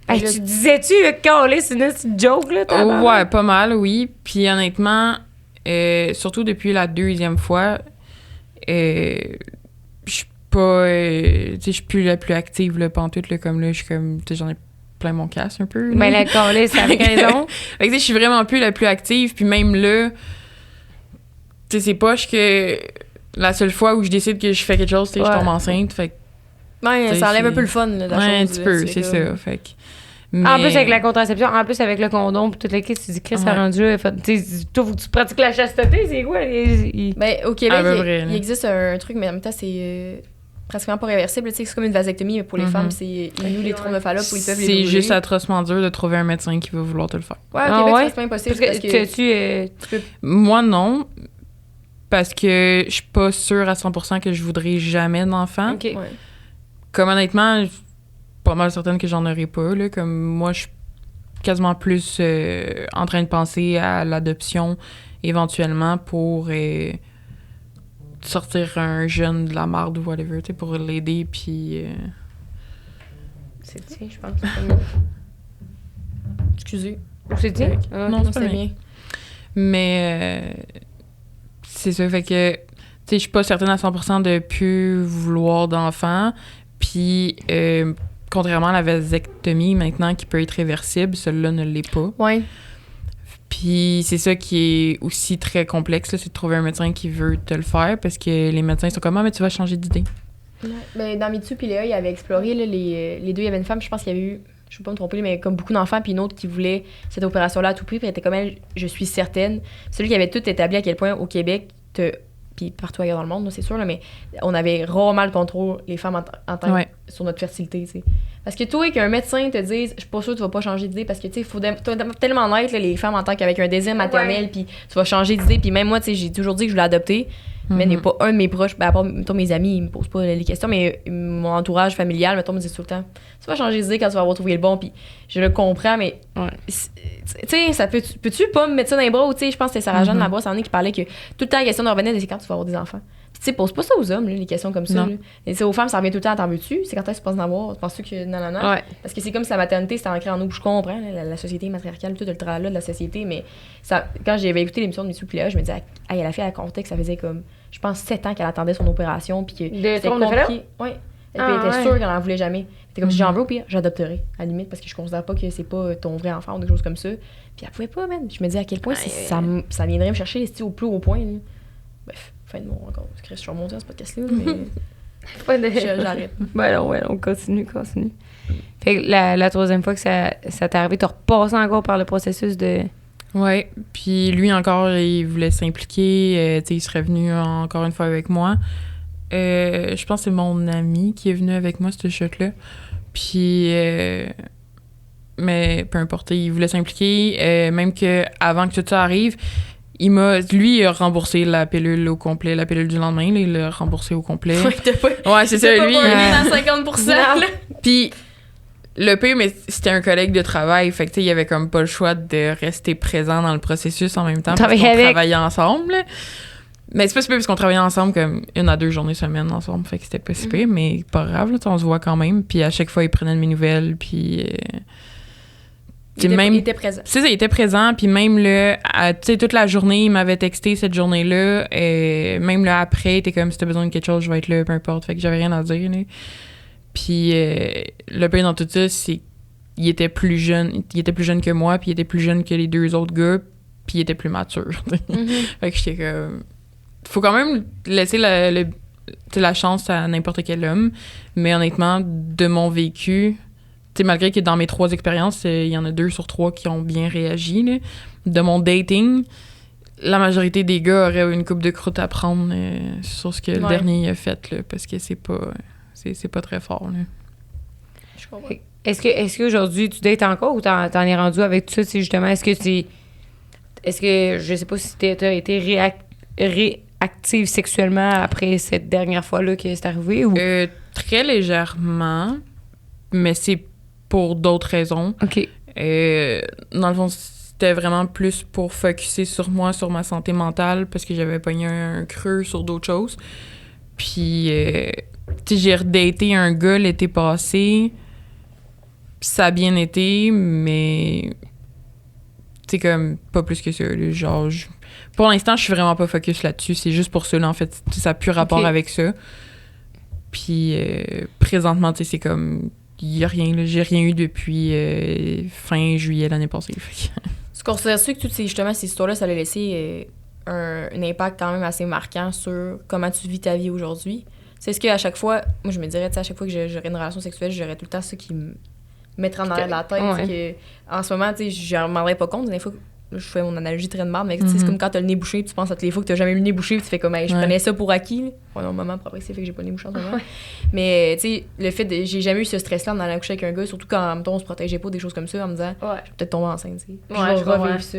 Hey, tu disais-tu, calé, c'est une petite joke, là? Ouais, pas mal, oui. Puis honnêtement, surtout depuis la deuxième fois, je suis pas... tu sais, je suis plus la plus active, là, pantoute, là, comme là, je suis comme... Tu sais, j'en ai plein mon casse, un peu. Mais la calée, ça avait raison. Fait que, tu sais, je suis vraiment plus la plus active, puis même là, tu sais, c'est poche que la seule fois où je décide que je fais quelque chose, tu sais, je tombe enceinte, fait que... Ouais, ça enlève un peu le fun, là, de la chose. Ouais, un petit là, peu, c'est ça, fait que... En plus, avec la contraception, en plus, avec le condom, puis toute la quête, tu dis, Chris, ça a rendu là. Tu sais, toi, faut que tu pratiques la chasteté, c'est quoi? Ben, au Québec, À peu près, il là. existe un truc, mais en même temps, c'est pratiquement pas réversible. Tu sais, c'est comme une vasectomie, mais pour les femmes, c'est ils nouent les trompes de Fallope où ils peuvent les C'est brûler. juste atrocement dur de trouver un médecin qui va vouloir te le faire. Ouais, au Ah Québec, ouais? c'est pas impossible. Parce que tu Moi, non, parce que je suis pas sûre à 100% que je voudrais jamais d'enfant. OK. Ouais. Comme honnêtement, je suis pas mal certaine que j'en aurais pas, là. Comme moi, je suis quasiment plus en train de penser à l'adoption éventuellement pour sortir un jeune de la marde ou whatever, tu sais, pour l'aider, puis... C'est dit, je pense. Excusez. C'est dit? Non, c'est pas bien. bien. Mais c'est ça, fait que, tu sais, je suis pas certaine à 100% de plus vouloir d'enfant, puis contrairement à la vasectomie, maintenant, qui peut être réversible, celle-là ne l'est pas. Ouais. Puis c'est ça qui est aussi très complexe, là, c'est de trouver un médecin qui veut te le faire, parce que les médecins sont comme « Ah, mais tu vas changer d'idée. » Ouais. Ben, dans Mitsu puis Léa, ils avaient exploré, là, les deux, il y avait une femme, je pense qu'il y avait eu, je ne veux pas me tromper, mais comme beaucoup d'enfants, puis une autre qui voulait cette opération-là à tout prix, puis elle était comme elle, je suis certaine. Celui qui avait tout établi à quel point au Québec, puis partout ailleurs dans le monde, là, c'est sûr, là, mais on avait rarement le contrôle, les femmes en tant Ouais. sur notre fertilité, tu sais. Parce que toi, qu'un médecin te dise, je suis pas sûre que tu vas pas changer d'idée, parce que, tu sais, il faut tellement être, là, les femmes en tant qu'avec un désir maternel, puis tu vas changer d'idée, puis même moi, tu sais, j'ai toujours dit que je voulais adopter, mais il n'y a pas un de mes proches, ben, à part, mettons, mes amis, ils me posent pas les questions, mais mon entourage familial, mettons, me dit tout le temps, tu vas changer d'idée quand tu vas avoir trouvé le bon, puis je le comprends, mais, tu sais, ça peux-tu pas me mettre ça dans les bras, ou tu sais, je pense que c'était Sarah Jeanne Labrosse en est qui parlait que tout le temps la question de revenir, c'est quand tu vas avoir des enfants. Puis, tu sais, pose pas ça aux hommes, là, les questions comme ça. Non. Là. Et c'est aux femmes, ça revient tout le temps, t'en veux-tu? C'est quand est-ce que tu penses en avoir? Penses-tu que non? Ouais. Parce que c'est comme si la maternité, c'était ancré en nous. Je comprends, là, la société matriarcale, tout le tralala de la société, mais ça, quand j'avais écouté l'émission de Mitsu Piléa, je me disais, hey, la fille, à la contexte, ça faisait comme, je pense, 7 ans qu'elle attendait son opération, puis que c'était trompe de compliqué. Oui. Elle Ah, était ouais. sûre qu'elle en voulait jamais. C'était comme si j'en veux, au pire, j'adopterais, à la limite, parce que je considère pas que c'est pas ton vrai enfant ou des choses comme ça. Puis elle pouvait pas, man. Je me dis à quel point ça viendrait me chercher au plus haut point. Là. Bref, fin de mon encore. Je suis remontée à ce podcast-là, mais j'arrête. Ben non, on continue. Fait que la troisième fois que ça t'est arrivé, t'as repassé encore par le processus de... Ouais, puis lui encore, il voulait s'impliquer, tu sais, il serait venu encore une fois avec moi. Je pense que c'est mon ami qui est venu avec moi, ce shot-là. Puis, mais peu importe, il voulait s'impliquer, même que avant que tout ça arrive, il a remboursé la pilule au complet, la pilule du lendemain, là, il l'a remboursé au complet. Ouais, c'est ça, lui. Dans 50%. Là. Puis le pire, mais c'était un collègue de travail, fait que tu sais, il y avait comme pas le choix de rester présent dans le processus en même temps parce qu'on travaillait ensemble. Là. Mais c'est pas si pire parce qu'on travaillait ensemble comme 1 à 2 journées semaine ensemble, fait que c'était pas si pire, mais pas grave, là, on se voit quand même. Puis à chaque fois, il prenait de mes nouvelles, puis... Il était présent. C'est ça, il était présent, puis même là, tu sais, toute la journée, il m'avait texté cette journée-là, et même là, après, il était comme, si t'as besoin de quelque chose, je vais être là, peu importe, fait que j'avais rien à dire, là. Puis le pire dans tout ça, c'est qu'il était plus jeune que moi, puis il était plus jeune que les 2 autres gars, puis il était plus mature. Fait que j'étais comme... Faut quand même laisser la chance à n'importe quel homme, mais honnêtement, de mon vécu... T'sais, malgré que dans mes 3 expériences, il y en a 2 sur 3 qui ont bien réagi. Là. De mon dating, la majorité des gars auraient une coupe de croûte à prendre sur ce que le dernier a fait, là, parce que c'est pas très fort. Là. Je comprends. Est-ce qu'aujourd'hui, tu dates encore ou t'en es rendu avec tout ça? C'est justement, est-ce que, je sais pas si t'as été réactive sexuellement après cette dernière fois-là que c'est arrivé ou... très légèrement, mais c'est pour d'autres raisons. OK. Dans le fond, c'était vraiment plus pour focusser sur moi, sur ma santé mentale, parce que j'avais pogné un creux sur d'autres choses. Puis, tu sais, j'ai redaté un gars l'été passé, puis ça a bien été, mais c'est comme pas plus que ça. Là, genre, pour l'instant, je suis vraiment pas focus là-dessus. C'est juste pour ça, là, en fait. Ça n'a plus rapport avec ça. Puis, présentement, tu sais, c'est comme... Il y a rien, là. J'ai rien eu depuis fin juillet l'année passée. Tu considères-tu que toutes ces histoires-là, ça a laissé un impact quand même assez marquant sur comment tu vis ta vie aujourd'hui? C'est ce qu'à chaque fois... Moi, je me dirais, tu sais, à chaque fois que j'aurais une relation sexuelle, j'aurais tout le temps ça qui me mettrait en arrière de la tête. Ouais. Que, en ce moment, tu sais, je m'en rendrais pas compte. Des fois, je fais mon analogie très de marde, mais tu sais, c'est comme quand t'as le nez bouché, puis tu penses à toutes les fois que t'as jamais eu le nez bouché, puis tu fais comme, hey, je prenais ça pour acquis. Là. Bon, un moment, après, c'est fait que j'ai pas le nez bouché en ce moment. Mais, tu sais, le fait de. J'ai jamais eu ce stress-là en allant coucher avec un gars, surtout quand, mettons, on se protégeait pas des choses comme ça, en me disant, je vais peut-être tomber enceinte, tu sais. Puis Ouais, je je vais revivre comprends. ça.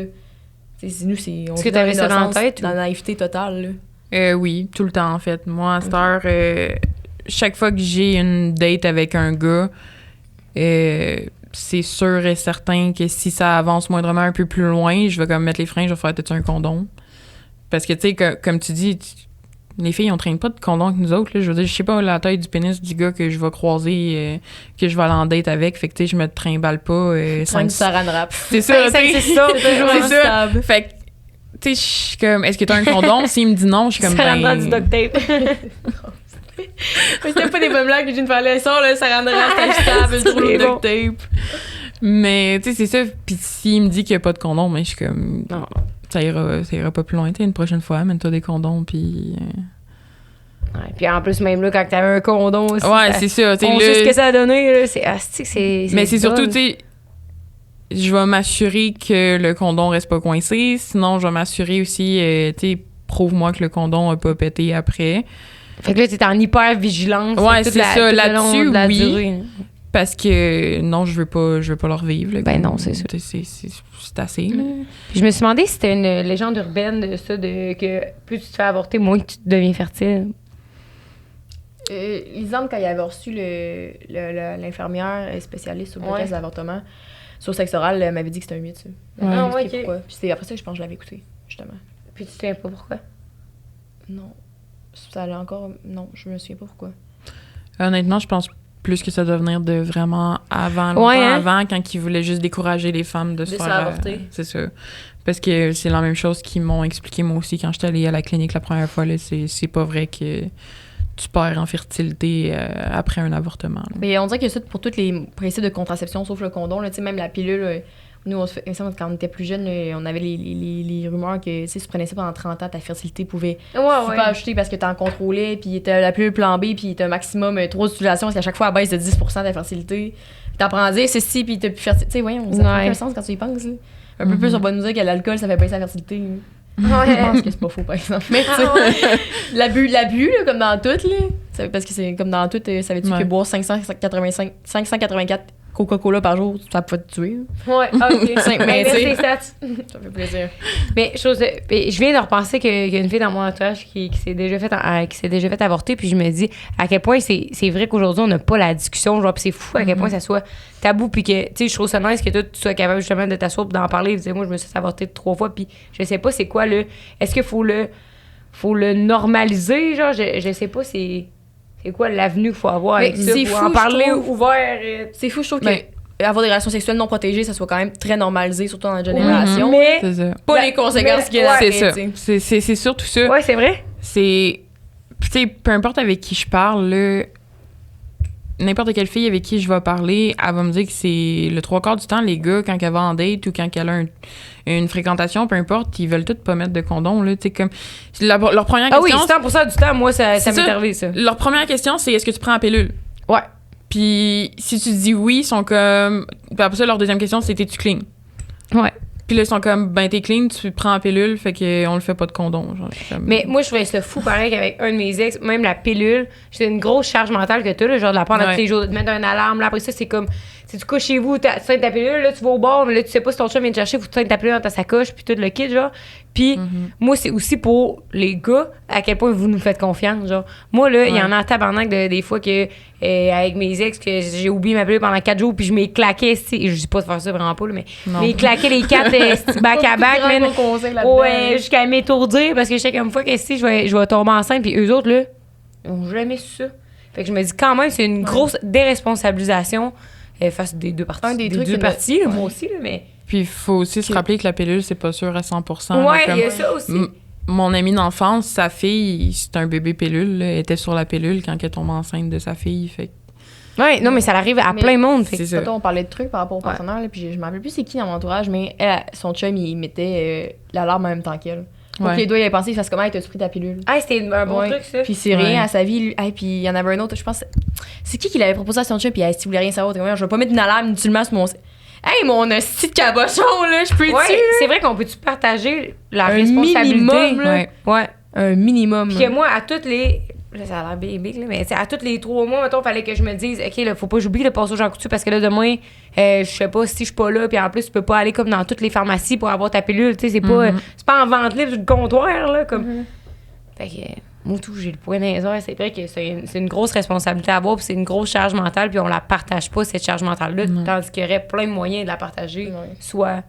Tu sais, nous, c'est. Est-ce que t'avais ça dans la tête? Dans la naïveté totale, là. Oui, tout le temps, en fait. Moi, à cette heure, chaque fois que j'ai une date avec un gars, c'est sûr et certain que si ça avance moindrement un peu plus loin, je vais comme mettre les freins, je vais faire peut-être un condom. Parce que, tu sais, comme tu dis, les filles, on traîne pas de condom avec nous autres. Là. Je veux dire, je sais pas la taille du pénis du gars que je vais croiser, que je vais aller en date avec. Fait que, tu sais, je me trimballe pas. Cinq saran wrap. C'est ça, tu sais. C'est ça, toujours C'est ça. stable. Fait que, tu sais, je suis comme, est-ce que t'as un condom? S'il me dit non, je suis comme, Ça rendra du duct tape. Mais c'était pas des bonnes blagues que j'ai une fois là. Ça, là, ça rendra stable, je trouve le duct tape. Mais, tu sais, c'est ça. Puis s'il me dit qu'il n'y a pas de condom, mais je suis comme, Non. ça ira pas plus loin. Tu sais, une prochaine fois, amène-toi des condoms, puis... Ouais, puis en plus, même là, quand t'avais un condom aussi. Ouais, c'est ça. Tu sais, On là- sait ce que ça a donné, là. C'est Mais c'est surtout, done. tu sais, je vais m'assurer que le condom reste pas coincé. Sinon, je vais m'assurer aussi, tu sais, prouve-moi que le condom a pas pété après. Fait que là, t'es en hyper vigilance. Ouais, toute c'est ça. tout le long Là-dessus, de la oui. durée. Parce que, non, je veux pas leur revivre. Là, Ben comme- non, c'est sûr. C'est assez, là. Puis je me suis demandé si c'était une légende urbaine de ça, de que plus tu te fais avorter, moins que tu deviens fertile. Lisande, quand il avait reçu l'infirmière spécialiste sur le test d'avortement, sur sexe oral, elle m'avait dit que c'était un mythe, ça. Elle Ah, m'avait ouais, expliqué ok. pourquoi. Puis c'est après ça que je pense que je l'avais écouté, justement. Puis tu te souviens pas pourquoi? Non. Ça allait encore... Non, je me souviens pas pourquoi. Honnêtement, je pense plus que ça doit venir de vraiment avant, longtemps Ouais, hein? avant, quand ils voulaient juste décourager les femmes de se faire... avorter. C'est ça. Parce que c'est la même chose qu'ils m'ont expliqué moi aussi quand j'étais allée à la clinique la première fois. Là, c'est pas vrai que tu perds en fertilité après un avortement. Là. Mais on dirait que ça, pour tous les principes de contraception, sauf le condom, là, tu sais, même la pilule, nous, quand on était plus jeunes, là, on avait les rumeurs que, tu sais, si tu prenais ça pendant 30 ans, ta fertilité pouvait super ajouter parce que t'en contrôlais, puis t'as la pilule plan B, puis t'as un maximum 3 utilisations, parce qu'à chaque fois, elle baisse de 10% ta fertilité. Puis t'apprends à dire ceci, puis t'as plus fertilité. Tu sais, voyons, ça fait aucun sens quand tu y penses. Là. Un peu plus, on va nous dire que l'alcool, ça fait baisser la fertilité. Je pense que c'est pas faux, par exemple. Mais tu sais, l'abus, là, comme dans tout, là. Parce que c'est comme dans tout, savais-tu que boire 584 Coca-Cola par jour, ça peut te tuer. Ouais, ok. Mais tu sais, stats. ça fait plaisir. Mais je viens de repenser qu'il y a une fille dans mon entourage qui s'est déjà fait avorter, puis je me dis à quel point c'est vrai qu'aujourd'hui on n'a pas la discussion, genre, puis c'est fou à quel point ça soit tabou, puis que tu sais, je trouve ça nice que toi tu sois capable justement de t'asseoir pis d'en parler, de dire moi je me suis fait avorter 3 fois, puis je sais pas c'est quoi est-ce qu'il faut le normaliser, genre je sais pas c'est quoi l'avenue qu'il faut avoir avec Mais ça, c'est pour fou, en je parler trouve. ouvert. C'est fou, je trouve Ben- que avoir des relations sexuelles non protégées, ça soit quand même très normalisé, surtout dans la génération. Mais C'est ça. Pas les conséquences qu'il y a C'est après, ça. tu sais. C'est surtout ça. ouais, c'est vrai. C'est... Tu sais, peu importe avec qui je parle, là, n'importe quelle fille avec qui je vais parler, elle va me dire que c'est le 3/4 du temps, les gars, quand elle va en date ou quand elle a une fréquentation, peu importe, ils veulent tous pas mettre de condom, là, tu sais, comme... Leur première Ah oui, question... 100% du temps, moi, ça C'est m'est ça. arrivé, ça. Leur première question, c'est est-ce que tu prends la pilule? Ouais. Puis si tu dis oui, ils sont comme... Puis après ça, leur deuxième question, c'est t'es-tu clean? Ouais. Puis là, ils sont comme, ben t'es clean, tu prends la pilule, fait qu'on le fait pas de condom. Genre, je suis comme- Mais moi, je trouvais ça fou, pareil, qu'avec un de mes ex, même la pilule, c'était une grosse charge mentale que t'as, là, genre de la prendre à Ouais. tous les jours, de mettre un alarme, là, après ça, c'est comme, tu Si tu couches chez vous, tu traînes ta pilule, là, tu vas au bar, mais là, tu sais pas si ton chum vient te chercher, faut que tu traînes ta pilule dans ta sacoche, puis tout le kit, genre. Puis, moi, c'est aussi pour les gars, à quel point vous nous faites confiance, genre. Moi, là, il y en a en tabarnak des fois que, avec mes ex, que j'ai oublié ma pilule pendant 4 jours, puis je m'ai claqué, je dis pas de faire ça vraiment pas, là, mais claqué les 4 back-à-back, man. Ouais, jusqu'à m'étourdir, parce que je sais qu'une fois que si je vais tomber enceinte, puis eux autres, là, ils ont jamais su ça. Fait que je me dis, quand même, c'est une grosse déresponsabilisation face des deux parties. Un des trucs, parties, là, moi aussi, là, mais... Puis il faut aussi se rappeler que la pilule, c'est pas sûr à 100%. Ouais, comme, il y a ça aussi. Mon amie d'enfance, sa fille, c'est un bébé pilule, là, elle était sur la pilule quand elle tombe enceinte de sa fille. Fait que Ouais, non, mais ça arrive à plein de monde. Fait c'est que ça. Mettons, on parlait de trucs par rapport au partenaire, là, puis je me rappelle plus c'est qui dans mon entourage, mais elle, son chum, il mettait l'alarme en même temps qu'elle. Pour Ouais. que les deux, il avait pensé, il fasse comment, hey, t'as-tu pris ta pilule? Ah, c'était un bon Ouais. truc, ça. Puis c'est rien à sa vie. Lui. Hey, puis il y en avait un autre, je pense. C'est qui l'avait proposé à son chum? Puis hey, si vous voulez rien savoir, t'es comme, je vais pas mettre une alarme inutilement sur mon. Hey, mon hostie de cabochon, là, je peux Ouais, dessus. c'est vrai qu'on peut-tu partager la Un responsabilité? minimum, là. Ouais. Un minimum. Puis que moi, à toutes les... Là, ça a l'air bébé, là, mais à tous les 3 mois, mettons, fallait que je me dise, OK, là, faut pas que j'oublie le passage en couture parce que là, demain, je sais pas si je suis pas là, puis en plus, tu peux pas aller comme dans toutes les pharmacies pour avoir ta pilule, tu sais, c'est pas en vente libre du comptoir, là, comme... Fait que, moi, tout, j'ai le poing dans les airs, c'est vrai que c'est une grosse responsabilité à avoir, puis c'est une grosse charge mentale, puis on la partage pas, cette charge mentale-là, tandis qu'il y aurait plein de moyens de la partager, Ouais. soit...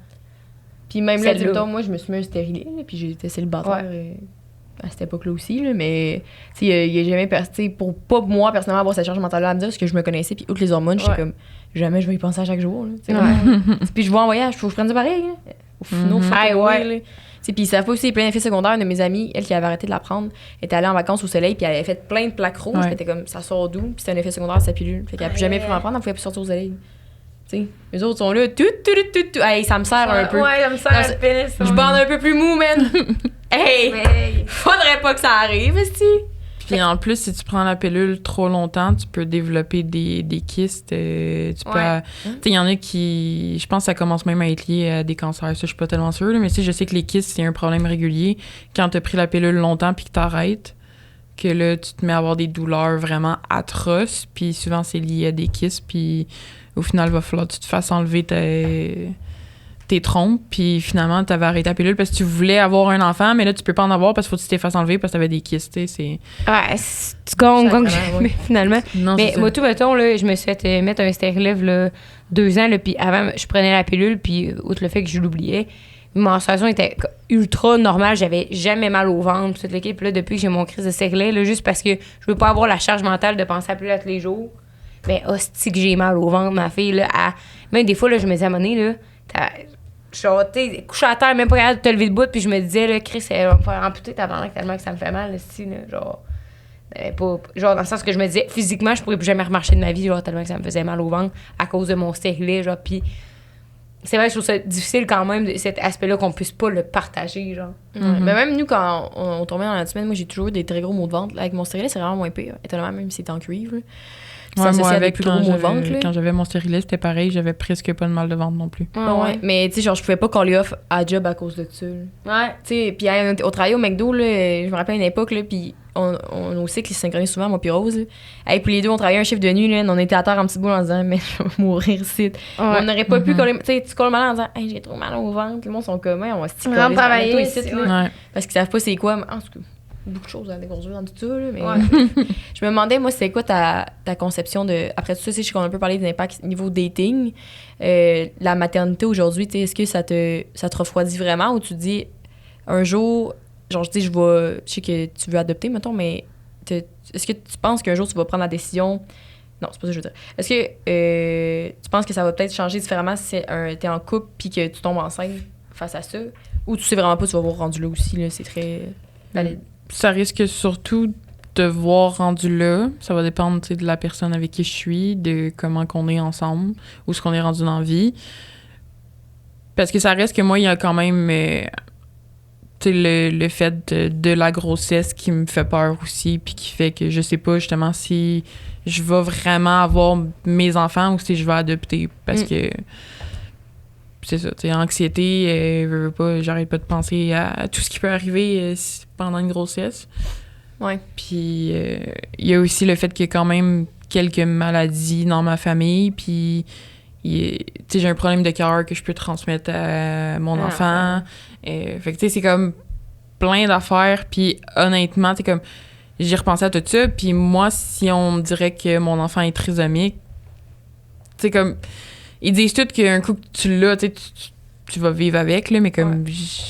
Puis même là, Celle-là. mettons, moi, je me suis mis un stérilet, là, puis j'étais célibataire Ouais. à cette époque-là aussi, là, mais tu sais, il y a jamais, tu sais, pour pas moi, personnellement, avoir cette charge mentale-là à me dire, parce que je me connaissais, puis outre les hormones, j'étais Ouais. comme, jamais je vais y penser à chaque jour, là, tu sais, Ouais. vraiment. Puis je vois en voyage, faut que je prenne ça pareil, là. Au final, Ah, ouais. là. Tu sais, puis ça fait aussi plein d'effets secondaires. Une de mes amies, elle qui avait arrêté de la prendre, était allée en vacances au soleil, puis elle avait fait plein de plaques rouges, Ouais. puis elle était comme, ça sort d'où, puis c'était un effet secondaire de sa pilule. Fait qu'elle a plus jamais pu m'en prendre, elle pouvait plus sortir au soleil. Tu sais, les autres sont là, tout. Hey, ça me sert un peu. Ouais, comme ça, Non, le pénis. Je bande un peu plus mou, man. Hey! Mais- Faudrait pas que ça arrive, esti. Puis en plus, si tu prends la pilule trop longtemps, tu peux développer des kystes. Tu peux... Ouais. Tu sais, il y en a qui... Je pense que ça commence même à être lié à des cancers. Ça, je suis pas tellement sûre. Là, mais tu sais, je sais que les kystes, c'est un problème régulier. Quand tu as pris la pilule longtemps puis que t'arrêtes, que là, tu te mets à avoir des douleurs vraiment atroces. Puis souvent, c'est lié à des kystes. Puis au final, il va falloir que tu te fasses enlever tes trompes, puis finalement, tu avais arrêté la pilule parce que tu voulais avoir un enfant, mais là, tu peux pas en avoir parce qu'il faut que tu t'es fasses enlever parce que tu avais des kystes, tu sais, Ouais, tu gagnes Sacrément, jamais, finalement. Non, Mais c'est ça. moi, tout, mettons, là, je me suis fait mettre un stérilet, là, 2 ans, là, puis avant, je prenais la pilule, puis outre le fait que je l'oubliais, ma menstruation était ultra normale, j'avais jamais mal au ventre, toute l'équipe. Puis là, depuis que j'ai mon crise de stérilet, là, juste parce que je veux pas avoir la charge mentale de penser à la pilule à tous les jours, ben, hostie que j'ai mal au ventre, ma fille, là. Même des fois, là, je me disais à un moment donné, là, genre, t'sais, couché à terre, même pas capable de te lever de bout, puis je me disais, là, Chris, elle va me faire amputer ta bande tellement que ça me fait mal, ici, là, genre. Genre, dans le sens que je me disais, physiquement, je pourrais plus jamais remarcher de ma vie, genre, tellement que ça me faisait mal au ventre à cause de mon stérilet, genre, puis c'est vrai, je trouve ça difficile quand même, cet aspect-là, qu'on puisse pas le partager, genre. Mais même nous, quand on tombait dans la semaine, moi, j'ai toujours eu des très gros maux de ventre. Là, avec mon stérilet, c'est vraiment moins pire, étonnamment, même si c'est en cuivre. Là. C'est Ouais, associé moi, à des avec plus gros maux de ventre. Là. quand j'avais mon stérilet, c'était pareil, j'avais presque pas de mal de ventre non plus. Ouais. Mais tu sais, genre, je pouvais pas coller off à job à cause de ça. là. Ouais. Tu sais, puis on travaillait au McDo, là, je me rappelle à une époque, là, puis on aussi qui se synchronise souvent, moi puis Rose. Et puis les deux, on travaillait un chiffre de nuit, là, on était à terre en petite boule en disant, mais je vais mourir ici. On n'aurait pas pu coller. Tu sais, tu colles mal en disant, hey, j'ai trop mal au ventre. Le monde sont comme, on va se tirer. Rentre travailler ici, ici, là. Ouais. Parce qu'ils savent pas c'est quoi. Mais, en tout cas, beaucoup de choses à déconstruire dans tout ça, là, mais Ouais. je me demandais, moi, c'est quoi ta conception de. Après tout ça, je sais qu'on a un peu parlé de l'impact niveau dating. La maternité aujourd'hui, tu sais, est-ce que ça te refroidit vraiment ou tu te dis un jour, genre, je dis, je sais que tu veux adopter, mettons, mais est-ce que tu penses qu'un jour tu vas prendre la décision. Non, c'est pas ça que je veux dire. Est-ce que tu penses que ça va peut-être changer différemment si t'es en couple puis que tu tombes enceinte face à ça? Ou tu sais vraiment pas, tu vas voir rendu là aussi, là, c'est très valide. Ça risque surtout de voir rendu là. Ça va dépendre, tu sais, de la personne avec qui je suis, de comment qu'on est ensemble, où ce qu'on est rendu dans la vie. Parce que ça reste que moi, il y a quand même tu sais, le fait de la grossesse qui me fait peur aussi, puis qui fait que je sais pas justement si je vais vraiment avoir mes enfants ou si je vais adopter. Parce que c'est ça, tu sais, anxiété, veux pas, j'arrête pas de penser à tout ce qui peut arriver pendant une grossesse. Ouais. Puis il y a aussi le fait qu'il y a quand même quelques maladies dans ma famille, puis j'ai un problème de cœur que je peux transmettre à mon enfant. Fait que, tu sais, c'est comme plein d'affaires. Puis, honnêtement, c'est comme, j'ai repensé à tout ça. Puis, moi, si on me dirait que mon enfant est trisomique, tu sais, comme, ils disent tous qu'un coup que tu l'as, tu vas vivre avec, là, mais comme,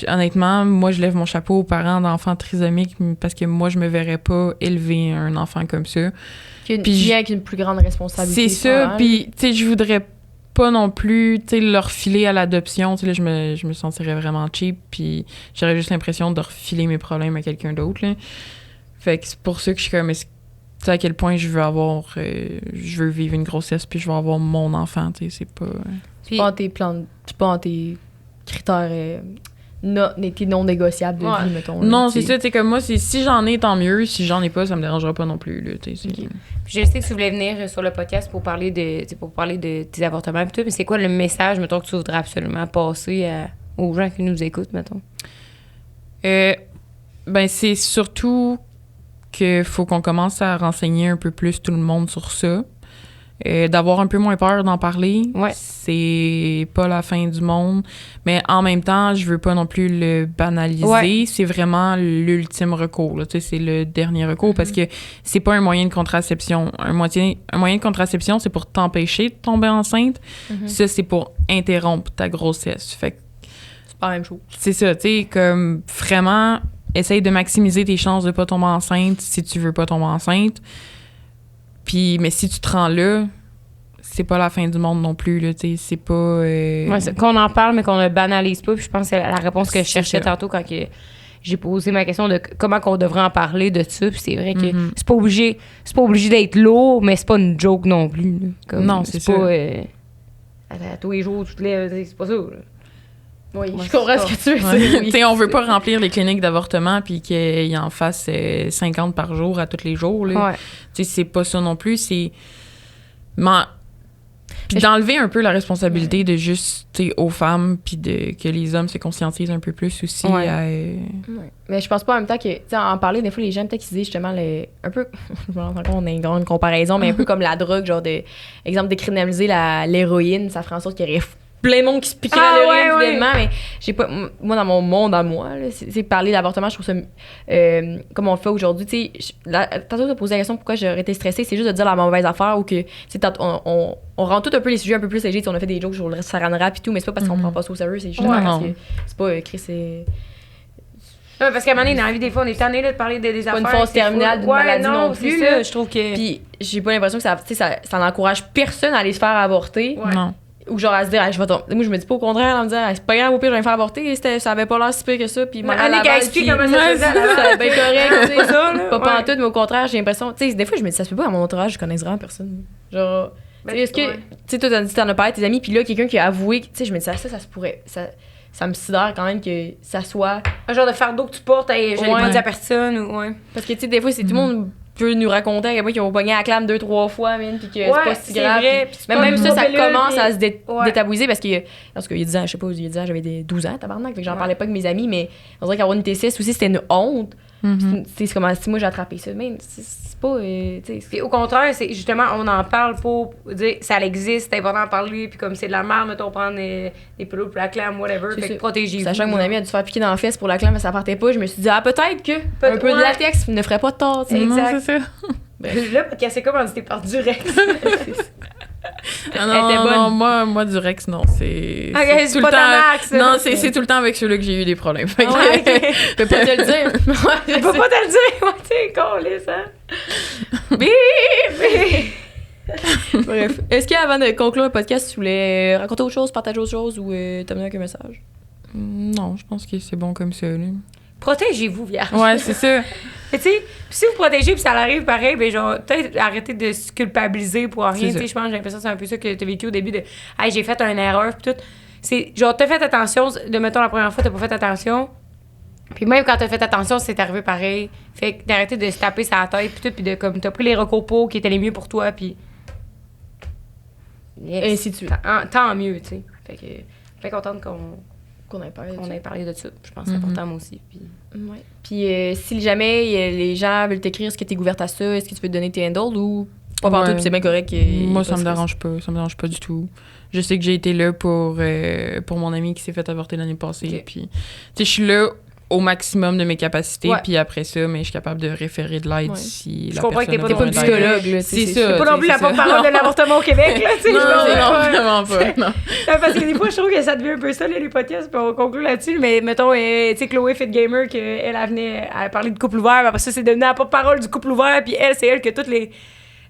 honnêtement, moi, je lève mon chapeau aux parents d'enfants trisomiques parce que moi, je me verrais pas élever un enfant comme ça. Qui vient avec une plus grande responsabilité. C'est ça, puis, tu sais, je voudrais pas non plus, tu sais, leur filer à l'adoption. Tu sais, là, je me sentirais vraiment cheap, puis j'aurais juste l'impression de refiler mes problèmes à quelqu'un d'autre, là. Fait que c'est pour ça que je suis comme, tu sais, à quel point je veux vivre une grossesse, puis je veux avoir mon enfant, tu sais, c'est pas... C'est pas dans tes critères non négociables de vie, mettons. Non, c'est ça, tu sais, comme moi, si j'en ai, tant mieux. Si j'en ai pas, ça me dérangera pas non plus, là, tu sais. Puis je sais que tu voulais venir sur le podcast pour parler de tes avortements et tout, mais c'est quoi le message, mettons, que tu voudrais absolument passer aux gens qui nous écoutent, mettons? Ben, c'est surtout qu'il faut qu'on commence à renseigner un peu plus tout le monde sur ça. D'avoir un peu moins peur d'en parler. Ouais. C'est pas la fin du monde. Mais en même temps, je veux pas non plus le banaliser. Ouais. C'est vraiment l'ultime recours, là. Tu sais, c'est le dernier recours parce que c'est pas un moyen de contraception. Un moyen de contraception, c'est pour t'empêcher de tomber enceinte. Ça, c'est pour interrompre ta grossesse. Fait que C'est pas la même chose. c'est ça, tu sais, comme vraiment, essaye de maximiser tes chances de pas tomber enceinte si tu veux pas tomber enceinte. Puis, mais si tu te rends là, c'est pas la fin du monde non plus, là, tu sais, c'est pas... Ouais, qu'on en parle, mais qu'on ne banalise pas. Puis je pense que c'est la réponse que je cherchais ça. tantôt quand j'ai posé ma question de comment qu'on devrait en parler de ça. Puis c'est vrai que c'est pas obligé d'être lourd, mais c'est pas une joke non plus. Là. Comme, Non, c'est pas ça. à tous les jours, tu te lèves, c'est pas ça. Là. Oui, Ouais, je comprends c'est ce que tu veux Ouais. dire. Tu sais, on veut pas remplir les cliniques d'avortement puis qu'il en fasse 50 par jour à tous les jours, là. Ouais. Tu sais, c'est pas ça non plus, c'est... Puis d'enlever un peu la responsabilité de juste, tu sais, aux femmes, puis que les hommes se conscientisent un peu plus aussi. Ouais. Mais je pense pas en même temps que, tu sais, en parler, des fois, les gens, peut-être qu'ils disent justement, un peu, je me rends compte qu'on a une grande comparaison, mais un peu comme la drogue, genre, exemple, décriminaliser l'héroïne, ça ferait en sorte qu'il y aurait plein de monde qui se piquerait à l'héroïne, finalement, mais j'ai pas, moi, dans mon monde à moi, là, c'est parler d'avortement, je trouve ça, comme on le fait aujourd'hui, tu sais, tantôt, tu as posé la question pourquoi j'aurais été stressée, c'est juste de dire la mauvaise affaire ou que, tu sais, on rend tout un peu les sujets un peu plus légers, on a fait des jokes sur le saran wrap et tout, mais c'est pas parce qu'on prend pas ça au sérieux, c'est juste parce que c'est pas écrit, c'est... Ouais, parce qu'à un moment donné, dans la vie, des fois, on est tanné de parler des pas affaires. une phase terminale d'une maladie non plus. C'est ça, je trouve que... Puis j'ai pas l'impression que ça n'encourage personne à aller se faire avorter. Non. Ou genre à se dire, hey, je vais tomber. Moi, je me dis pas au contraire, à me dire, hey, c'est pas grave, au pire, je vais me faire avorter. Ça avait pas l'air si pire que ça. Puis, Annick a expliqué comment ça se faisait. C'est bien correct, tu sais. ça, là. Pas pantoute, mais au contraire, j'ai l'impression. Tu sais, des fois, je me dis, ça se peut pas à mon entourage, je connais vraiment personne. Genre, tu sais, est-ce que. Tu sais, toi, t'en as parlé, tes amis, puis là, quelqu'un qui a avoué, tu sais, je me dis, ça se pourrait. Ça me sidère quand même que ça soit. Un genre de fardeau que tu portes, et je l'ai pas dit à personne. Ou, Parce que, tu sais, des fois, c'est tout le monde peut nous raconter à quel point qu'ils ont pogné à la clame 2-3 fois, puis que c'est pas si grave. Vrai, Même ça, ça commence à se Ouais. détabouiser parce que lorsqu'il y a 10 ans, je sais pas, il y a 10 ans, j'avais 12 ans, tabarnak, fait que j'en parlais pas avec mes amis, mais on dirait qu'avoir une TCS aussi, c'était une honte. C'est comme si moi j'ai attrapé ça. Mais c'est pas. Puis au contraire, c'est justement, on en parle pour dire ça existe, c'est important d'en parler, puis comme c'est de la merde, mettons, prendre des pilules pour la clame, whatever, fait que protégez-vous. Sachant que mon ami a dû se faire piquer dans la fesse pour la clame, mais ça partait pas, je me suis dit, peut-être que un peu de ouais. latex ne ferait pas de tort, tu sais. Non, Exact. c'est ça. Là, parce c'est comme on était par Durex. Ah Elle était non, bonne. non, moi, du Rex, non, c'est... Ok, c'est tout le pas ta temps... marque, ça. Non, c'est tout le temps avec ceux-là que j'ai eu des problèmes. Fait que- Je peux pas te le dire. Je peux pas te le dire, moi, t'es con, ça. Bref. Est-ce qu'avant de conclure le podcast, tu voulais raconter autre chose, partager autre chose ou t'amener avec un message? Non, je pense que c'est bon comme ça, là. Protégez-vous, vierge. Ouais, c'est ça. Mais tu sais, si vous protégez puis ça arrive pareil, ben genre, peut-être arrêter de se culpabiliser pour rien. C'est Tu sais, ça. je pense, j'ai l'impression que c'est un peu ça que t'as vécu au début de « Hey, j'ai fait une erreur » puis tout. C'est genre, t'as fait attention, de mettons la première fois, t'as pas fait attention. Puis même quand t'as fait attention, c'est arrivé pareil. Fait que d'arrêter de se taper sur la tête puis tout, puis de comme, t'as pris les recours qui étaient les mieux pour toi, puis... Et ainsi de suite. Tant mieux, tu sais. Fait que, bien contente Qu'on ait parlé de qu'on ça. ait parlé de ça. Je pense que c'est important, moi aussi. Puis... Ouais. Puis si jamais les gens veulent t'écrire, est-ce que t'es ouverte à ça? Est-ce que tu peux te donner tes handles ou... pas partout, Ouais. puis c'est bien correct. Moi, ça me dérange pas. Ça me dérange pas du tout. Je sais que j'ai été là pour mon ami qui s'est fait avorter l'année passée. Ok. Puis, tu sais, je suis là au maximum de mes capacités. Ouais. Puis après ça, mais je suis capable de référer de l'aide Ouais. si Je la comprends que personne t'es a pas T'es pas besoin une d'aide. psychologue, là. C'est ça. C'est pas non plus la c'est ça. porte-parole de l'avortement au Québec, là, tu sais. Non, je veux dire, non, ouais. vraiment pas. Non. Parce que des fois, je trouve que ça devient un peu ça, là, les podcasts, puis on conclut là-dessus. Mais mettons, tu sais, Chloé Fit Gamer, qu'elle venait à parler de couple ouvert, puis après ça, c'est devenu la porte-parole du couple ouvert, puis elle, c'est elle qui a toute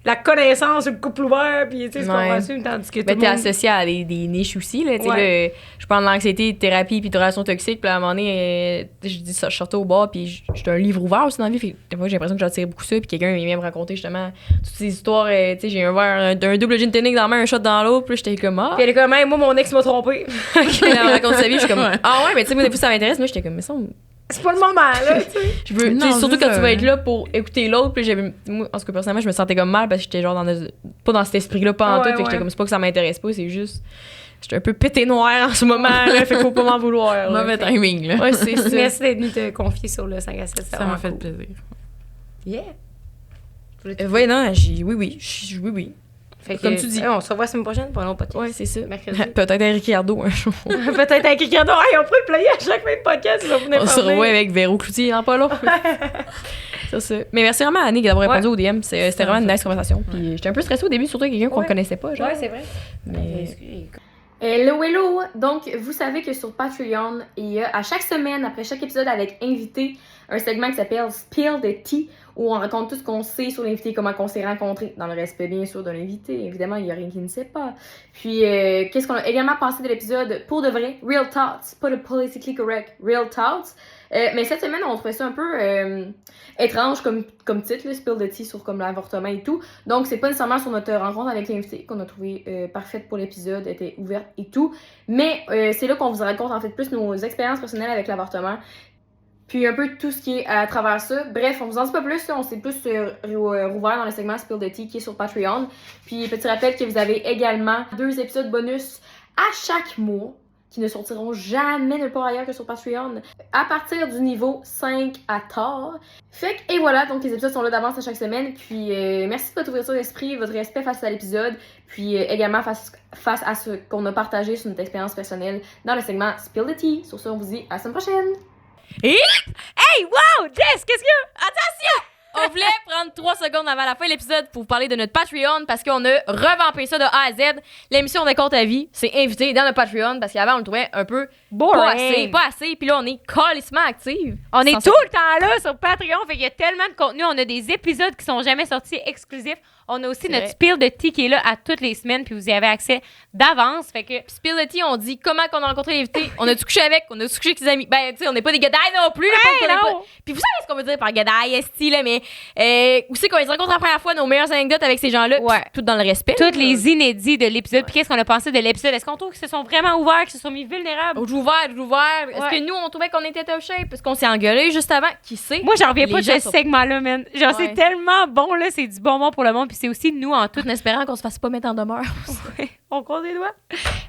la connaissance sur le couple ouvert, puis tu sais, ce qu'on Ouais. assume, tandis que tout Mais le t'es monde... associé à des niches aussi, là. Tu sais, Ouais. là, je parle d'anxiété, de thérapie, puis de relations toxiques, puis à un moment donné, je dis ça, je sortais au bar, puis j'ai un livre ouvert aussi dans la vie. Fait que des fois, j'ai l'impression que j'attire beaucoup ça, puis quelqu'un vient me raconter justement toutes ces histoires. Tu sais, j'ai un verre d'un double gin tonic dans la main, un shot dans l'autre, puis j'étais comme, ah. Puis elle est comme, hey, moi, mon ex m'a trompé. Puis elle me raconte sa vie, je suis comme, Ouais. ah ouais, mais tu sais, moi, des fois, ça m'intéresse. Moi, j'étais comme, mais ça, C'est pas le moment, là, tu sais. je veux, tu Non, sais, surtout c'est quand ça. tu vas être là pour écouter l'autre, puis moi, en tout cas, personnellement, je me sentais comme mal parce que j'étais genre pas dans cet esprit-là, pas en Ouais, tout, fait que ouais. j'étais comme, c'est pas que ça m'intéresse pas, c'est juste, j'étais un peu pété noir en ce moment, là, fait qu'il faut pas m'en vouloir. là. Mauvais Fait- timing, là. Ouais, c'est ça. Merci d'être venu te confier sur le 5 à 7. Ça m'a fait plaisir. Yeah. Ouais, non, oui. Fait que, Comme tu dis. on se revoit la semaine prochaine pour un autre podcast. Ouais, c'est ça. Mercredi. Peut-être avec Ricardo un jour. Peut-être avec Ricardo. Hey, on peut le player à chaque fin de podcast. Ils vont venir On se parler. revoit avec Véro Cloutier en pas long. C'est ça. Mais merci vraiment à Annick d'avoir répondu au DM. C'était vraiment une nice conversation. Puis j'étais un peu stressée au début, surtout avec quelqu'un qu'on Ouais. connaissait pas. Genre. Ouais, c'est vrai. Mais... Hello! Donc, vous savez que sur Patreon, il y a à chaque semaine, après chaque épisode avec invité, un segment qui s'appelle Spill the Tea, où on raconte tout ce qu'on sait sur l'invité, comment on s'est rencontrés, dans le respect bien sûr de l'invité. Évidemment, il n'y a rien qui ne sait pas. Puis, qu'est-ce qu'on a également pensé de l'épisode pour de vrai? Real Thoughts, pas le politically correct, Real Thoughts. Mais cette semaine, on trouvait ça un peu étrange comme titre, là, Spill the Tea sur comme l'avortement et tout. Donc, c'est pas nécessairement sur notre rencontre avec l'invité qu'on a trouvé parfaite pour l'épisode, était ouverte et tout. Mais c'est là qu'on vous raconte en fait plus nos expériences personnelles avec l'avortement. Puis un peu tout ce qui est à travers ça. Bref, on vous en dit pas plus, là, on s'est plus rouvert dans le segment Spill the Tea qui est sur Patreon. Puis petit rappel que vous avez également 2 épisodes bonus à chaque mois qui ne sortiront jamais nulle part ailleurs que sur Patreon à partir du niveau 5 à tard. Fait que, et voilà, donc les épisodes sont là d'avance à chaque semaine. Puis merci de votre ouverture d'esprit, votre respect face à l'épisode. Puis également face à ce qu'on a partagé sur notre expérience personnelle dans le segment Spill the Tea. Sur ce, on vous dit à la semaine prochaine! Hey, wow! Jess, qu'est-ce qu'il y a? Attention! On voulait prendre 3 secondes avant la fin de l'épisode pour vous parler de notre Patreon parce qu'on a revampé ça de A à Z. L'émission de Compte à vie, c'est invité dans notre Patreon parce qu'avant, on le trouvait un peu pas assez. Puis là, on est calissement active. On est Sans tout le temps là sur Patreon, fait qu'il y a tellement de contenu. On a des épisodes qui sont jamais sortis exclusifs. On a aussi C'est notre vrai. spill de tea qui est là à toutes les semaines, puis vous y avez accès d'avance. Fait que Spill the tea, on dit comment qu'on a rencontré l'invité. On a-tu couché avec, on a-tu couché avec ses amis. Ben, tu sais, on n'est pas des gadailles non plus. là, Hey, on est non! pas- Puis vous savez ce qu'on veut dire par gadaille, esti, là, mais où c'est qu'on les rencontre la première fois, nos meilleures anecdotes avec ces gens-là, puis Ouais. tout dans le respect. toutes les inédits de l'épisode, puis qu'est-ce qu'on a pensé de l'épisode? Est-ce qu'on trouve qu'ils se sont vraiment ouverts, qu'ils se sont mis vulnérables? Je ouvert. Est-ce Ouais. que nous, on trouvait qu'on était top shape? Parce qu'on s'est engueulé juste avant? Qui sait? Moi, j'en reviens Les pas de gens ce sont- segment-là, man. Genre, Ouais. c'est tellement bon, là. C'est du bonbon pour le monde, puis c'est aussi nous en tout. Tout en espérant qu'on se fasse pas mettre en demeure. On compte les doigts.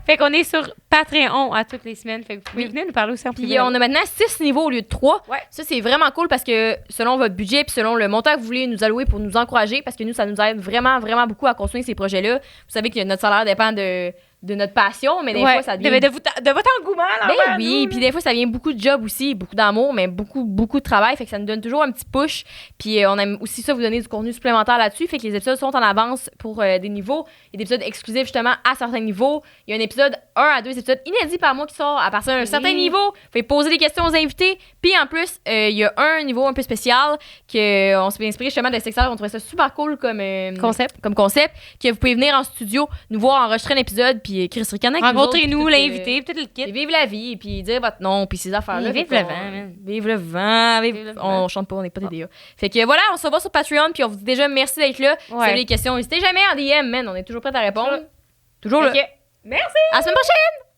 Fait qu'on est sur Patreon à toutes les semaines. Fait que vous pouvez venir nous parler aussi en Puis privé. on a maintenant 6 niveaux au lieu de 3. Ouais. Ça, c'est vraiment cool parce que selon votre budget puis selon le montant que vous voulez nous allouer pour nous encourager, parce que nous, ça nous aide vraiment, vraiment beaucoup à construire ces projets-là. Vous savez que notre salaire dépend de notre passion, mais des Ouais. fois, ça devient... de votre engouement, là. Ben oui, puis des fois, ça vient beaucoup de job aussi, beaucoup d'amour, mais beaucoup, beaucoup de travail. Fait que ça nous donne toujours un petit push. Puis on aime aussi ça, vous donner du contenu supplémentaire là-dessus. Fait que les épisodes sont en avance pour des niveaux. Il y a des épisodes exclusifs, justement, à certains niveaux. Il y a un épisode, 1 à 2 épisodes inédits par mois qui sort à partir d'un certain niveau. Vous pouvez poser des questions aux invités. Puis en plus, il y a un niveau un peu spécial qu'on s'est inspiré justement de Sexteur. On trouvait ça super cool comme concept. Que vous pouvez venir en studio, nous voir enregistrer un épisode, puis Chris Ricanet. Rencontrez-nous, l'invité, peut-être le Et kit. vive la vie, puis dire votre nom, puis ces affaires-là. Vive Fait le qu'on- vent, man. Vive le vent. Vive le vent. On chante pas, on n'est pas TDA. Fait que voilà, on se revoit sur Patreon, puis on vous dit déjà merci d'être là. Si vous Ouais. avez des questions, n'hésitez jamais en DM, man. On est toujours prêts à répondre. Toujours là. Ok. Merci! À la semaine prochaine!